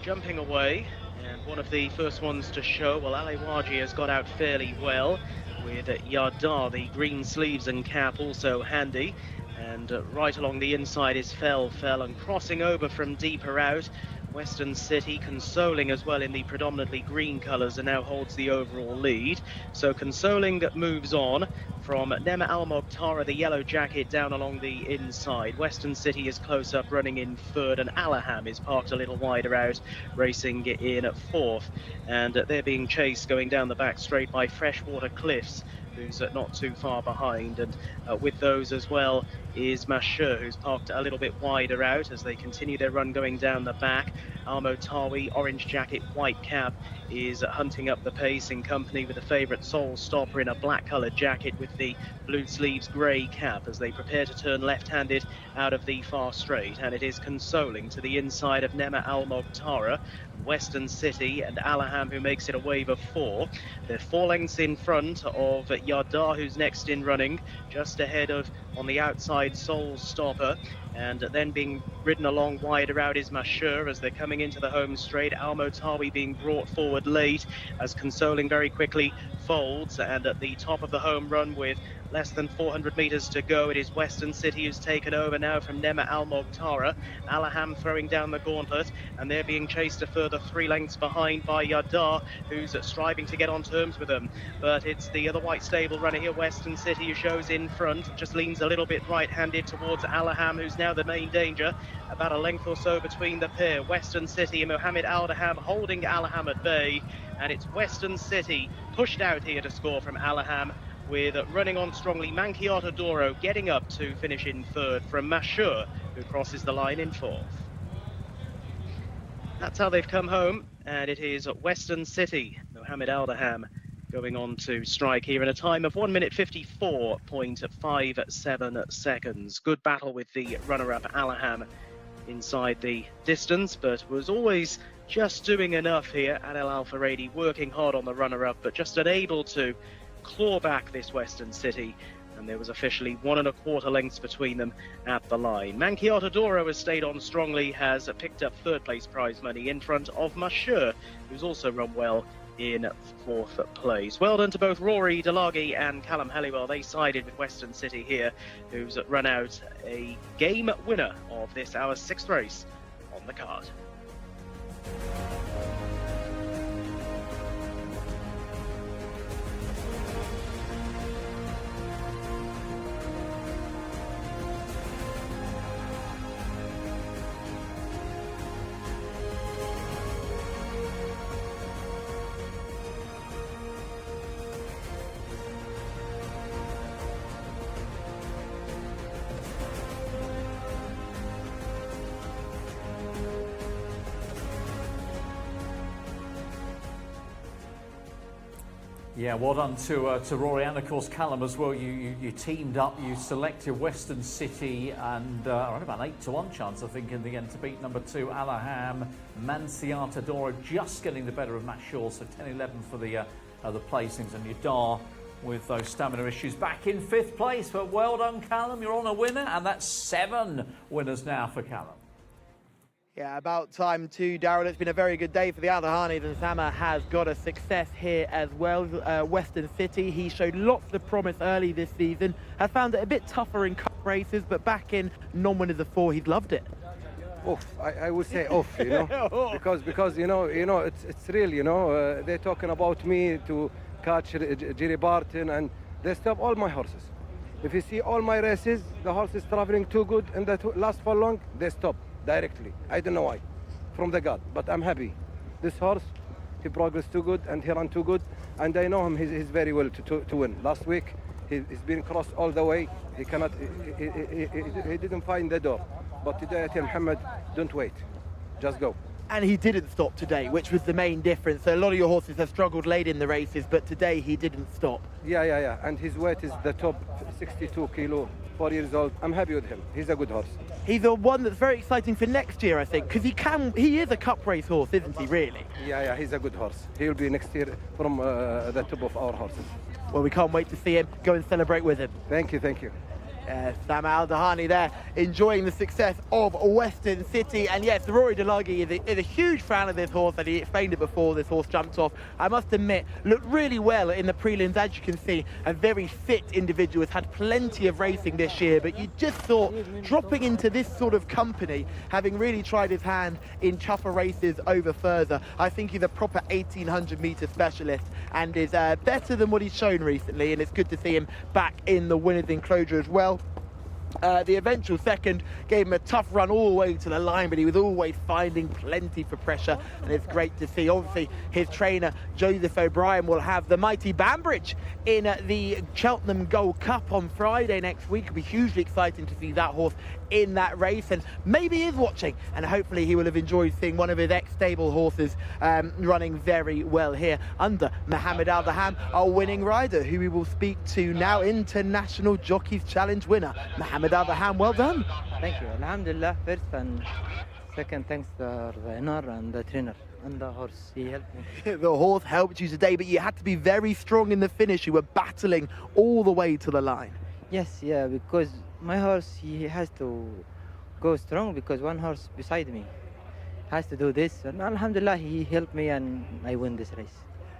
D: jumping away, and one of the first ones to show. Well, Ali Waji has got out fairly well, with Yadar, the green sleeves and cap, also handy. And right along the inside is Fell, and crossing over from deeper out. Western City consoling as well in the predominantly green colours and now holds the overall lead. So consoling moves on from Nema Al Mokhtar, the yellow jacket, down along the inside. Western City is close up, running in third, and Alaham is parked a little wider out, racing in fourth. And they're being chased going down the back straight by Freshwater Cliffs, who's not too far behind, and with those as well is Mashur, who's parked a little bit wider out as they continue their run going down the back. Almo Tawi, orange jacket, white cap, is hunting up the pace in company with the favourite Soul Stopper in a black coloured jacket with the blue sleeves grey cap as they prepare to turn left-handed out of the far straight. And it is consoling to the inside of Nema Al Moghtara, Western City and Alaham, who makes it a wave of 4. They're 4 lengths in front of Yardar, who's next in running, just ahead of, on the outside, Soul Stopper. And then being ridden along wider out is Mashur as they're coming into the home straight. Almo Tawi being brought forward late as Consoling very quickly folds. And at the top of the home run with less than 400 metres to go, it is Western City who's taken over now from Nema Al Moghtara. Alaham throwing down the gauntlet, and they're being chased a further 3 lengths behind by Yardar, who's striving to get on terms with them. But it's the other white stable runner here, Western City, who shows in front, just leans a little bit right-handed towards Alaham, who's now the main danger. About a length or so between the pair. Western City and Mohammed Aldaham holding Alaham at bay, and it's Western City pushed out here to score from Alaham, with running on strongly Mankiata Doro getting up to finish in 3rd from Mashur, who crosses the line in 4th. That's how they've come home, and it is Western City, Mohammed Aldaham, going on to strike here in a time of 1 minute 54.57 seconds. Good battle with the runner-up Alaham inside the distance, but was always just doing enough here. Adel Al-Faredi working hard on the runner-up, but just unable to claw back this Western City, and there was officially 1 1/4 lengths between them at the line. Mankiata Doro has stayed on strongly, has picked up 3rd place prize money in front of Mashur, who's also run well in 4th place. Well done to both Rory Delagi and Callum Halliwell. They sided with Western City here, who's run out a game winner of this, our 6th race on the card.
A: Yeah, well done to Rory and of course Callum as well. You teamed up, you selected Western City, and around about an 8-1 chance, I think, in the end to beat number 2 Alaham. Mankiata Doro just getting the better of Mashur, so 10-11 for the placings, and Yardar with those stamina issues back in 5th place. But well done, Callum, you're on a winner, and that's 7 winners now for Callum.
C: Yeah, about time too, Darryl. It's been a very good day for the Aldahani. And Zama has got a success here as well. Western City, he showed lots of promise early this season. Has found it a bit tougher in cup races, but back in non-winners of 4, he's loved it.
J: Off, I would say off, you know, because you know it's real, you know. They're talking about me to catch Jerry Barton, and they stop all my horses. If you see all my races, the horse is traveling too good, and that last for long, they stop directly. I don't know why, from the gut, but I'm happy. This horse, he progressed too good and he ran too good, and I know him. He's very well to win. Last week, he's been crossed all the way. He cannot. He didn't find the door. But today I tell Muhammad, don't wait, just go.
C: And he didn't stop today, which was the main difference. So a lot of your horses have struggled late in the races, but today he didn't stop.
J: Yeah. And his weight is the top, 62 kilo, 4 years old. I'm happy with him. He's a good horse.
C: He's the one that's very exciting for next year, I think, because he is a cup race horse, isn't he, really?
J: Yeah, he's a good horse. He'll be next year from the top of our horses.
C: Well, we can't wait to see him. Go and celebrate with him.
J: Thank you.
C: Sam Aldahani there, enjoying the success of Western City. And yes, Rory Delagi is a huge fan of this horse, and he explained it before this horse jumped off. I must admit, looked really well in the prelims, as you can see. A very fit individual, has had plenty of racing this year, but you just thought dropping into this sort of company, having really tried his hand in tougher races over further, I think he's a proper 1800 metre specialist and is better than what he's shown recently, and it's good to see him back in the winner's enclosure as well. The eventual second gave him a tough run all the way to the line, but he was always finding plenty for pressure, and it's great to see. Obviously, his trainer, Joseph O'Brien, will have the mighty Banbridge in the Cheltenham Gold Cup on Friday next week. It'll be hugely exciting to see that horse in that race, and maybe he is watching, and hopefully he will have enjoyed seeing one of his ex-stable horses running very well here under Mohammed Al-Daham, our winning rider, who we will speak to now. International Jockeys Challenge winner, Mohammed Al-Daham, well done.
K: Thank you. Alhamdulillah, first and second thanks to the owner and the trainer and the horse. He helped me.
C: The horse helped you today, but you had to be very strong in the finish. You were battling all the way to the line.
K: Yes, yeah, because my horse, he has to go strong because one horse beside me has to do this. And alhamdulillah, he helped me and I win this race.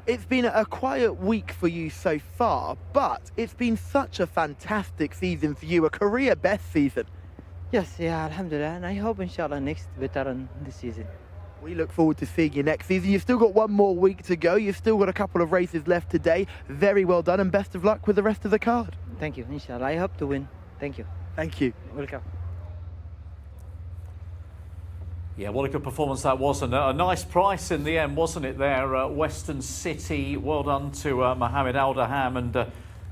C: It's been a quiet week for you so far, but it's been such a fantastic season for you, a career best season.
K: Yes, yeah, alhamdulillah, and I hope inshallah next better on this season.
C: We look forward to seeing you next season. You've still got one more week to go. You've still got a couple of races left today. Very well done, and best of luck with the rest of the card.
K: Thank you, inshallah. I hope to win. Thank you.
C: Thank you.
K: Welcome.
A: Yeah, what a good performance that was, and a nice price in the end, wasn't it there? Western City, well done to Mohammed Al-Daham and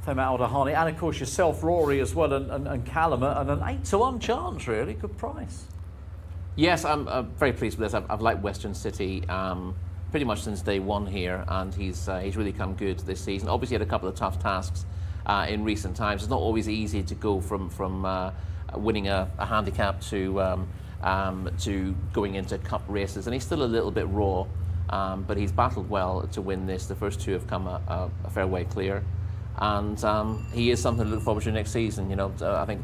A: Thema Al-Dahani, and of course yourself, Rory, as well, and Callum, and an 8-1 chance, really. Good price.
B: Yes, I'm very pleased with this. I've liked Western City pretty much since day one here, and he's really come good this season. Obviously, had a couple of tough tasks in recent times. It's not always easy to go from winning a handicap to going into cup races, and he's still a little bit raw, but he's battled well to win this. The first two have come a fair way clear, and he is something to look forward to next season. You know, I think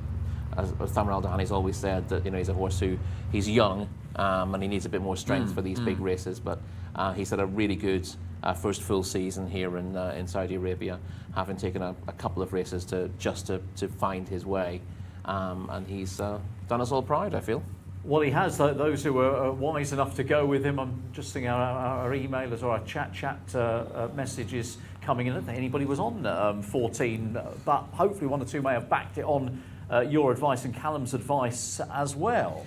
B: as Thamar Al-Dahani's always said, that he's a horse who he's young and he needs a bit more strength for these big races, but he's had a really good first full season here in Saudi Arabia, having taken a couple of races to find his way, and he's done us all proud, I feel.
A: Well, he has. Those who are wise enough to go with him. I'm just thinking our emailers or our chat messages coming in. I don't think anybody was on 14, but hopefully one or two may have backed it on your advice and Callum's advice as well.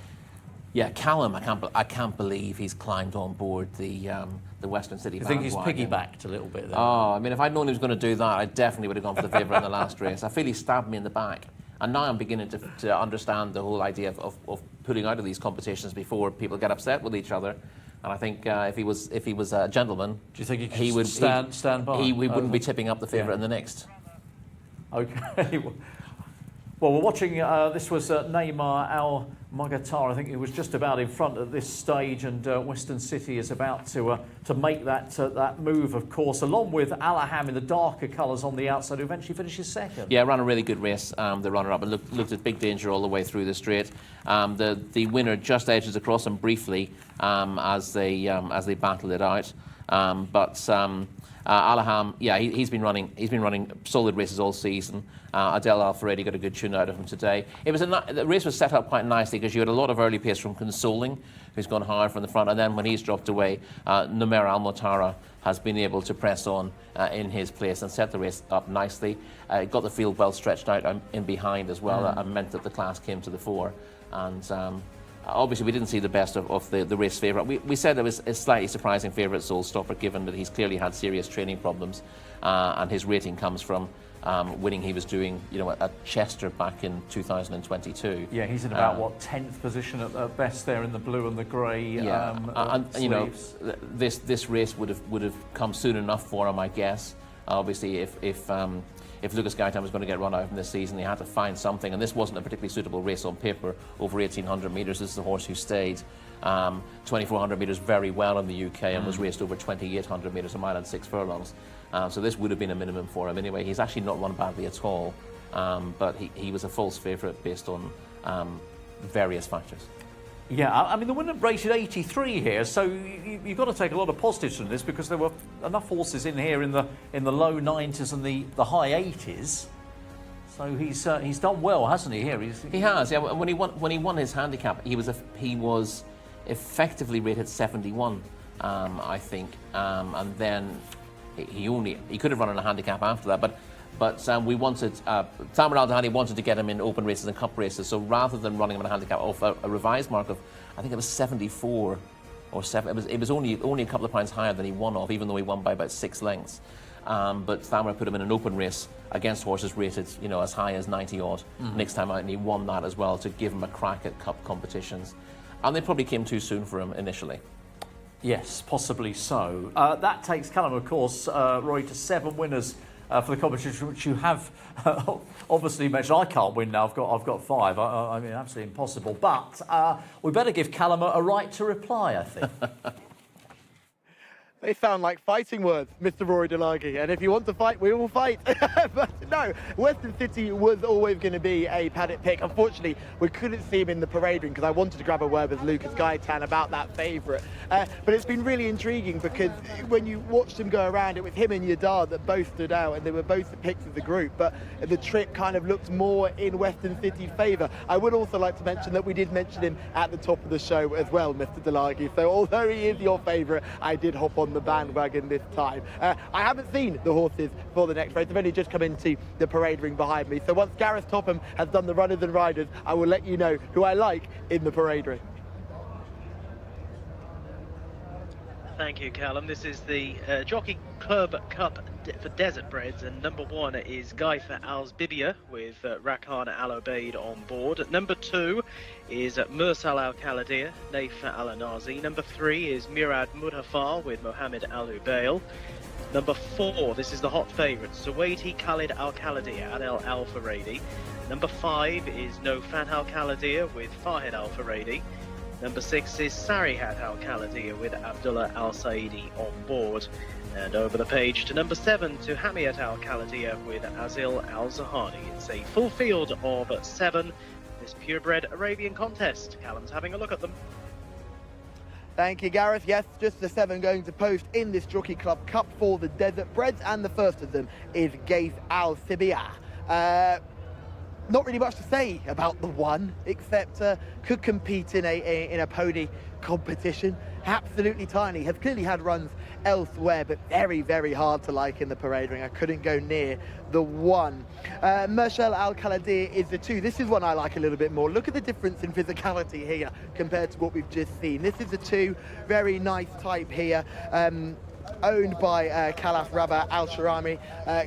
B: Yeah, Callum, I can't believe he's climbed on board the Western City.
A: I think he's piggybacked a little bit there.
B: Oh, I mean, if I'd known he was going to do that, I definitely would have gone for the favourite in the last race. I feel he stabbed me in the back. And now I'm beginning to understand the whole idea of pulling out of these competitions before people get upset with each other. And I think if he was a gentleman,
A: do you think he would stand by?
B: He wouldn't be tipping up the favourite in the next.
A: Okay. Well, we're watching. This was Neymar Al Moghtar. I think he was just about in front at this stage, and Western City is about to make that move, of course, along with Al-Daham in the darker colours on the outside, who eventually finishes second.
B: Yeah, ran a really good race, the runner-up, and looked at big danger all the way through the straight. The winner just edges across him briefly as they battle it out, but. Al-Daham, yeah, he's been running solid races all season. Adel Al-Faredi got a good tune out of him today. The race was set up quite nicely because you had a lot of early pace from Consoling, who's gone hard from the front, and then when he's dropped away, Numer Al-Motara has been able to press on in his place and set the race up nicely. Got the field well stretched out in behind as well, and meant that the class came to the fore. And obviously, we didn't see the best of the race favourite. We said it was a slightly surprising favourite, Soul Stopper, given that he's clearly had serious training problems, and his rating comes from winning he was doing, at Chester back in 2022.
A: Yeah, he's in about 10th position at best there in the blue and the grey.
B: Yeah, and this race would have come soon enough for him, I guess. Obviously, if Lucas Gaitan was going to get run out from this season, he had to find something, and this wasn't a particularly suitable race on paper over 1,800 metres. This is the horse who stayed 2,400 metres very well in the UK and was raced over 2,800 metres, a mile and 6 furlongs. So this would have been a minimum for him anyway. He's actually not run badly at all, but he was a false favourite based on various factors.
A: Yeah, I mean, the winner rated 83 here, so you've got to take a lot of positives from this because there were enough horses in here in the low 90s and the high 80s. So he's done well, hasn't he? Here
B: he has. Yeah, when he won his handicap, he was effectively rated 71, I think, and then he could have run on a handicap after that, but But we wanted, Thamar Al Dahani wanted to get him in open races and cup races, so rather than running him in a handicap off a revised mark of, I think it was 74 or 7, it was only a couple of pounds higher than he won off, even though he won by about 6 lengths. But Thamar put him in an open race against horses rated, as high as 90 odd next time out, and he won that as well to give him a crack at cup competitions. And they probably came too soon for him initially.
A: Yes, possibly so. That takes Callum, of course, Roy, to 7 winners for the competition, which you have obviously mentioned. I can't win now. I've got 5. I mean, absolutely impossible. But we better give Callum a right to reply, I think.
C: They sound like fighting words, Mr. Rory Delaghi. And if you want to fight, we will fight. But no, Western City was always going to be a Paddock pick. Unfortunately, we couldn't see him in the parade ring because I wanted to grab a word with Lucas Gaitan about that favourite. But it's been really intriguing because when you watched him go around, it was him and Yadar that both stood out, and they were both the picks of the group. But the trip kind of looked more in Western City's favour. I would also like to mention that we did mention him at the top of the show as well, Mr. Delaghi. So although he is your favourite, I did hop on the bandwagon this time. I haven't seen the horses for the next race. They've only just come into the parade ring behind me. So once Gareth Topham has done the runners and riders, I will let you know who I like in the parade ring.
D: Thank you, Callum. This is the Jockey Club Cup for Desert Breds, and number 1 is Gaifa Alsbibia with Rakan Al Obeid on board. Number 2 is Mursal Al Khaladir, Naif Al Anazi. Number 3 is Murad Mudhafar with Mohammed Al Ubail. Number 4, this is the hot favourite, Suwaiti Khalid Al Khaladir, Adel Al Faradi. Number 5 is Nofat Al Khaladir with Fahid Al Faradi. Number 6 is Sarihat Al Khaladir with Abdullah Al Saidi on board. And over the page to number 7 to Hamiyat Al Khaladir with Azil Al Zahani. It's a full field of 7. This purebred Arabian contest. Callum's having a look at them.
C: Thank you, Gareth. Yes, just the 7 going to post in this Jockey Club Cup for the Desert Breds, and the first of them is Gaith Al Sibia. Not really much to say about the 1, except could compete in a pony competition. Absolutely tiny. Has clearly had runs elsewhere, but very, very hard to like in the parade ring. I couldn't go near the 1. Murshal Al Khaladir is the 2. This is one I like a little bit more. Look at the difference in physicality here compared to what we've just seen. This is the 2. Very nice type here. Owned by Khalaf Rabah Al Sharami,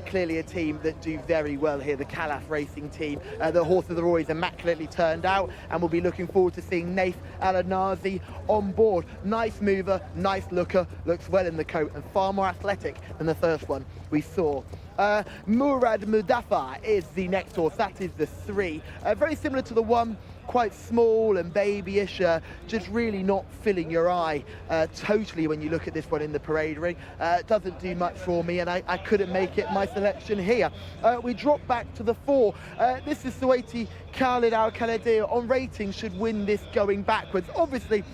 C: clearly a team that do very well here, the Khalaf racing team. The horses are always immaculately turned out, and we'll be looking forward to seeing Naif Al Anazi on board. Nice mover, nice looker, looks well in the coat, and far more athletic than the first one we saw. Murad Mudafa is the next horse. That is the 3. Very similar to the 1. Quite small and babyish, just really not filling your eye totally when you look at this one in the parade ring. Doesn't do much for me, and I couldn't make it my selection here. We drop back to the 4. This is Suwaiti Khalid Al Khaladir. On rating, should win this going backwards. Obviously,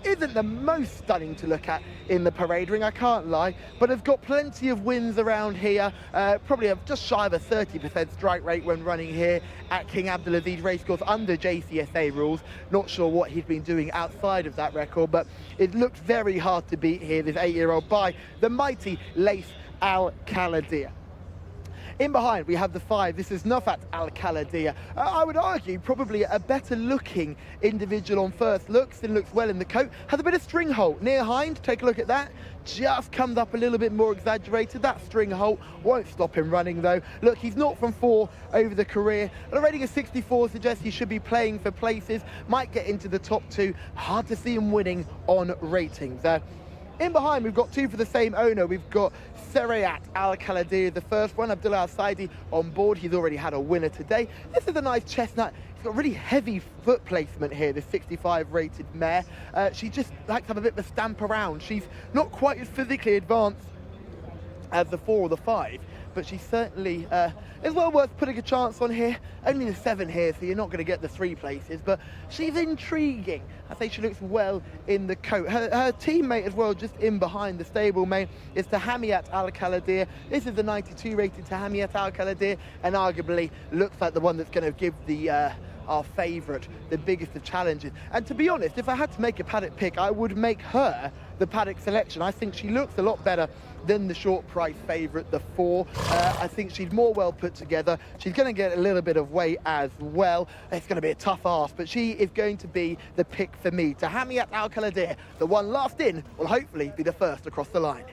C: isn't the most stunning to look at in the parade ring, I can't lie, but has got plenty of wins around here. Probably just shy of a 30% strike rate when running here at King Abdulaziz Racecourse under Jcsa rules. Not sure what he's been doing outside of that record, but it looks very hard to beat here, this 8-year-old by the mighty Laith Al Khaladir. In behind, we have the 5. This is Nofat Al Khaladir. I would argue probably a better looking individual on first looks, and looks well in the coat. Has a bit of string halt near hind. Take a look at that. Just comes up a little bit more exaggerated. That string halt won't stop him running though. Look, he's 0 from 4 over the career. And a rating of 64 suggests he should be playing for places. Might get into the top 2. Hard to see him winning on ratings. In behind, we've got 2 for the same owner. We've got Serayat Al Khaladir, the first one. Abdullah Al Saidi on board. He's already had a winner today. This is a nice chestnut. He's got really heavy foot placement here, this 65 rated mare. She just likes to have a bit of a stamp around. She's not quite as physically advanced as the 4 or the 5, but she certainly is well worth putting a chance on here. Only the 7 here, so you're not going to get the 3 places, but she's intriguing. I say she looks well in the coat. Her teammate as well, just in behind the stablemate, is Tahamiat Al Khaladir. This is the 92 rated Tahamiat Al Khaladir, and arguably looks like the one that's going to give the our favourite, the biggest of challenges. And to be honest, if I had to make a paddock pick, I would make her the paddock selection. I think she looks a lot better than the short price favourite, the 4. I think she's more well put together. She's going to get a little bit of weight as well. It's going to be a tough ask, but she is going to be the pick for me. Tahamiat Al Kaladir, the one last in, will hopefully be the first across the line.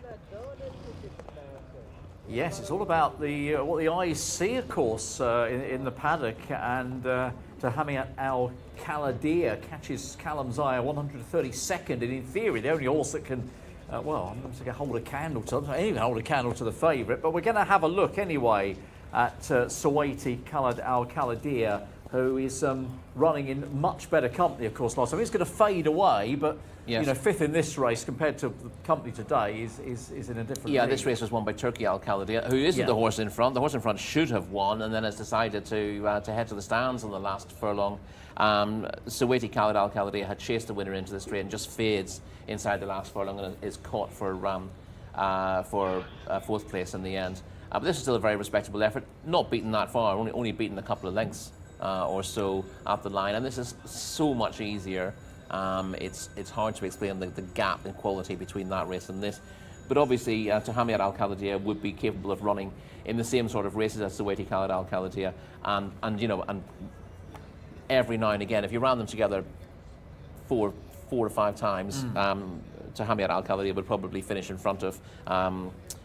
A: Yes, it's all about the what the eyes see, of course, in the paddock. And Tahamiat Al Kaladir catches Callum's eye, 132nd, and in theory, the only horse that can, well, I'm going to hold a candle to, even hold a candle to the favourite. But we're going to have a look anyway at Suwaiti Khalid Al Kaladir, who is running in much better company, of course, last time. He's going to fade away, but
B: yes,
A: you know, 5th in this race compared to the company today is in a different league.
B: This race was won by Turkey Al Kaladir, who isn't the horse in front. The horse in front should have won, and then has decided to head to the stands on the last furlong. Suwaiti Khalid Al Kaladir had chased the winner into the straight and just fades inside the last furlong and is caught for 4th place in the end. But this is still a very respectable effort, not beaten that far, only beaten a couple of lengths or so at the line, and this is so much easier. It's hard to explain the gap in quality between that race and this, but obviously Tahamiat Al Kaladir would be capable of running in the same sort of races as Suwaiti Khalid Al Kaladir, and you know, and every now and again, if you ran them together 4 or 5 times, Tahamiat Al Kaladir would probably finish in front of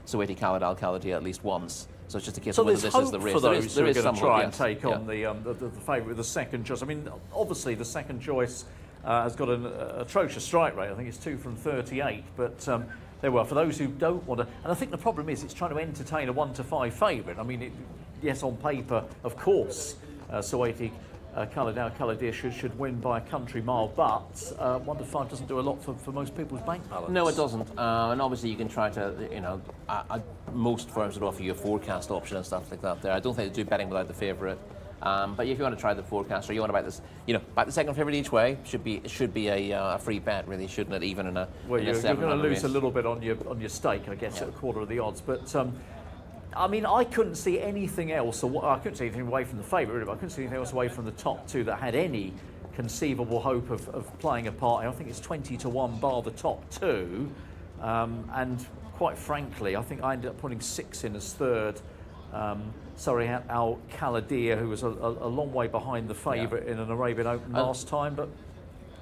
B: Suwaiti Khalid Al Kaladir at least once. So it's just a case of whether this is the race.
A: For those who are going to try and
B: yes,
A: take on the favourite with the second choice. I mean, obviously the second choice has got an atrocious strike rate. I think it's 2 from 38. But there were, for those who don't want to, and I think the problem is it's trying to entertain a 1 to 5 favourite. I mean, yes, on paper, of course, Suwaiti Khalid Al Kaladir should win by a country mile, but 1 to 5 doesn't do a lot for most people's bank balance.
B: No, it doesn't. And obviously you can try to, you know, most firms would offer you a forecast option and stuff like that there. I don't think they do betting without the favourite. But if you want to try the forecast, or you want to back this, you know, back the second favourite each way, should be a free bet, really, shouldn't it? Even in a
A: well,
B: in a
A: you're going to lose
B: race.
A: a little bit on your stake, I guess, at a quarter of the odds. But I mean, I couldn't see anything else. I couldn't see anything away from the favourite, really, but I couldn't see anything else away from the top 2 that had any conceivable hope of playing a part. I think it's 20 to 1 bar the top 2, and quite frankly, I think I ended up putting 6 in as third. Suwaiti Al Kaladir, who was a long way behind the favourite in an Arabian Open last time, but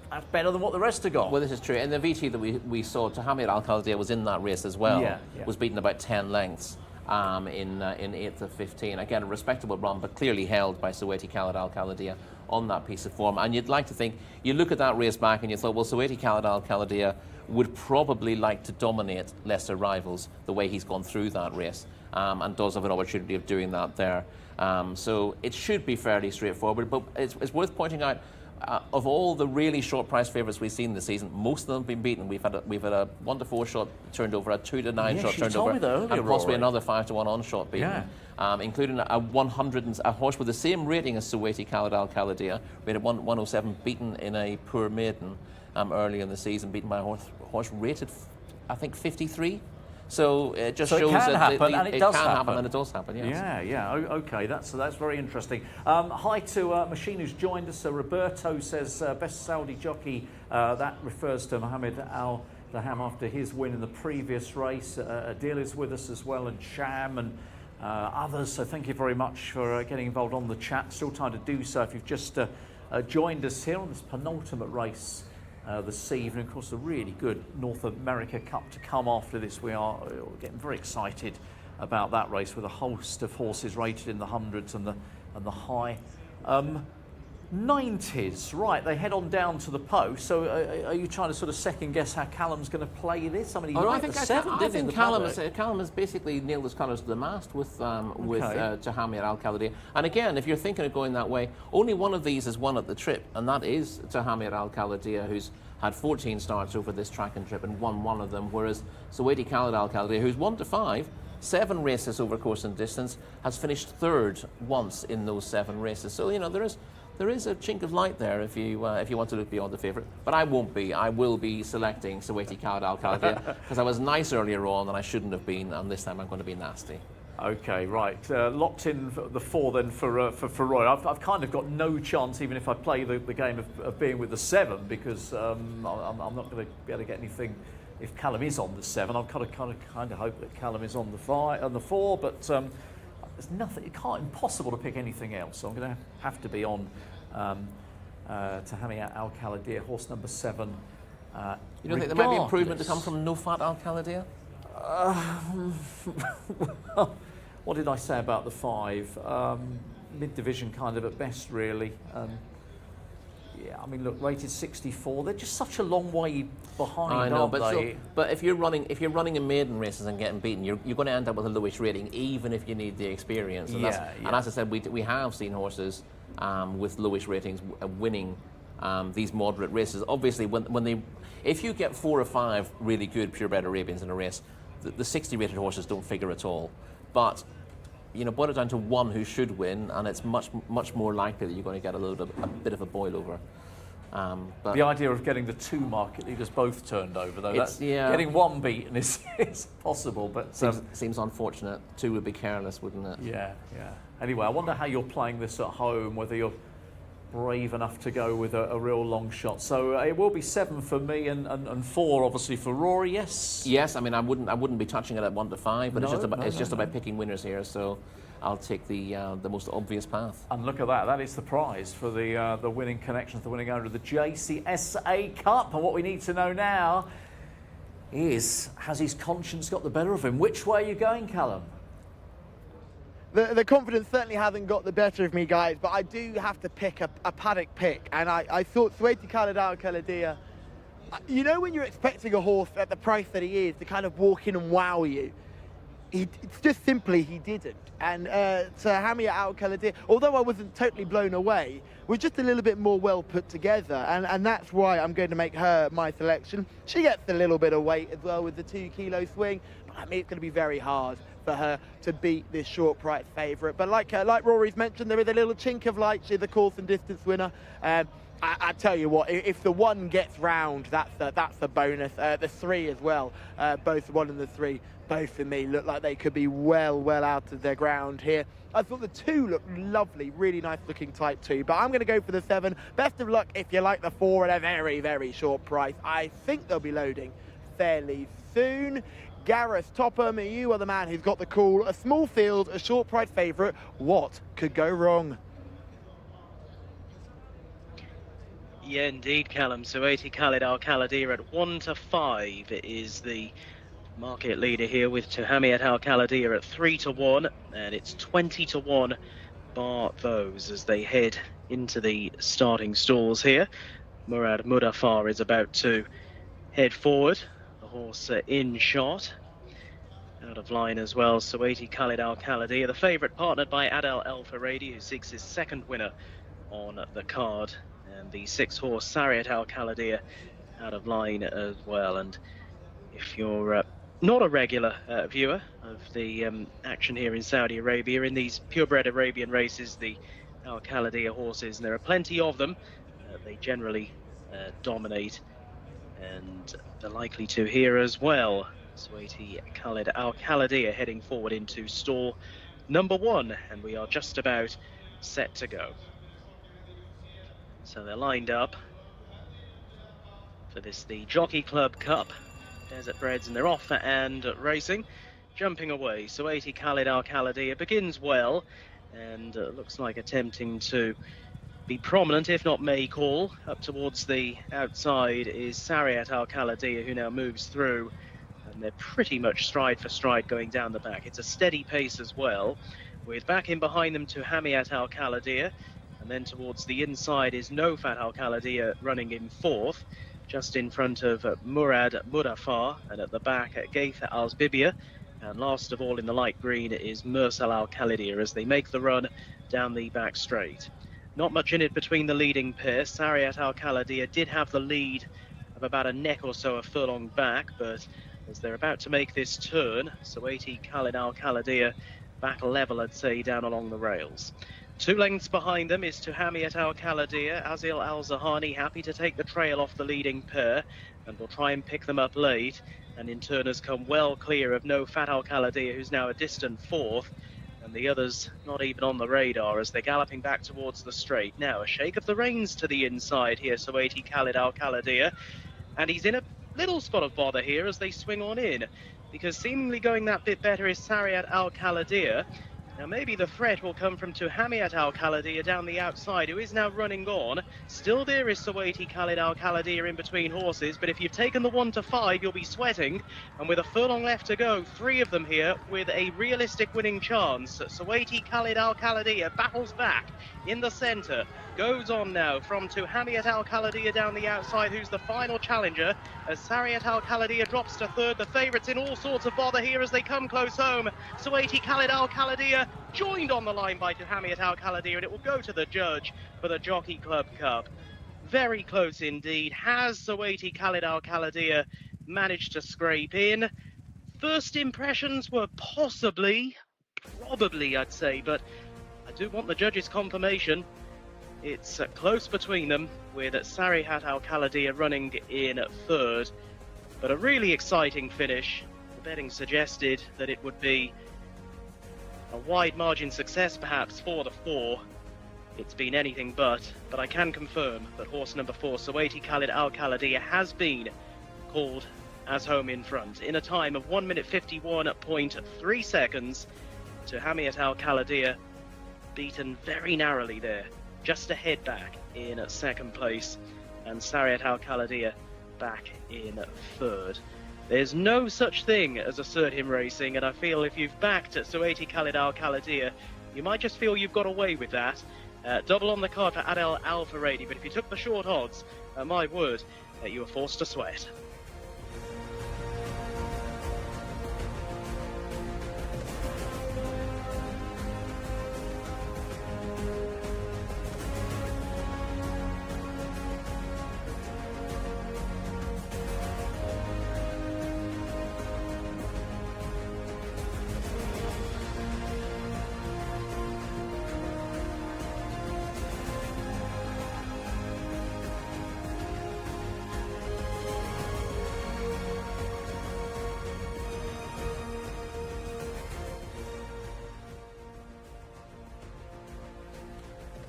A: that's better than what the rest have got.
B: Well, this is true. And the VT that we saw, Tahamiat Al Kaladir was in that race as well. Was beaten about 10 lengths. In 8th of 15. Again, a respectable run, but clearly held by Suwaiti Khalid Al Kaladir on that piece of form. And you'd like to think, you look at that race back and you thought, well, Suwaiti Khalid Al Kaladir would probably like to dominate lesser rivals the way he's gone through that race, and does have an opportunity of doing that there. So it should be fairly straightforward, but it's worth pointing out, of all the really short price favourites we've seen this season, most of them have been beaten. We've had a 1 to 4 shot turned over, a 2 to 9 shot turned over, and possibly another 5 to 1 on shot beaten, including a horse with the same rating as Suwaiti Khalid Al Kaladir, rated 107, beaten in a poor maiden early in the season, beaten by a horse rated, I think, 53. So it just shows that
A: it can happen,
B: and it does happen. Yes.
A: Okay, that's very interesting. Hi to a machine who's joined us. Roberto says best Saudi jockey. That refers to Mohammed Al Daham after his win in the previous race. Adil is with us as well, and Sham and others. So thank you very much for getting involved on the chat. Still time to do so if you've just joined us here on this penultimate race this evening. Of course, a really good North America Cup to come after this. We're getting very excited about that race with a host of horses rated in the hundreds and the high 90s. Right, they head on down to the post. So are you trying to sort of second guess how Callum's going to play this? I mean, I
B: think Callum has basically nailed his colours to the mast with Tahamiat Al Kaladir. And again, if you're thinking of going that way, only one of these has won at the trip, and that is Tahamiat Al Kaladir, who's had 14 starts over this track and trip and won 1 of them, whereas Suwaiti Khalid Al Kaladir, who's 1 to 5, 7 races over course and distance, has finished 3rd once in those 7 races. So, you know, there is a chink of light there if you want to look beyond the favourite. But I won't be. I will be selecting Suwaiti Khalid Al Kaladir because I was nice earlier on and I shouldn't have been, and this time I'm going to be nasty.
A: Okay, right. Locked in for the 4 then for Roy. I've kind of got no chance, even if I play the game of being with the 7, because I'm not going to be able to get anything if Callum is on the 7. I'm kind of hope that Callum is on the 4, but there's nothing. It can't impossible to pick anything else. So I'm going to have to be on Tahami Al Khalidiyah, horse number 7.
B: You don't think there might be improvement to come from No Fat Al Khalidiyah?
A: Well, what did I say about the 5? Mid-division kind of at best, really. Yeah, I mean, look, rated 64. They're just such a long way behind,
B: I know,
A: aren't
B: but
A: they?
B: but if you're running in maiden races and getting beaten, you're going to end up with a lowish rating, even if you need the experience. And, and as I said, we have seen horses with lowish ratings winning these moderate races. Obviously, if you get 4 or 5 really good purebred Arabians in a race, the 60 rated horses don't figure at all. But you know, boil it down to 1 who should win, and it's much more likely that you're going to get a bit of a boil over. But
A: the idea of getting the 2 market leaders both turned over, though, getting 1 beaten is possible, but
B: seems unfortunate. 2 would be careless, wouldn't it?
A: Yeah. Anyway, I wonder how you're playing this at home, whether you're brave enough to go with a real long shot. So it will be 7 for me and 4 obviously for Rory. Yes.
B: I mean, I wouldn't be touching it at 1 to 5, but it's just about picking winners here. So I'll take the most obvious path.
A: And look at that. That is the prize for the winning connections, the winning owner of the Jcsa Cup. And what we need to know now is, has his conscience got the better of him? Which way are you going, Callum?
C: The confidence certainly hasn't got the better of me, guys, but I do have to pick a Paddock pick, and I thought Suwaiti Khalid Al Khalidiyah, you know when you're expecting a horse at the price that he is to kind of walk in and wow you, it's just simply he didn't. And Tahami Al Khalidiyah, although I wasn't totally blown away, was just a little bit more well put together, and that's why I'm going to make her my selection. She gets a little bit of weight as well with the 2 kilo swing, but I mean it's going to be very hard for her to beat this short price favourite. But like Rory's mentioned, there is a little chink of light. She's a course and distance winner. I tell you what, if the 1 gets round, that's a bonus. The 3 as well, both the 1 and the 3, both for me look like they could be well out of their ground here. I thought the 2 looked lovely, really nice looking type 2, but I'm going to go for the 7. Best of luck if you like the 4 at a very short price. I think they'll be loading fairly soon. Gareth Topham, you are the man who's got the call. A small field, a short price favourite. What could go wrong?
D: Yeah, indeed, Callum. Suwaiti Khalid Al Khalidiyah at 1 to 5 is the market leader here, with Tahami Al Khalidiyah at 3 to 1, and it's 20 to 1 bar those as they head into the starting stalls here. Murad Mudaffar is about to head forward. Horse in shot, out of line as well. Suwaiti Khalid Al Khalidiyah, the favourite, partnered by Adel El Faradi, who seeks his 2nd winner on the card, and the 6 horse Sariat Al Khalidiyah out of line as well. And if you're not a regular viewer of the action here in Saudi Arabia, in these purebred Arabian races, the Al Khalidiyah horses, and there are plenty of them, they generally dominate, and they're likely to here as well. Suwaiti Khalid Al Khalidiyah heading forward into stall number 1, and we are just about set to go. So they're lined up for this, the Jockey Club Cup Desert Breds, and they're off and racing. Jumping away, Suwaiti Khalid Al Khalidiyah begins well, and looks like attempting to be prominent, if not may call. Up towards the outside is Sariat Al Khalidiyah, who now moves through, and they're pretty much stride for stride going down the back. It's a steady pace as well, with back in behind them Tahami Al Khalidiyah, and then towards the inside is No Fat Al Khalidiyah running in 4th, just in front of Murad Mudaffar, and at the back Gaitha Al Zbibia, and last of all in the light green is Mursal Al Khalidiyah as they make the run down the back straight. Not much in it between the leading pair. Sariat Al Khalidiyah did have the lead of about a neck or so a furlong back, but as they're about to make this turn, Suwaiti Khalid Al Khalidiyah back level, I'd say, down along the rails. 2 lengths behind them is Tuhamiat Al Kaladir. Azil Al Zahani happy to take the trail off the leading pair and will try and pick them up late. And in turn has come well clear of No Fat Al Kaladir, who's now a distant 4th. And the others not even on the radar as they're galloping back towards the straight. Now a shake of the reins to the inside here, Suwaiti Khalid Al Kaladir. And he's in a little spot of bother here as they swing on in, because seemingly going that bit better is Sariat Al Kaladir. Now maybe the threat will come from Tuhamiat Al Kaladir down the outside, who is now running on. Still there is Suwaiti Khalid Al Kaladir in between horses, but if you've taken the 1 to 5, you'll be sweating. And with a furlong left to go, 3 of them here with a realistic winning chance. Suwaiti Khalid Al Kaladir battles back in the centre. Goes on now from Tuhamiat Al Kaladir down the outside, who's the final challenger, as Sariat Al Kaladir drops to 3rd. The favourites in all sorts of bother here as they come close home. Suwaiti Khalid Al Kaladir joined on the line by Tuhamiat Al Kaladir, and it will go to the judge for the Jockey Club Cup. Very close indeed. Has Suwaiti Khalid Al Kaladir managed to scrape in? First impressions were probably I'd say, but I do want the judge's confirmation. It's close between them, with Sariat Al Kaladir running in 3rd. But a really exciting finish. The betting suggested that it would be a wide margin success perhaps for the 4. It's been anything but I can confirm that horse number 4, Suwaiti Khalid Al Kaladir, has been called as home in front in a time of 1 minute 51.3 seconds. Tuhamiat Al Kaladir beaten very narrowly there, just a head back in 2nd place, and Sariat Al Kaladir back in 3rd. There's no such thing as assert him racing, and I feel if you've backed Suwaiti Khalid Al Kaladir, you might just feel you've got away with that. Double on the card for Adel Al Faradi, but if you took the short odds, my word, you were forced to sweat.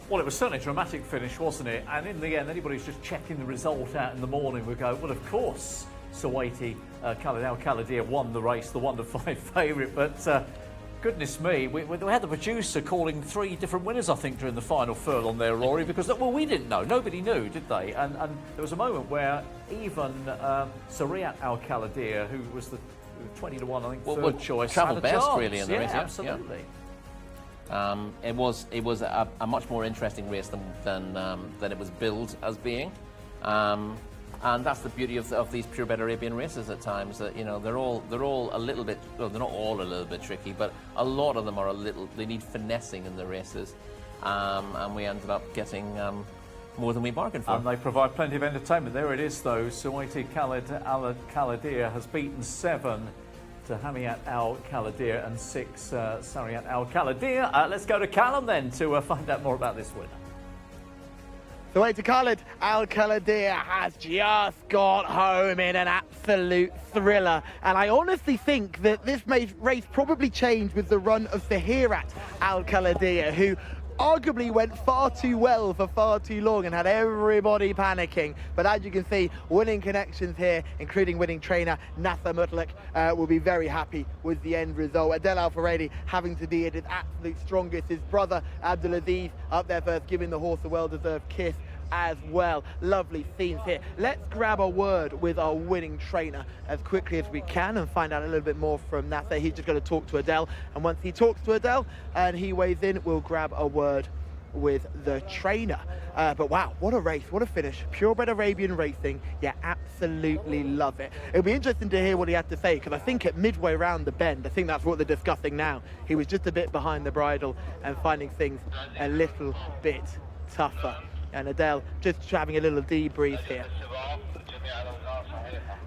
A: Well, it was certainly a dramatic finish, wasn't it? And in the end, anybody who's just checking the result out in the morning would go, well, of course, Suwaiti Khalid Al Kaladir won the race, the 1 to 5 favourite. But goodness me, we had the producer calling 3 different winners, I think, during the final furlong there, Rory, because, well, we didn't know. Nobody knew, did they? And there was a moment where even Sariat Al Kaladir, who was the 20 to 1, I think, third choice,
B: travelled best,
A: chance.
B: really, in the race.
A: Absolutely.
B: Yeah. It was a much more interesting race than it was billed as being, and that's the beauty of these purebred Arabian races at times. That they're all a little bit. Well, they're not all a little bit tricky, but a lot of them are they need finessing in the races, and we ended up getting more than we bargained for.
A: And they provide plenty of entertainment. There it is, though. Suwaiti Khalid Al Kaladir has beaten 7. Tuhamiat Al Kaladir and 6 Sariat Al Kaladir. Let's go to Callum then to find out more about this winner.
C: Suwaiti Khalid Al Kaladir has just got home in an absolute thriller, and I honestly think that this race probably changed with the run of Sariat Al Kaladir, who arguably went far too well for far too long and had everybody panicking. But as you can see, winning connections here, including winning trainer Nasser Mutlaq, will be very happy with the end result. Adel Al Faradi having to be at his absolute strongest. His brother Abdulaziz up there first, giving the horse a well-deserved kiss as well. Lovely scenes here. Let's grab a word with our winning trainer as quickly as we can and find out a little bit more from Nasser. He's just going to talk to Adel, and once he talks to Adel and he weighs in, we'll grab a word with the trainer. But wow, what a race, what a finish. Purebred Arabian racing, yeah, absolutely love it. It'll be interesting to hear what he had to say, because I think at midway round the bend, I think that's what they're discussing now, he was just a bit behind the bridle and finding things a little bit tougher. And Adel just having a little debrief here.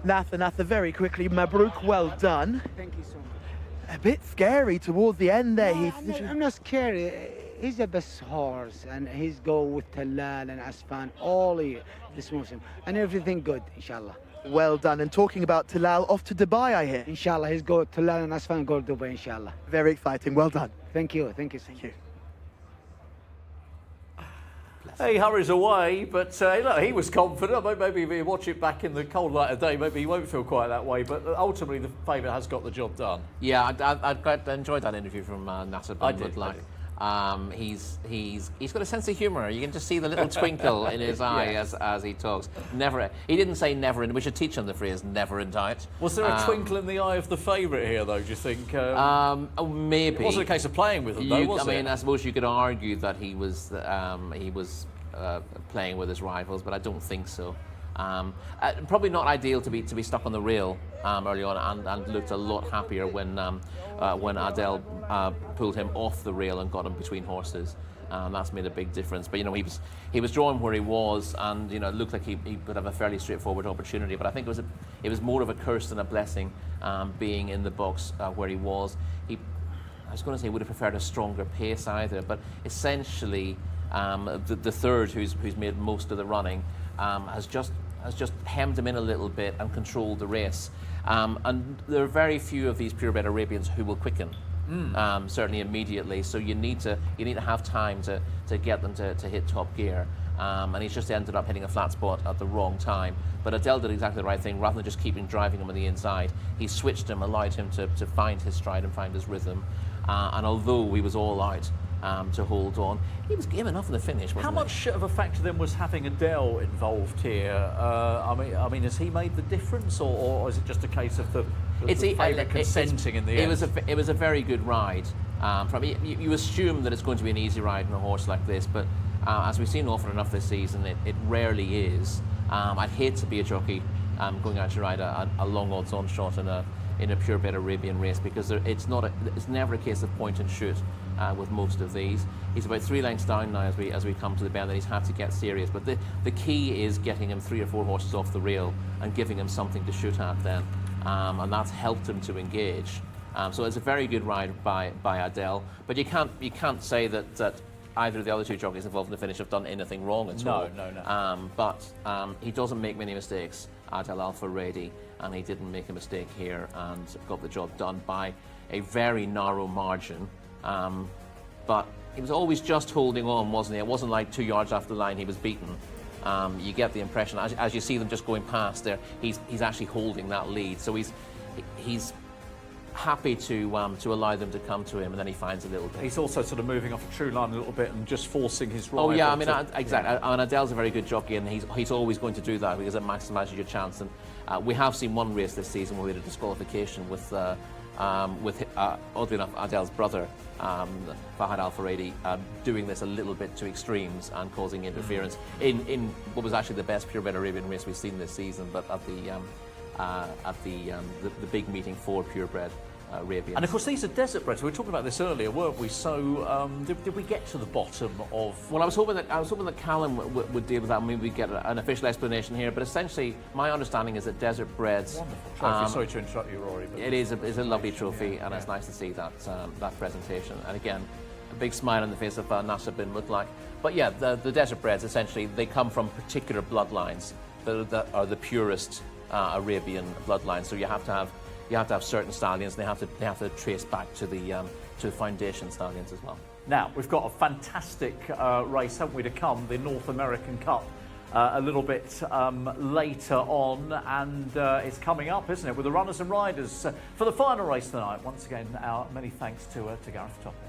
C: Nasser, very quickly, Mabruk, well done.
L: Thank you so much.
C: A bit scary towards the end there.
L: No, I'm not scary. he's the best horse, and he's go with Talal and Asfan all year this season, and everything good, inshallah.
C: Well done. And talking about Talal, off to Dubai, I hear.
L: Inshallah, he's go Talal and Asfan go to Dubai, inshallah.
C: Very exciting. Well done.
L: Thank you, thank you, thank you.
A: He hurries away, but look, he was confident. Maybe if you watch it back in the cold light of day, maybe he won't feel quite that way. But ultimately, the favourite has got the job done.
B: Yeah, I quite enjoyed that interview from Nasser bin Mutlaq. He's got a sense of humour. You can just see the little twinkle in his eye as he talks. He didn't say never in. We should teach him the phrase never in doubt.
A: Was there a twinkle in the eye of the favourite here, though? Do you think?
B: Maybe.
A: It wasn't a case of playing with them, though, was it?
B: I suppose you could argue that he was playing with his rivals, but I don't think so. Probably not ideal to be stuck on the rail early on, and looked a lot happier when Adel pulled him off the rail and got him between horses. That's made a big difference. But he was drawing where he was, and it looked like he would have a fairly straightforward opportunity. But I think it was more of a curse than a blessing, being in the box where he was. I was going to say he would have preferred a stronger pace either, but essentially the third, who's made most of the running, has just hemmed him in a little bit and controlled the race. And there are very few of these purebred Arabians who will quicken, certainly immediately. So you need to have time to get them to hit top gear. And he's just ended up hitting a flat spot at the wrong time. But Adel did exactly the right thing. Rather than just driving him on the inside, he switched him, allowed him to find his stride and find his rhythm. And although he was all out to hold on, he was game enough in the finish, wasn't
A: How much of a factor then was having Adel involved here? I mean, has he made the difference, or is it just a case of the favourite consenting in the end?
B: It was a very good ride. You assume that it's going to be an easy ride on a horse like this, but as we've seen often enough this season, it rarely is. I'd hate to be a jockey going out to ride a long odds-on shot in a purebred Arabian race, because it's never a case of point and shoot with most of these. He's about 3 lengths down now as we come to the bend, and he's had to get serious. But the key is getting him 3 or 4 horses off the rail and giving him something to shoot at then, and that's helped him to engage. So it's a very good ride by Adel, but you can't say that either of the other 2 jockeys involved in the finish have done anything wrong at all.
A: No.
B: But he doesn't make many mistakes, Adel Al-Faredi, and he didn't make a mistake here and got the job done by a very narrow margin. But he was always just holding on, wasn't he? It wasn't like 2 yards after the line he was beaten. You get the impression, as you see them just going past there, he's actually holding that lead. So he's happy to allow them to come to him, and then he finds a little bit.
A: He's also sort of moving off a true line a little bit and just forcing his rival.
B: Oh yeah, I mean, exactly. Yeah. And Adel's a very good jockey, and he's always going to do that because it maximises your chance. And we have seen one race this season where we had a disqualification with oddly enough, Adel's brother, Fahad Al-Faredi, doing this a little bit to extremes and causing interference in what was actually the best purebred Arabian race we've seen this season, but at the big meeting for purebred Arabians.
A: And of course, these are desert breds. We were talking about this earlier, weren't we? So, did we get to the bottom of?
B: Well, I was hoping that Callum would deal with that, and maybe we get an official explanation here. But essentially, my understanding is that desert breds.
A: Wonderful trophy. Sorry to interrupt you, Rory. But
B: it's a lovely trophy, and it's nice to see that presentation. And again, a big smile on the face of Nasser bin Mutlaq. But yeah, the desert breds essentially they come from particular bloodlines that are the purest Arabian bloodlines. So you have to have certain stallions, and they have to trace back to the foundation stallions as well.
A: Now we've got a fantastic race, haven't we, to come? The North American Cup a little bit later on, and it's coming up, isn't it, with the runners and riders for the final race tonight. Once again, our many thanks to Gareth Topping.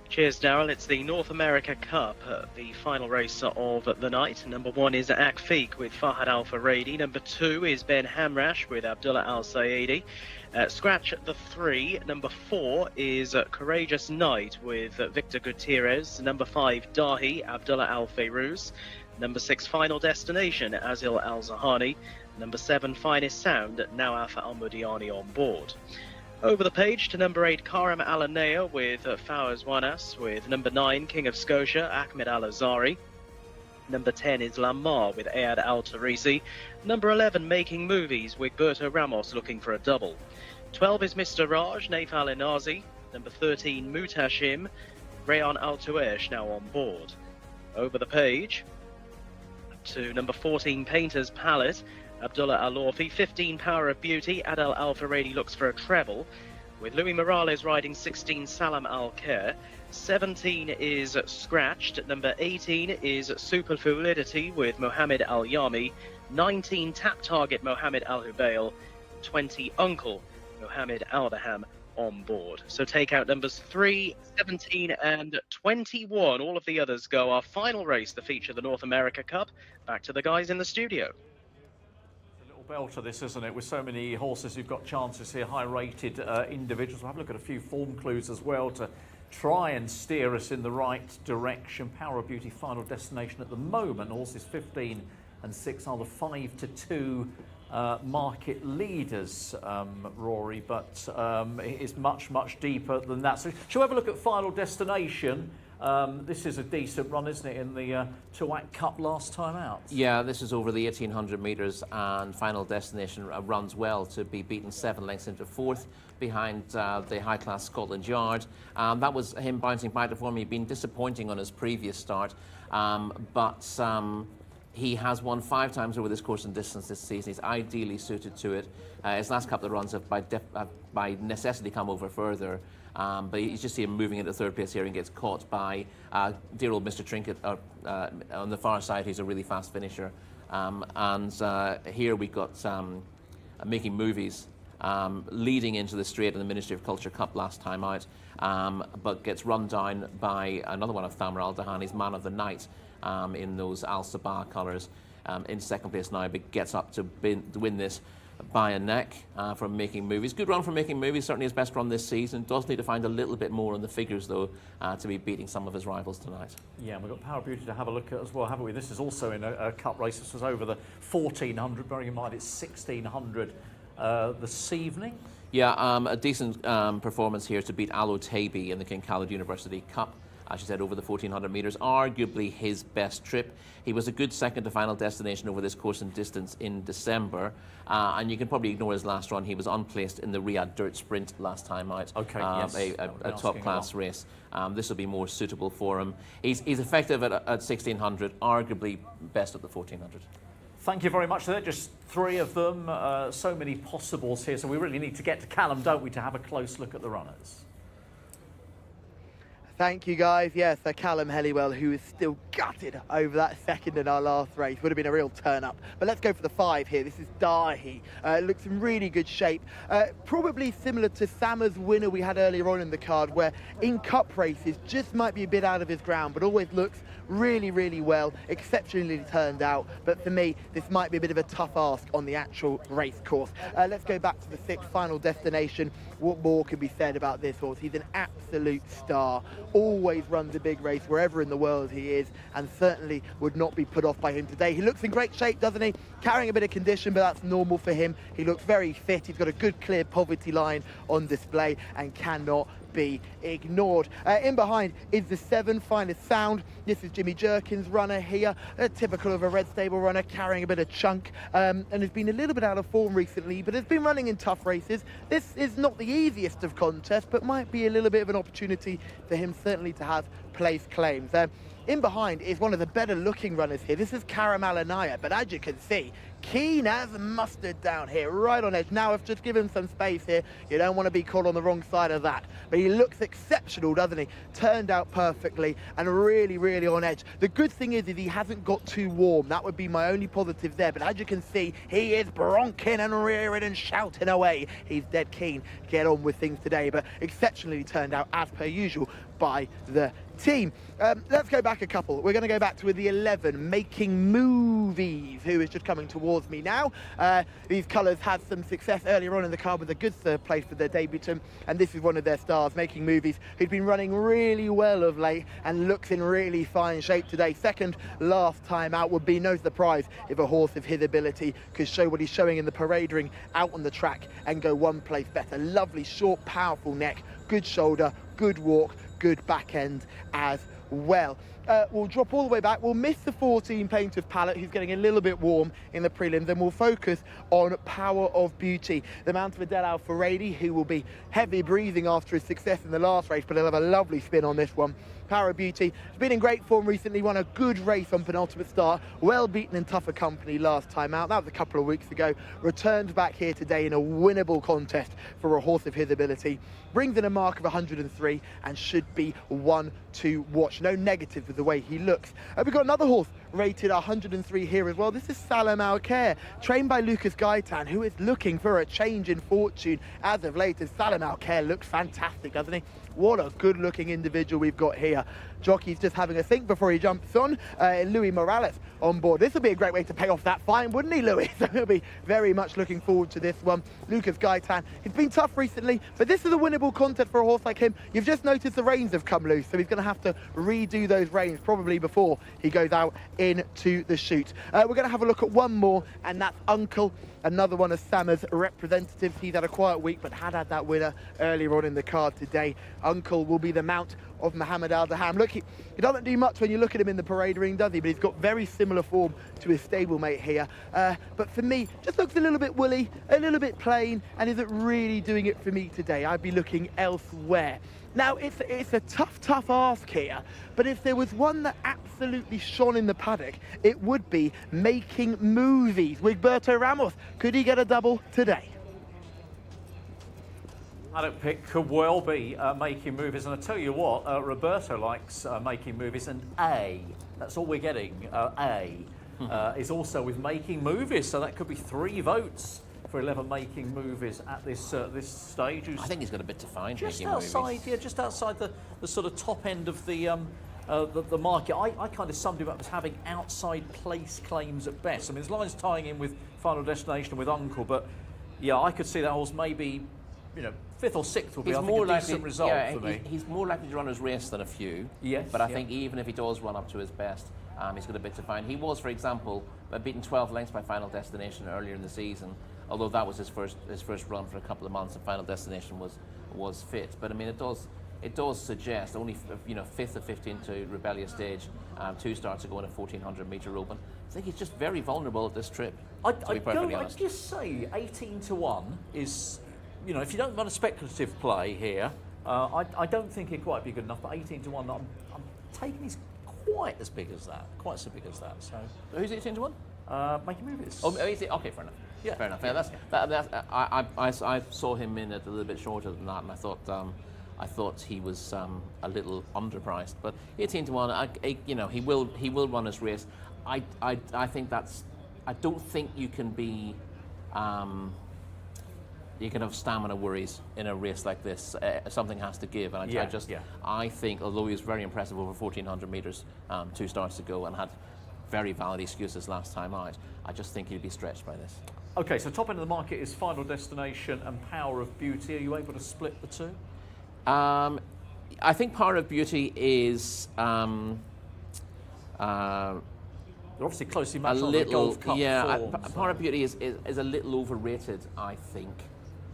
D: Cheers, Daryl. It's the North America Cup, the final race of the night. Number 1 is Akfiq with Fahad Al-Faredi. Number 2 is Ben Hamrash with Abdullah Al-Sayedi. Scratch the 3. Number 4 is Courageous Knight with Victor Gutierrez. Number 5, Dahi, Abdullah Al-Fayruz. Number 6, Final Destination, Azil Al-Zahani. Number 7, Finest Sound, Nawaf Al-Mudiani on board. Over the page to number 8, Karam Alanea with Fawaz Wanas, with number 9, King of Scotia, Ahmed Al-Azari. Number 10 is Lamar with Ayad Al-Tarisi. Number 11, Making Movies with Berto Ramos looking for a double. 12 is Mr. Raj, Naif Al-Inazi. Number 13, Mutashim, Rayan Altuesh now on board. Over the page to number 14, Painter's Palette, Abdullah Al-Orfi. 15, Power of Beauty, Adel Al-Faradi looks for a treble, with Louis Morales riding 16, Salam Al-Khair. 17 is Scratched. Number 18 is Super Fluidity with Mohammed Al-Yami. 19, Tap Target, Mohammed Al-Hubail. 20, Uncle, Mohammed Al-Baham on board. So take out numbers 3, 17 and 21. All of the others go. Our final race, the feature, the North America Cup. Back to the guys in the studio.
A: A little belter this, isn't it? With so many horses who've got chances here, high-rated individuals. We'll have a look at a few form clues as well to try and steer us in the right direction. Power of Beauty, final destination at the moment. Horses 15 and 6 are the 5 to 2 market leaders, Rory, but it is much, much deeper than that. So shall we have a look at final destination? This is a decent run, isn't it, in the Tuac Cup last time out?
B: Yeah, this is over the 1,800 metres, and final destination runs well to be beaten 7 lengths into 4th behind the high-class Scotland Yard. That was him bouncing back to form. He'd been disappointing on his previous start, but he has won 5 times over this course and distance this season. He's ideally suited to it. His last couple of runs have by necessity come over further. But you just see him moving into 3rd place here and gets caught by dear old Mr. Trinket on the far side, who's a really fast finisher. Here we got Making Movies leading into the straight in the Ministry of Culture Cup last time out, but gets run down by another one of Thamar Al-Dahani's Man of the Night in those Al Sabah colours. In 2nd place now, but gets up to win this by a neck from Making Movies. Good run from Making Movies, certainly his best run this season. Does need to find a little bit more on the figures, though, to be beating some of his rivals tonight.
A: Yeah, and we've got Power of Beauty to have a look at as well, haven't we? This is also in a cup race. This was over the 1,400, bearing in mind it's 1,600 this evening.
B: Yeah, a decent performance here to beat Alo Taby in the King Khalid University Cup. As you said, over the 1,400 metres, arguably his best trip. He was a good second to final destination over this course and distance in December. And you can probably ignore his last run. He was unplaced in the Riyadh Dirt Sprint last time out.
A: Okay, yes.
B: A top-class race. This will be more suitable for him. He's effective at 1,600, arguably best at the 1,400.
A: Thank you very much for that. Just 3 of them. So many possibles here. So we really need to get to Callum, don't we, to have a close look at the runners.
C: Thank you, guys. Yes, Callum Helliwell, who is still gutted over that second in our last race. Would have been a real turn-up. But let's go for the 5 here. This is Dahi. Looks in really good shape. Probably similar to Samer's winner we had earlier on in the card, where in cup races just might be a bit out of his ground, but always looks really, really well. Exceptionally turned out. But for me, this might be a bit of a tough ask on the actual race course. Let's go back to the 6th, final destination. What more can be said about this horse? He's an absolute star. Always runs a big race wherever in the world he is, and certainly would not be put off by him today. He looks in great shape, doesn't he? Carrying a bit of condition, but that's normal for him. He looks very fit. He's got a good, clear poverty line on display and cannot be ignored. In behind is the 7, Finest Sound. This is Jimmy Jerkin's runner here, typical of a Red Stable runner, carrying a bit of chunk, and has been a little bit out of form recently, but has been running in tough races. This is not the easiest of contests, but might be a little bit of an opportunity for him certainly to have place claims. In behind is one of the better looking runners here. This is Caramel Anaya, but as you can see, keen as mustard down here, right on edge. Now I've just given some space here. You don't want to be caught on the wrong side of that. But he looks exceptional, doesn't he? Turned out perfectly and really, really on edge. The good thing is he hasn't got too warm. That would be my only positive there. But as you can see, he is bronking and rearing and shouting away. He's dead keen to get on with things today, but exceptionally turned out as per usual by the team. Let's go back a couple. We're going to go back to the 11, Making Movies, who is just coming towards me now. These colours had some success earlier on in the card with a good 3rd place for their debutant, and this is one of their stars, Making Movies, who'd been running really well of late and looks in really fine shape today. Second last time out would be no surprise if a horse of his ability could show what he's showing in the parade ring out on the track and go 1 place better. Lovely, short, powerful neck, good shoulder, good walk, good back end as well. We'll drop all the way back. We'll miss the 14 paint of Pallet, who's getting a little bit warm in the prelims, and we'll focus on Power of Beauty, the mount of Adel Al-Faradi, who will be heavy breathing after his success in the last race, but he'll have a lovely spin on this one. Power of Beauty has been in great form recently, won a good race on penultimate start, well beaten in tougher company last time out. That was a couple of weeks ago. Returned back here today in a winnable contest for a horse of his ability. Brings in a mark of 103 and should be one to watch. No negatives with the way he looks. We've got another horse rated 103 here as well. This is Salam Al Khair, trained by Lucas Gaitan, who is looking for a change in fortune as of late. And Salam Al Khair looks fantastic, doesn't he? What a good looking individual we've got here. Jockey's just having a think before he jumps on. Louis Morales on board. This would be a great way to pay off that fine, wouldn't he, Louis? So he'll be very much looking forward to this one. Lucas Gaitan, he's been tough recently, but this is a winnable contest for a horse like him. You've just noticed the reins have come loose, so he's going to have to redo those reins probably before he goes out into the chute. We're going to have a look at one more, and that's Uncle, another one of Sama's representatives. He's had a quiet week, but had that winner earlier on in the card today. Uncle will be the mount of Mohammed Al-Daham. Look, he doesn't do much when you look at him in the parade ring, does he? But he's got very similar form to his stablemate here. But for me, just looks a little bit woolly, a little bit plain, and isn't really doing it for me today. I'd be looking elsewhere. Now, it's a tough ask here, but if there was one that absolutely shone in the paddock, it would be Making Movies with Berto Ramos. Could he get a double today?
A: Paddock pick could well be Making Movies, and I tell you what, Roberto likes Making Movies, and A, that's all we're getting, is also with Making Movies, so that could be 3 votes for 11 Making Movies at this this stage.
B: I think he's got a bit to find.
A: Just
B: Making
A: outside,
B: Movies.
A: yeah, just outside the sort of top end of the market. I kind of summed him up as having outside place claims at best. I mean, as long as tying in with Final Destination with Uncle, but yeah, I could see that horse maybe, you know, 5th or 6th would be, I think, a decent result for me.
B: He's more likely to run his race than a few.
A: Yes.
B: But I think even if he does run up to his best, he's got a bit to find. He was, for example, beaten 12 lengths by Final Destination earlier in the season, although that was his first run for a couple of months, and Final Destination was fit. But I mean, it does suggest only 5th or 5th into rebellious stage, 2 starts ago in a 1400 metre open. I think he's just very vulnerable at this trip. To be perfectly honest.
A: I'd just say 18 to 1 is, you know, if you don't want a speculative play here, I don't think it quite be good enough. But 18 to 1, I'm taking is quite as big as that, So
B: who's 18 to 1?
A: Making Movies.
B: Oh, okay, fair enough. Yeah, fair enough. Yeah, I saw him in at a little bit shorter than that, and I thought he was a little underpriced. But 18 to 1, he will run his race. I think that's. I don't think you can be. You can have stamina worries in a race like this. Something has to give, and I think, although he was very impressive over 1400 metres 2 starts ago and had very valid excuses last time out, I just think he'd be stretched by this.
A: Okay, so top end of the market is Final Destination and Power of Beauty. Are you able to split the two?
B: I think Power of Beauty is
A: they're obviously closely matched on the Golf Cup form.
B: Power of Beauty is a little overrated, I think.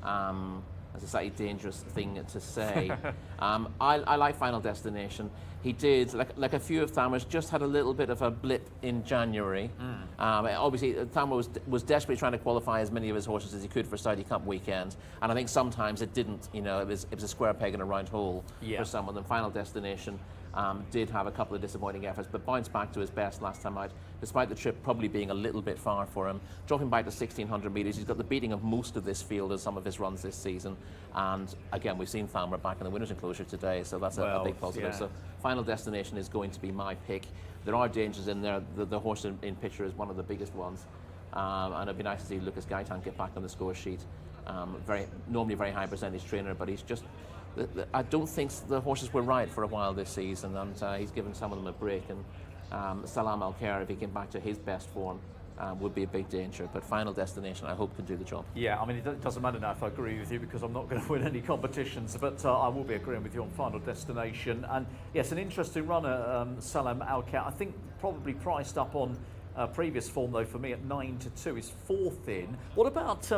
B: That's a slightly dangerous thing to say. I like Final Destination. He did, like a few of Thammer's, just had a little bit of a blip in January. Obviously, Thammer was desperately trying to qualify as many of his horses as he could for Saudi Cup weekend, and I think sometimes it didn't. You know, it was a square peg in a round hole for some of them. Final Destination did have a couple of disappointing efforts, but bounced back to his best last time out, despite the trip probably being a little bit far for him. Dropping back to 1600 metres, he's got the beating of most of this field in some of his runs this season. And again, we've seen Thammer back in the winner's enclosure today, so that's a big positive. So Final Destination is going to be my pick. There are dangers in there. The horse in picture is one of the biggest ones. And it'd be nice to see Lucas Gaitan get back on the score sheet. Normally very high percentage trainer, but he's just... I don't think the horses were right for a while this season, and he's given some of them a break. And Salam Al Khair, if he came back to his best form, would be a big danger. But Final Destination, I hope, can do the job.
A: Yeah, I mean, it doesn't matter now if I agree with you, because I'm not going to win any competitions, but I will be agreeing with you on Final Destination. And yes, an interesting runner, Salam Al Khair. I think probably priced up on previous form, though, for me at 9 to 2 is 4th in. What about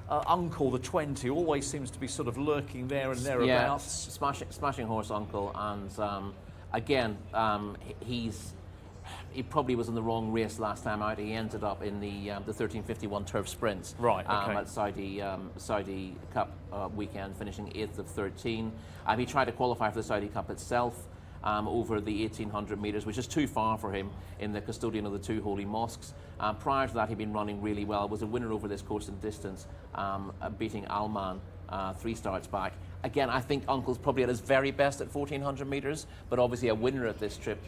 A: Uncle, the 20? Always seems to be sort of lurking there and thereabouts.
B: Yeah, smashing horse, Uncle, and again, he probably was in the wrong race last time out. He ended up in the 1351 turf sprints,
A: right? Okay.
B: At Saudi Cup weekend, finishing 8th of 13. He tried to qualify for the Saudi Cup itself over the 1800 metres, which is too far for him in the custodian of the two holy mosques. Prior to that, he'd been running really well. Was a winner over this course and distance, beating Alman 3 starts back. Again, I think Uncle's probably at his very best at 1400 metres, but obviously a winner at this trip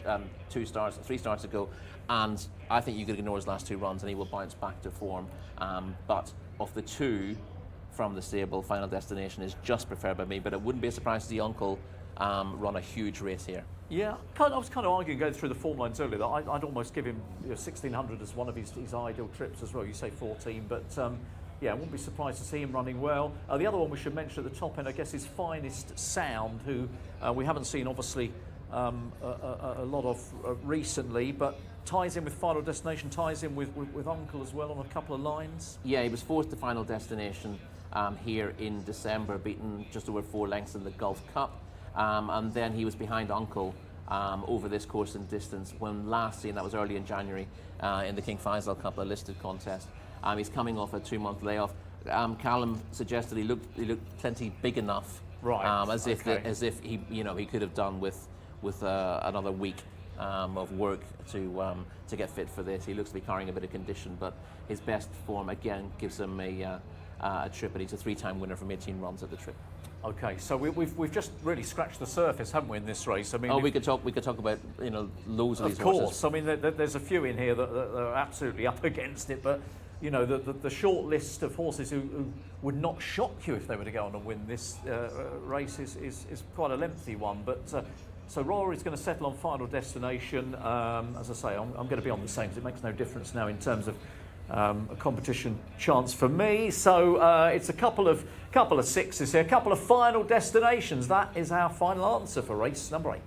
B: 3 starts ago, and I think you could ignore his last 2 runs and he will bounce back to form. But of the 2 from the stable, Final Destination is just preferred by me, but it wouldn't be a surprise to see Uncle run a huge race here.
A: Yeah, I was kind of arguing going through the form lines earlier that I'd almost give him 1600 as one of his ideal trips as well. You say 14, but yeah, I wouldn't be surprised to see him running well. The other one we should mention at the top end, I guess, is Finest Sound, who we haven't seen, obviously, a lot of recently, but ties in with Final Destination, ties in with Uncle as well on a couple of lines.
B: Yeah, he was 4th to Final Destination here in December, beaten just over 4 lengths in the Gulf Cup. And then he was behind Uncle over this course and distance when last seen, that was early in January, in the King Faisal Cup, a listed contest. He's coming off a 2-month layoff. Callum suggested he looked plenty big enough,
A: right?
B: As if he he could have done with another week of work to get fit for this. He looks to be carrying a bit of condition, but his best form again gives him a trip, and he's a 3-time winner from 18 runs at the trip.
A: Okay, so we've just really scratched the surface, haven't we, in this race? I mean,
B: we could talk about loads of these
A: horses. Of
B: course,
A: I mean, there's a few in here that are absolutely up against it, but the short list of horses who would not shock you if they were to go on and win this race is quite a lengthy one. But so Rory's going to settle on Final Destination. As I say, I'm going to be on the same, because it makes no difference now in terms of a competition chance for me. So it's a couple of 6s here, a couple of Final Destinations. That is our final answer for race number 8.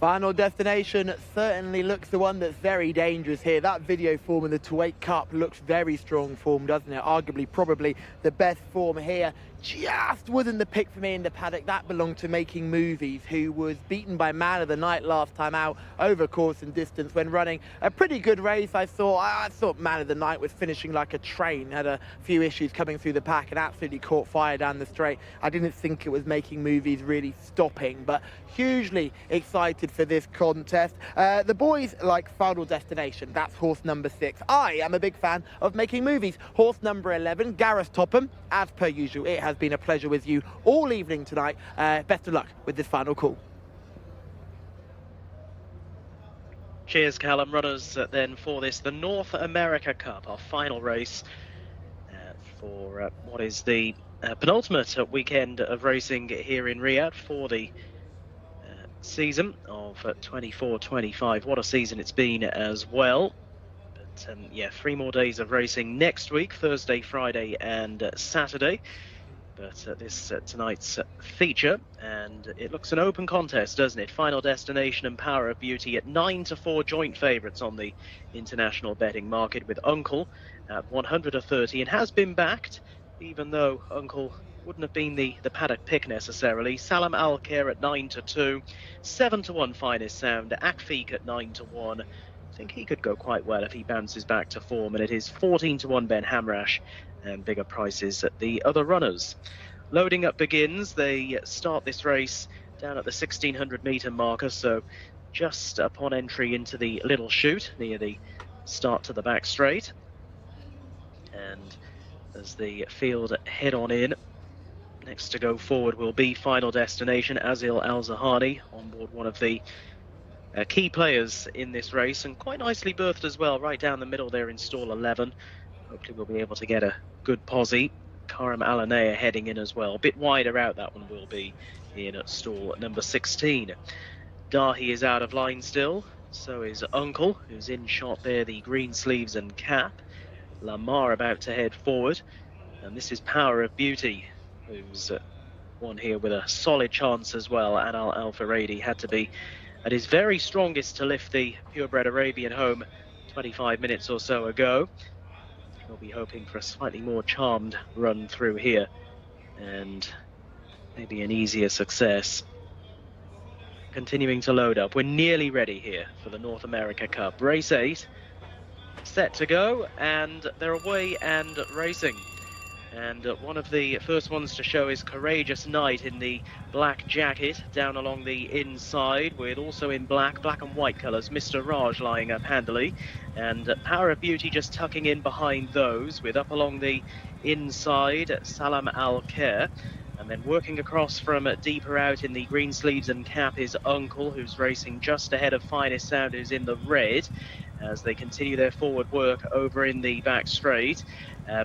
C: Final Destination certainly looks the one that's very dangerous here. That video form in the 2-8 Cup looks very strong form, doesn't it? Arguably, probably the best form here. Just wasn't the pick for me in the paddock. That belonged to Making Movies, who was beaten by Man of the Night last time out over course and distance when running a pretty good race. I thought Man of the Night was finishing like a train, had a few issues coming through the pack and absolutely caught fire down the straight. I didn't think it was Making Movies really stopping, but hugely excited for this contest. The boys like Final Destination. That's horse number 6. I am a big fan of Making Movies. Horse number 11, Gareth Topham. As per usual, it has been a pleasure with you all evening tonight. Best of luck with this final call.
D: Cheers, Callum. Runners then for this, the North America Cup, our final race for what is the penultimate weekend of racing here in Riyadh for the season of 24-25. What a season it's been as well. But yeah, 3 more days of racing next week, Thursday, Friday and Saturday. But this tonight's feature, and it looks an open contest, doesn't it? Final Destination and Power of Beauty at 9-4 joint favourites on the international betting market, with Uncle at 130, and has been backed, even though Uncle wouldn't have been the paddock pick necessarily. Salam Al Khair at 9-2, 7-1 Finest Sound, Akfiq at 9-1. I think he could go quite well if he bounces back to form, and it is 14-1 Ben Hamrash, and bigger prices at the other runners. Loading up begins. They start this race down at the 1600 metre marker, so just upon entry into the little chute near the start to the back straight. And as the field head on in, next to go forward will be Final Destination, Azil Al-Zahani, on board one of the key players in this race, and quite nicely berthed as well, right down the middle there in stall 11. Hopefully we'll be able to get a good posse. Karam Alanea heading in as well. A bit wider out that one will be in at stall number 16. Dahi is out of line still, so is Uncle, who's in shot there, the green sleeves and cap. Lamar about to head forward, and this is Power of Beauty, who's won here with a solid chance as well. Anal Al-Faradi had to be at his very strongest to lift the purebred Arabian home 25 minutes or so ago. We'll be hoping for a slightly more charmed run through here, and maybe an easier success. continuing to load up. We're nearly ready here for the North America Cup. Race 8 set to go, and they're away and racing. And one of the first ones to show is Courageous Knight in the black jacket down along the inside, with also in black and white colours Mr. Raj lying up handily, and Power of Beauty just tucking in behind those, with up along the inside Salam Al Khair. And then working across from deeper out in the green sleeves and cap is Uncle, who's racing just ahead of Finest Sound, who's in the red, as they continue their forward work over in the back straight.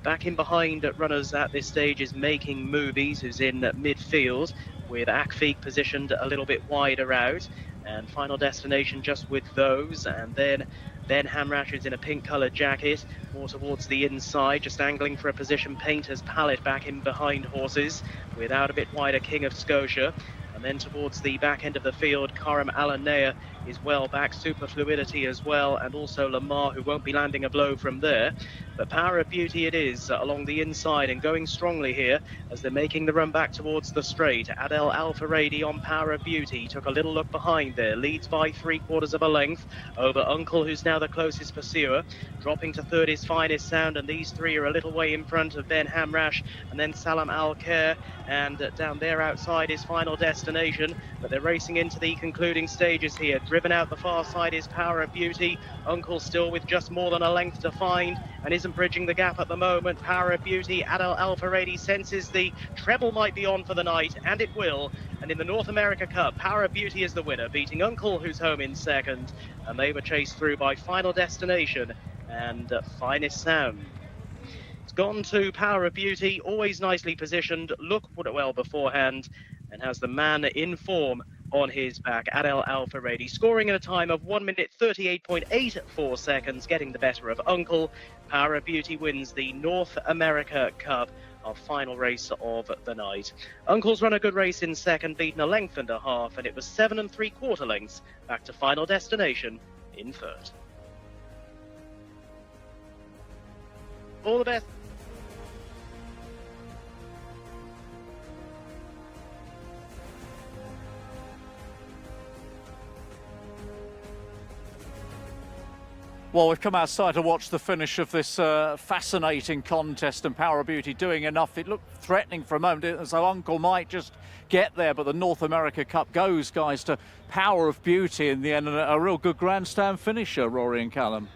D: Back in behind runners at this stage is Making Movies, who's in midfield, with Akfeek positioned a little bit wider out. And Final Destination just with those. And then Ben Hamrash, who's in a pink coloured jacket, more towards the inside, just angling for a position. Painter's Palette back in behind horses, without a bit wider King of Scotia. And then towards the back end of the field, Karam Alanea is well back, Super Fluidity as well, and also Lamar, who won't be landing a blow from there. But Power of Beauty it is along the inside and going strongly here as they're making the run back towards the straight. Adel Alfaradi on Power of Beauty took a little look behind there, leads by 3/4 of a length over Uncle, who's now the closest pursuer. Dropping to third is Finest Sound, and these three are a little way in front of Ben Hamrash and then Salam Al Khair, and down there outside is Final Destination. But they're racing into the concluding stages here. Driven out the far side is Power of Beauty. Uncle still with just more than a length to find and isn't bridging the gap at the moment. Power of Beauty, Adel Alfaradi senses the treble might be on for the night, and it will. And in the North America Cup, Power of Beauty is the winner, beating Uncle, who's home in second. And they were chased through by Final Destination and Finest Sound. It's gone to Power of Beauty, always nicely positioned, looked well beforehand, and has the man in form on his back, Adel Alfaradi, scoring in a time of 1 minute 38.84 seconds, getting the better of Uncle. Power of Beauty wins the North America Cup, our final race of the night. Uncle's run a good race in second, beaten a length and a half, and it was 7 3/4 lengths back to Final Destination in third. All the best.
A: Well, we've come outside to watch the finish of this fascinating contest, and Power of Beauty doing enough. It looked threatening for a moment, so Uncle might just get there, but the North America Cup goes, guys, to Power of Beauty in the end, and a real good grandstand finisher, Rory and Callum.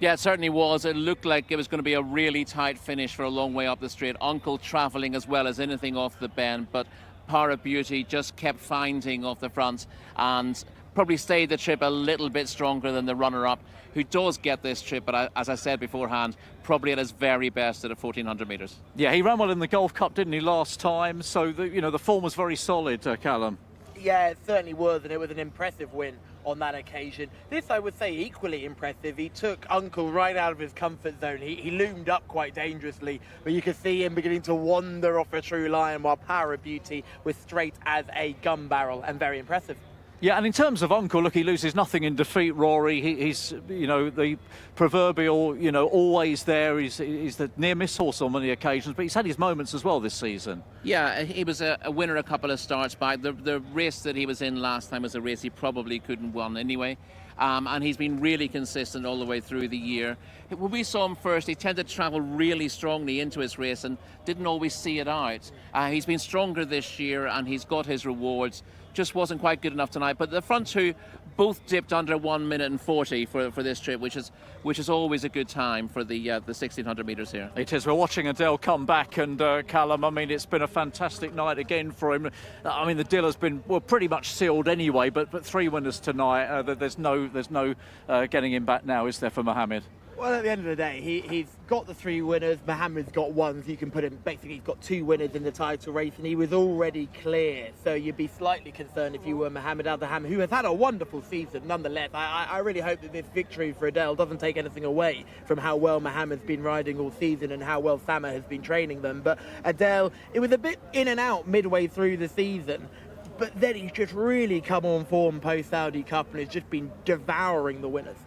B: Yeah, it certainly was. It looked like it was going to be a really tight finish for a long way up the straight. Uncle travelling as well as anything off the bend, but Power of Beauty just kept finding off the front and probably stayed the trip a little bit stronger than the runner-up, who does get this trip, but as I said beforehand, probably at his very best at 1,400 metres.
A: Yeah, he ran well in the Golf Cup, didn't he, last time? So, the form was very solid, Callum.
C: Yeah, it certainly was, and it was an impressive win on that occasion. This, I would say, equally impressive. He took Uncle right out of his comfort zone. He loomed up quite dangerously, but you could see him beginning to wander off a true line, while Power of Beauty was straight as a gun barrel and very impressive.
A: Yeah, and in terms of Uncle, look, he loses nothing in defeat, Rory. He's, the proverbial, always there. He's the near-miss horse on many occasions, but he's had his moments as well this season.
B: Yeah, he was a winner a couple of starts back. The race that he was in last time was a race he probably couldn't win anyway. And he's been really consistent all the way through the year. When we saw him first, he tended to travel really strongly into his race and didn't always see it out. He's been stronger this year and he's got his rewards. Just wasn't quite good enough tonight. But the front two both dipped under 1 minute and 40 for this trip, which is always a good time for the 1,600 metres here.
A: It is. We're watching Adele come back, and Callum, I mean, it's been a fantastic night again for him. I mean, the deal has been pretty much sealed anyway, but 3 winners tonight. There's no getting him back now, is there, for Mohammed?
C: Well, at the end of the day, he's got the 3 winners. Mohammed's got 1, so you can put him, basically he's got 2 winners in the title race, and he was already clear. So you'd be slightly concerned if you were Mohammed Al-Daham, who has had a wonderful season nonetheless. I really hope that this victory for Adele doesn't take anything away from how well Mohammed's been riding all season and how well Sama has been training them. But Adele, it was a bit in and out midway through the season, but then he's just really come on form post-Saudi Cup and has just been devouring the winners.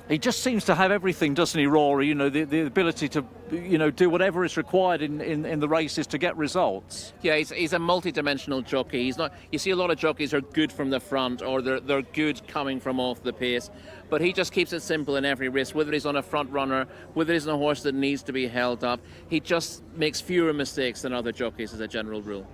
A: He just seems to have everything, doesn't he, Rory? You know, the ability to, you know, do whatever is required in the races to get results.
B: Yeah, he's a multi-dimensional jockey. He's not. You see, a lot of jockeys are good from the front, or they're good coming from off the pace. But he just keeps it simple in every race. Whether he's on a front runner, whether he's on a horse that needs to be held up, he just makes fewer mistakes than other jockeys, as a general rule.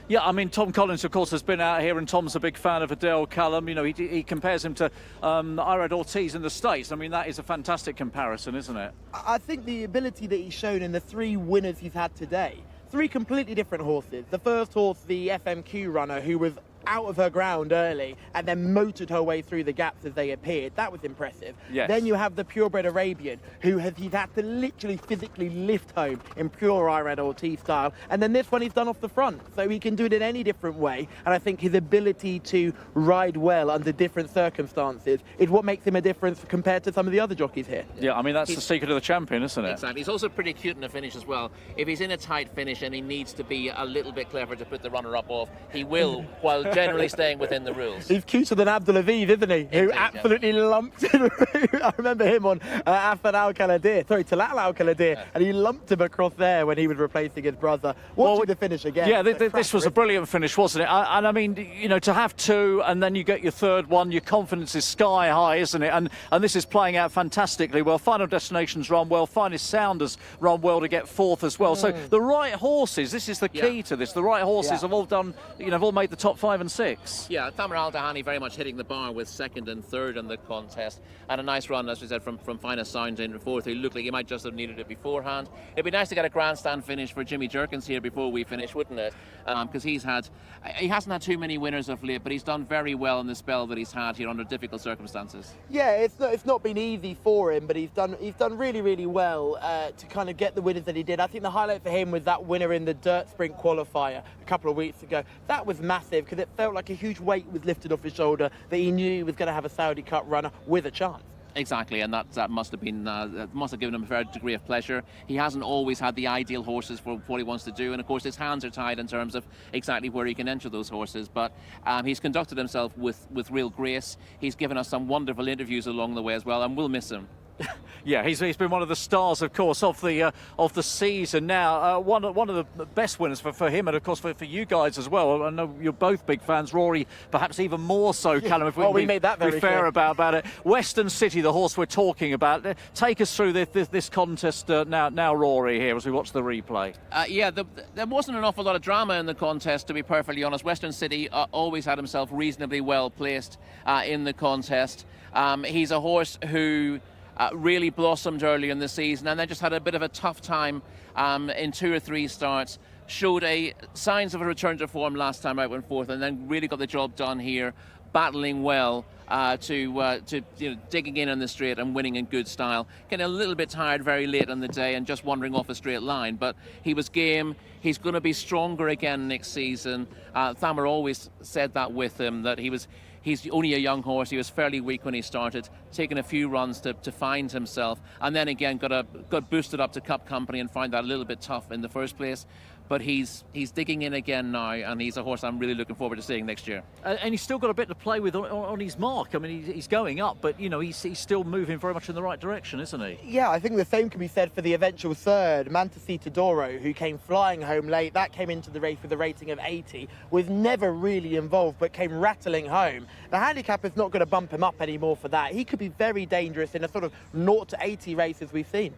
A: Yeah, I mean, Tom Collins, of course, has been out here, and Tom's a big fan of Adele Callum. You know, he compares him to Irad Ortiz in the States. I mean, that is a fantastic comparison, isn't it?
C: I think the ability that he's shown in the 3 winners he's had today, 3 completely different horses. The first horse, the FMQ runner, who was out of her ground early and then motored her way through the gaps as they appeared. That was impressive.
A: Yes.
C: Then you have the purebred Arabian, who he's had to literally physically lift home in pure Irad Ortiz style. And then this one he's done off the front. So he can do it in any different way. And I think his ability to ride well under different circumstances is what makes him a difference compared to some of the other jockeys here.
A: Yeah, I mean, that's the secret of the champion, isn't it?
B: Exactly. He's also pretty cute in the finish as well. If he's in a tight finish and he needs to be a little bit clever to put the runner-up off, he will, while generally staying within the rules.
C: He's cuter than Abdulaziz, isn't he? Who absolutely lumped him. I remember him on Afan Al-Kaladir, sorry, Talal Al-Kaladir, and he lumped him across there when he was replacing his brother. Watching the finish again.
A: Yeah, this was a brilliant finish, wasn't it? And I mean, you know, to have 2 and then you get your third one, your confidence is sky high, isn't it? And this is playing out fantastically well. Final Destinations run well, Finest Sounders run well to get 4th as well. So the right horses, this is the key to this. The right horses have all done, you know, have all made the top 5 and 6.
B: Yeah, Thamar Al-Dahani very much hitting the bar with 2nd and 3rd in the contest, and a nice run, as we said, from Finest Sound in 4th. He looked like he might just have needed it beforehand. It'd be nice to get a grandstand finish for Jimmy Jerkins here before we finish, wouldn't it? Because he hasn't had too many winners of late, but he's done very well in the spell that he's had here under difficult circumstances.
C: Yeah, it's not been easy for him, but he's done really, really well to kind of get the winners that he did. I think the highlight for him was that winner in the dirt sprint qualifier a couple of weeks ago. That was massive because it felt like a huge weight was lifted off his shoulder that he knew he was going to have a Saudi Cup runner with a chance.
B: Exactly, and that must have been must have given him a fair degree of pleasure. He hasn't always had the ideal horses for what he wants to do, and of course his hands are tied in terms of exactly where he can enter those horses. But he's conducted himself with real grace. He's given us some wonderful interviews along the way as well, and we'll miss him.
A: Yeah, he's been one of the stars, of course, of the season. Now, one of the best winners for him, and of course for you guys as well. I know you're both big fans. Rory, perhaps even more so, Callum. If we
C: made that very
A: be fair
C: clear
A: about it. Western City, the horse we're talking about. Take us through this contest now, Rory, here as we watch the replay.
B: Yeah, there wasn't an awful lot of drama in the contest, to be perfectly honest. Western City always had himself reasonably well placed in the contest. He's a horse who really blossomed early in the season and then just had a bit of a tough time in 2 or 3 starts. Showed signs of a return to form last time out, went 4th, and then really got the job done here, battling well to digging in on the straight and winning in good style. Getting a little bit tired very late in the day and just wandering off a straight line, but he was game. He's going to be stronger again next season. Thamar always said that with him, that he's only a young horse. He was fairly weak when he started, taking a few runs to find himself, and then again got boosted up to Cup Company and found that a little bit tough in the first place. But he's digging in again now, and he's a horse I'm really looking forward to seeing next year.
A: And he's still got a bit to play with on his mark. I mean, he's going up, but you know he's still moving very much in the right direction, isn't he?
C: Yeah, I think the same can be said for the eventual third, Mantasita Doro, who came flying home late. That came into the race with a rating of 80, was never really involved, but came rattling home. The handicap is not going to bump him up anymore for that. He could be very dangerous in a sort of 0 to 80 race as we've seen.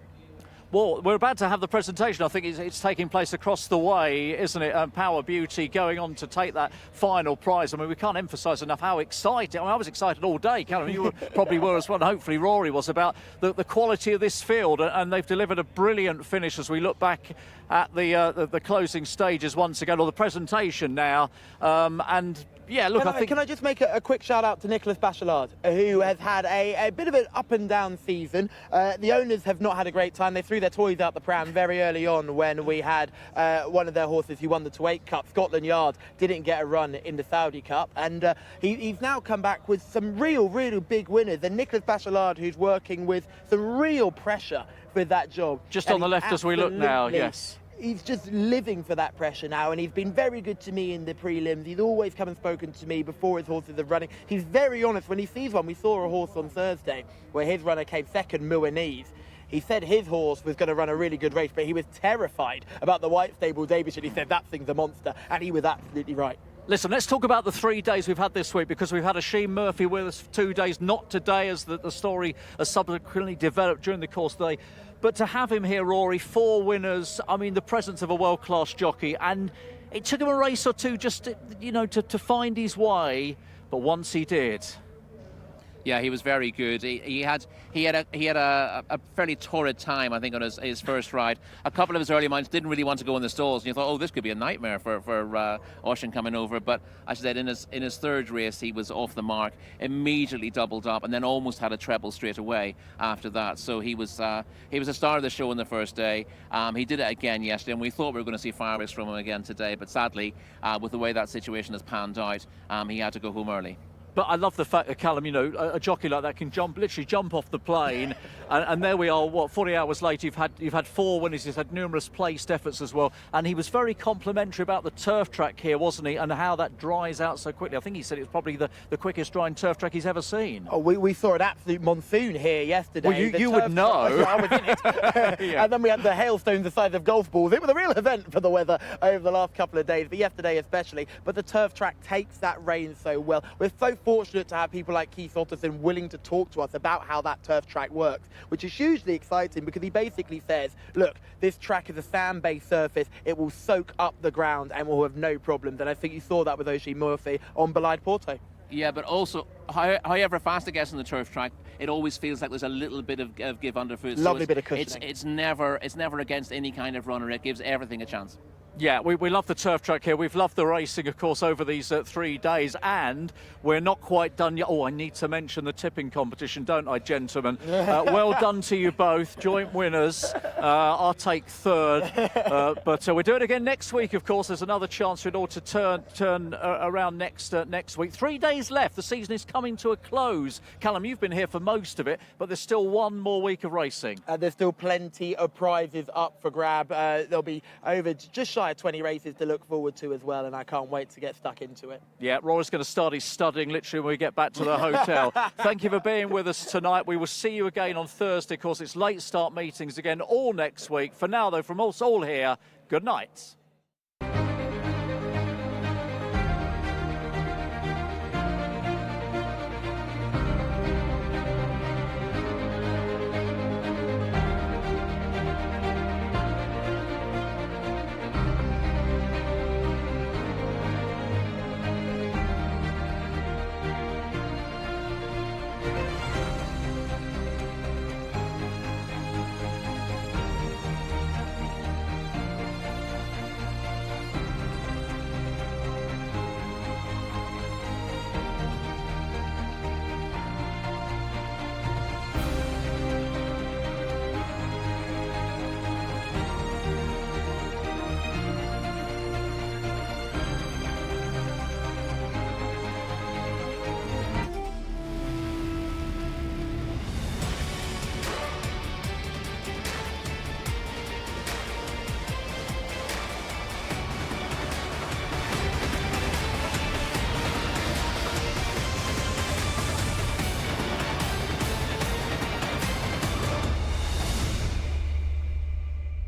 A: Well, we're about to have the presentation. I think it's taking place across the way, isn't it? Power Beauty going on to take that final prize. I mean, we can't emphasise enough how excited. I mean, I was excited all day, Callum. You probably were as well. And hopefully Rory was, about the quality of this field. And they've delivered a brilliant finish as we look back at the closing stages once again, or the presentation now. And yeah, look,
C: Can I just make a quick shout out to Nicholas Bachelard, who has had a bit of an up and down season. The owners have not had a great time. They threw their toys out the pram very early on when we had one of their horses who won the 2-8 Cup, Scotland Yard, didn't get a run in the Saudi Cup. And he's now come back with some real big winners. And Nicholas Bachelard, who's working with some real pressure with that job.
A: Just on the left as we look now, yes.
C: he's just living for that pressure now, and he's been very good to me in the prelims. He's always come and spoken to me before his horses are running. He's very honest when he sees one. We saw a horse on Thursday where his runner came second, Muanese. He said his horse was going to run a really good race, but he was terrified about the White Stable Derbyshire. He said that thing's a monster, and he was absolutely right.
A: Listen, let's talk about the 3 days we've had this week, because we've had Asheen Murphy with us for 2 days, not today as the story has subsequently developed during the course of the day. But to have him here, Rory, 4 winners, I mean, the presence of a world-class jockey, and it took him a race or two just to find his way, but once he did.
B: Yeah, he was very good. He had a fairly torrid time, I think, on his first ride. A couple of his early minds didn't really want to go in the stalls, and you thought, oh, this could be a nightmare for Ocean coming over. But as I said, in his third race, he was off the mark, immediately doubled up, and then almost had a treble straight away after that. So he was a star of the show on the first day. He did it again yesterday, and we thought we were going to see fireworks from him again today. But sadly, with the way that situation has panned out, he had to go home early.
A: But I love the fact that Callum, a jockey like that can literally jump off the plane, and there we are. 40 hours later, you've had 4 winners. He's had numerous placed efforts as well, and he was very complimentary about the turf track here, wasn't he? And how that dries out so quickly. I think he said it was probably the quickest drying turf track he's ever seen.
C: Oh, we saw an absolute monsoon here yesterday.
A: Well, you would know.
C: I was in it.
A: Yeah.
C: And then we had the hailstones the size of golf balls. It was a real event for the weather over the last couple of days, but yesterday especially. But the turf track takes that rain so well. We're so fortunate to have people like Keith Otterson willing to talk to us about how that turf track works, which is hugely exciting, because he basically says, look, this track is a sand-based surface. It will soak up the ground and will have no problems. And I think you saw that with Oshie Murphy on Belaid Porto.
B: Yeah, but also, however fast it gets on the turf track, it always feels like there's a little bit of give underfoot.
C: Lovely bit of cushioning.
B: It's never against any kind of runner. It gives everything a chance.
A: Yeah, we love the turf track here. We've loved the racing, of course, over these 3 days, and we're not quite done yet. Oh, I need to mention the tipping competition, don't I, gentlemen? Well done to you both, joint winners. I'll take third, but we'll do it again next week, of course. There's another chance for it all to turn around next week. 3 days left. The season is coming to a close. Callum, you've been here for most of it, but there's still 1 more week of racing.
C: There's still plenty of prizes up for grab. There'll be over just shy of 20 races to look forward to as well, and I can't wait to get stuck into it.
A: Yeah, Rory's going to start his studying literally when we get back to the hotel. Thank you for being with us tonight. We will see you again on Thursday. Of course, it's late start meetings again all next week. For now, though, from us all here, good night.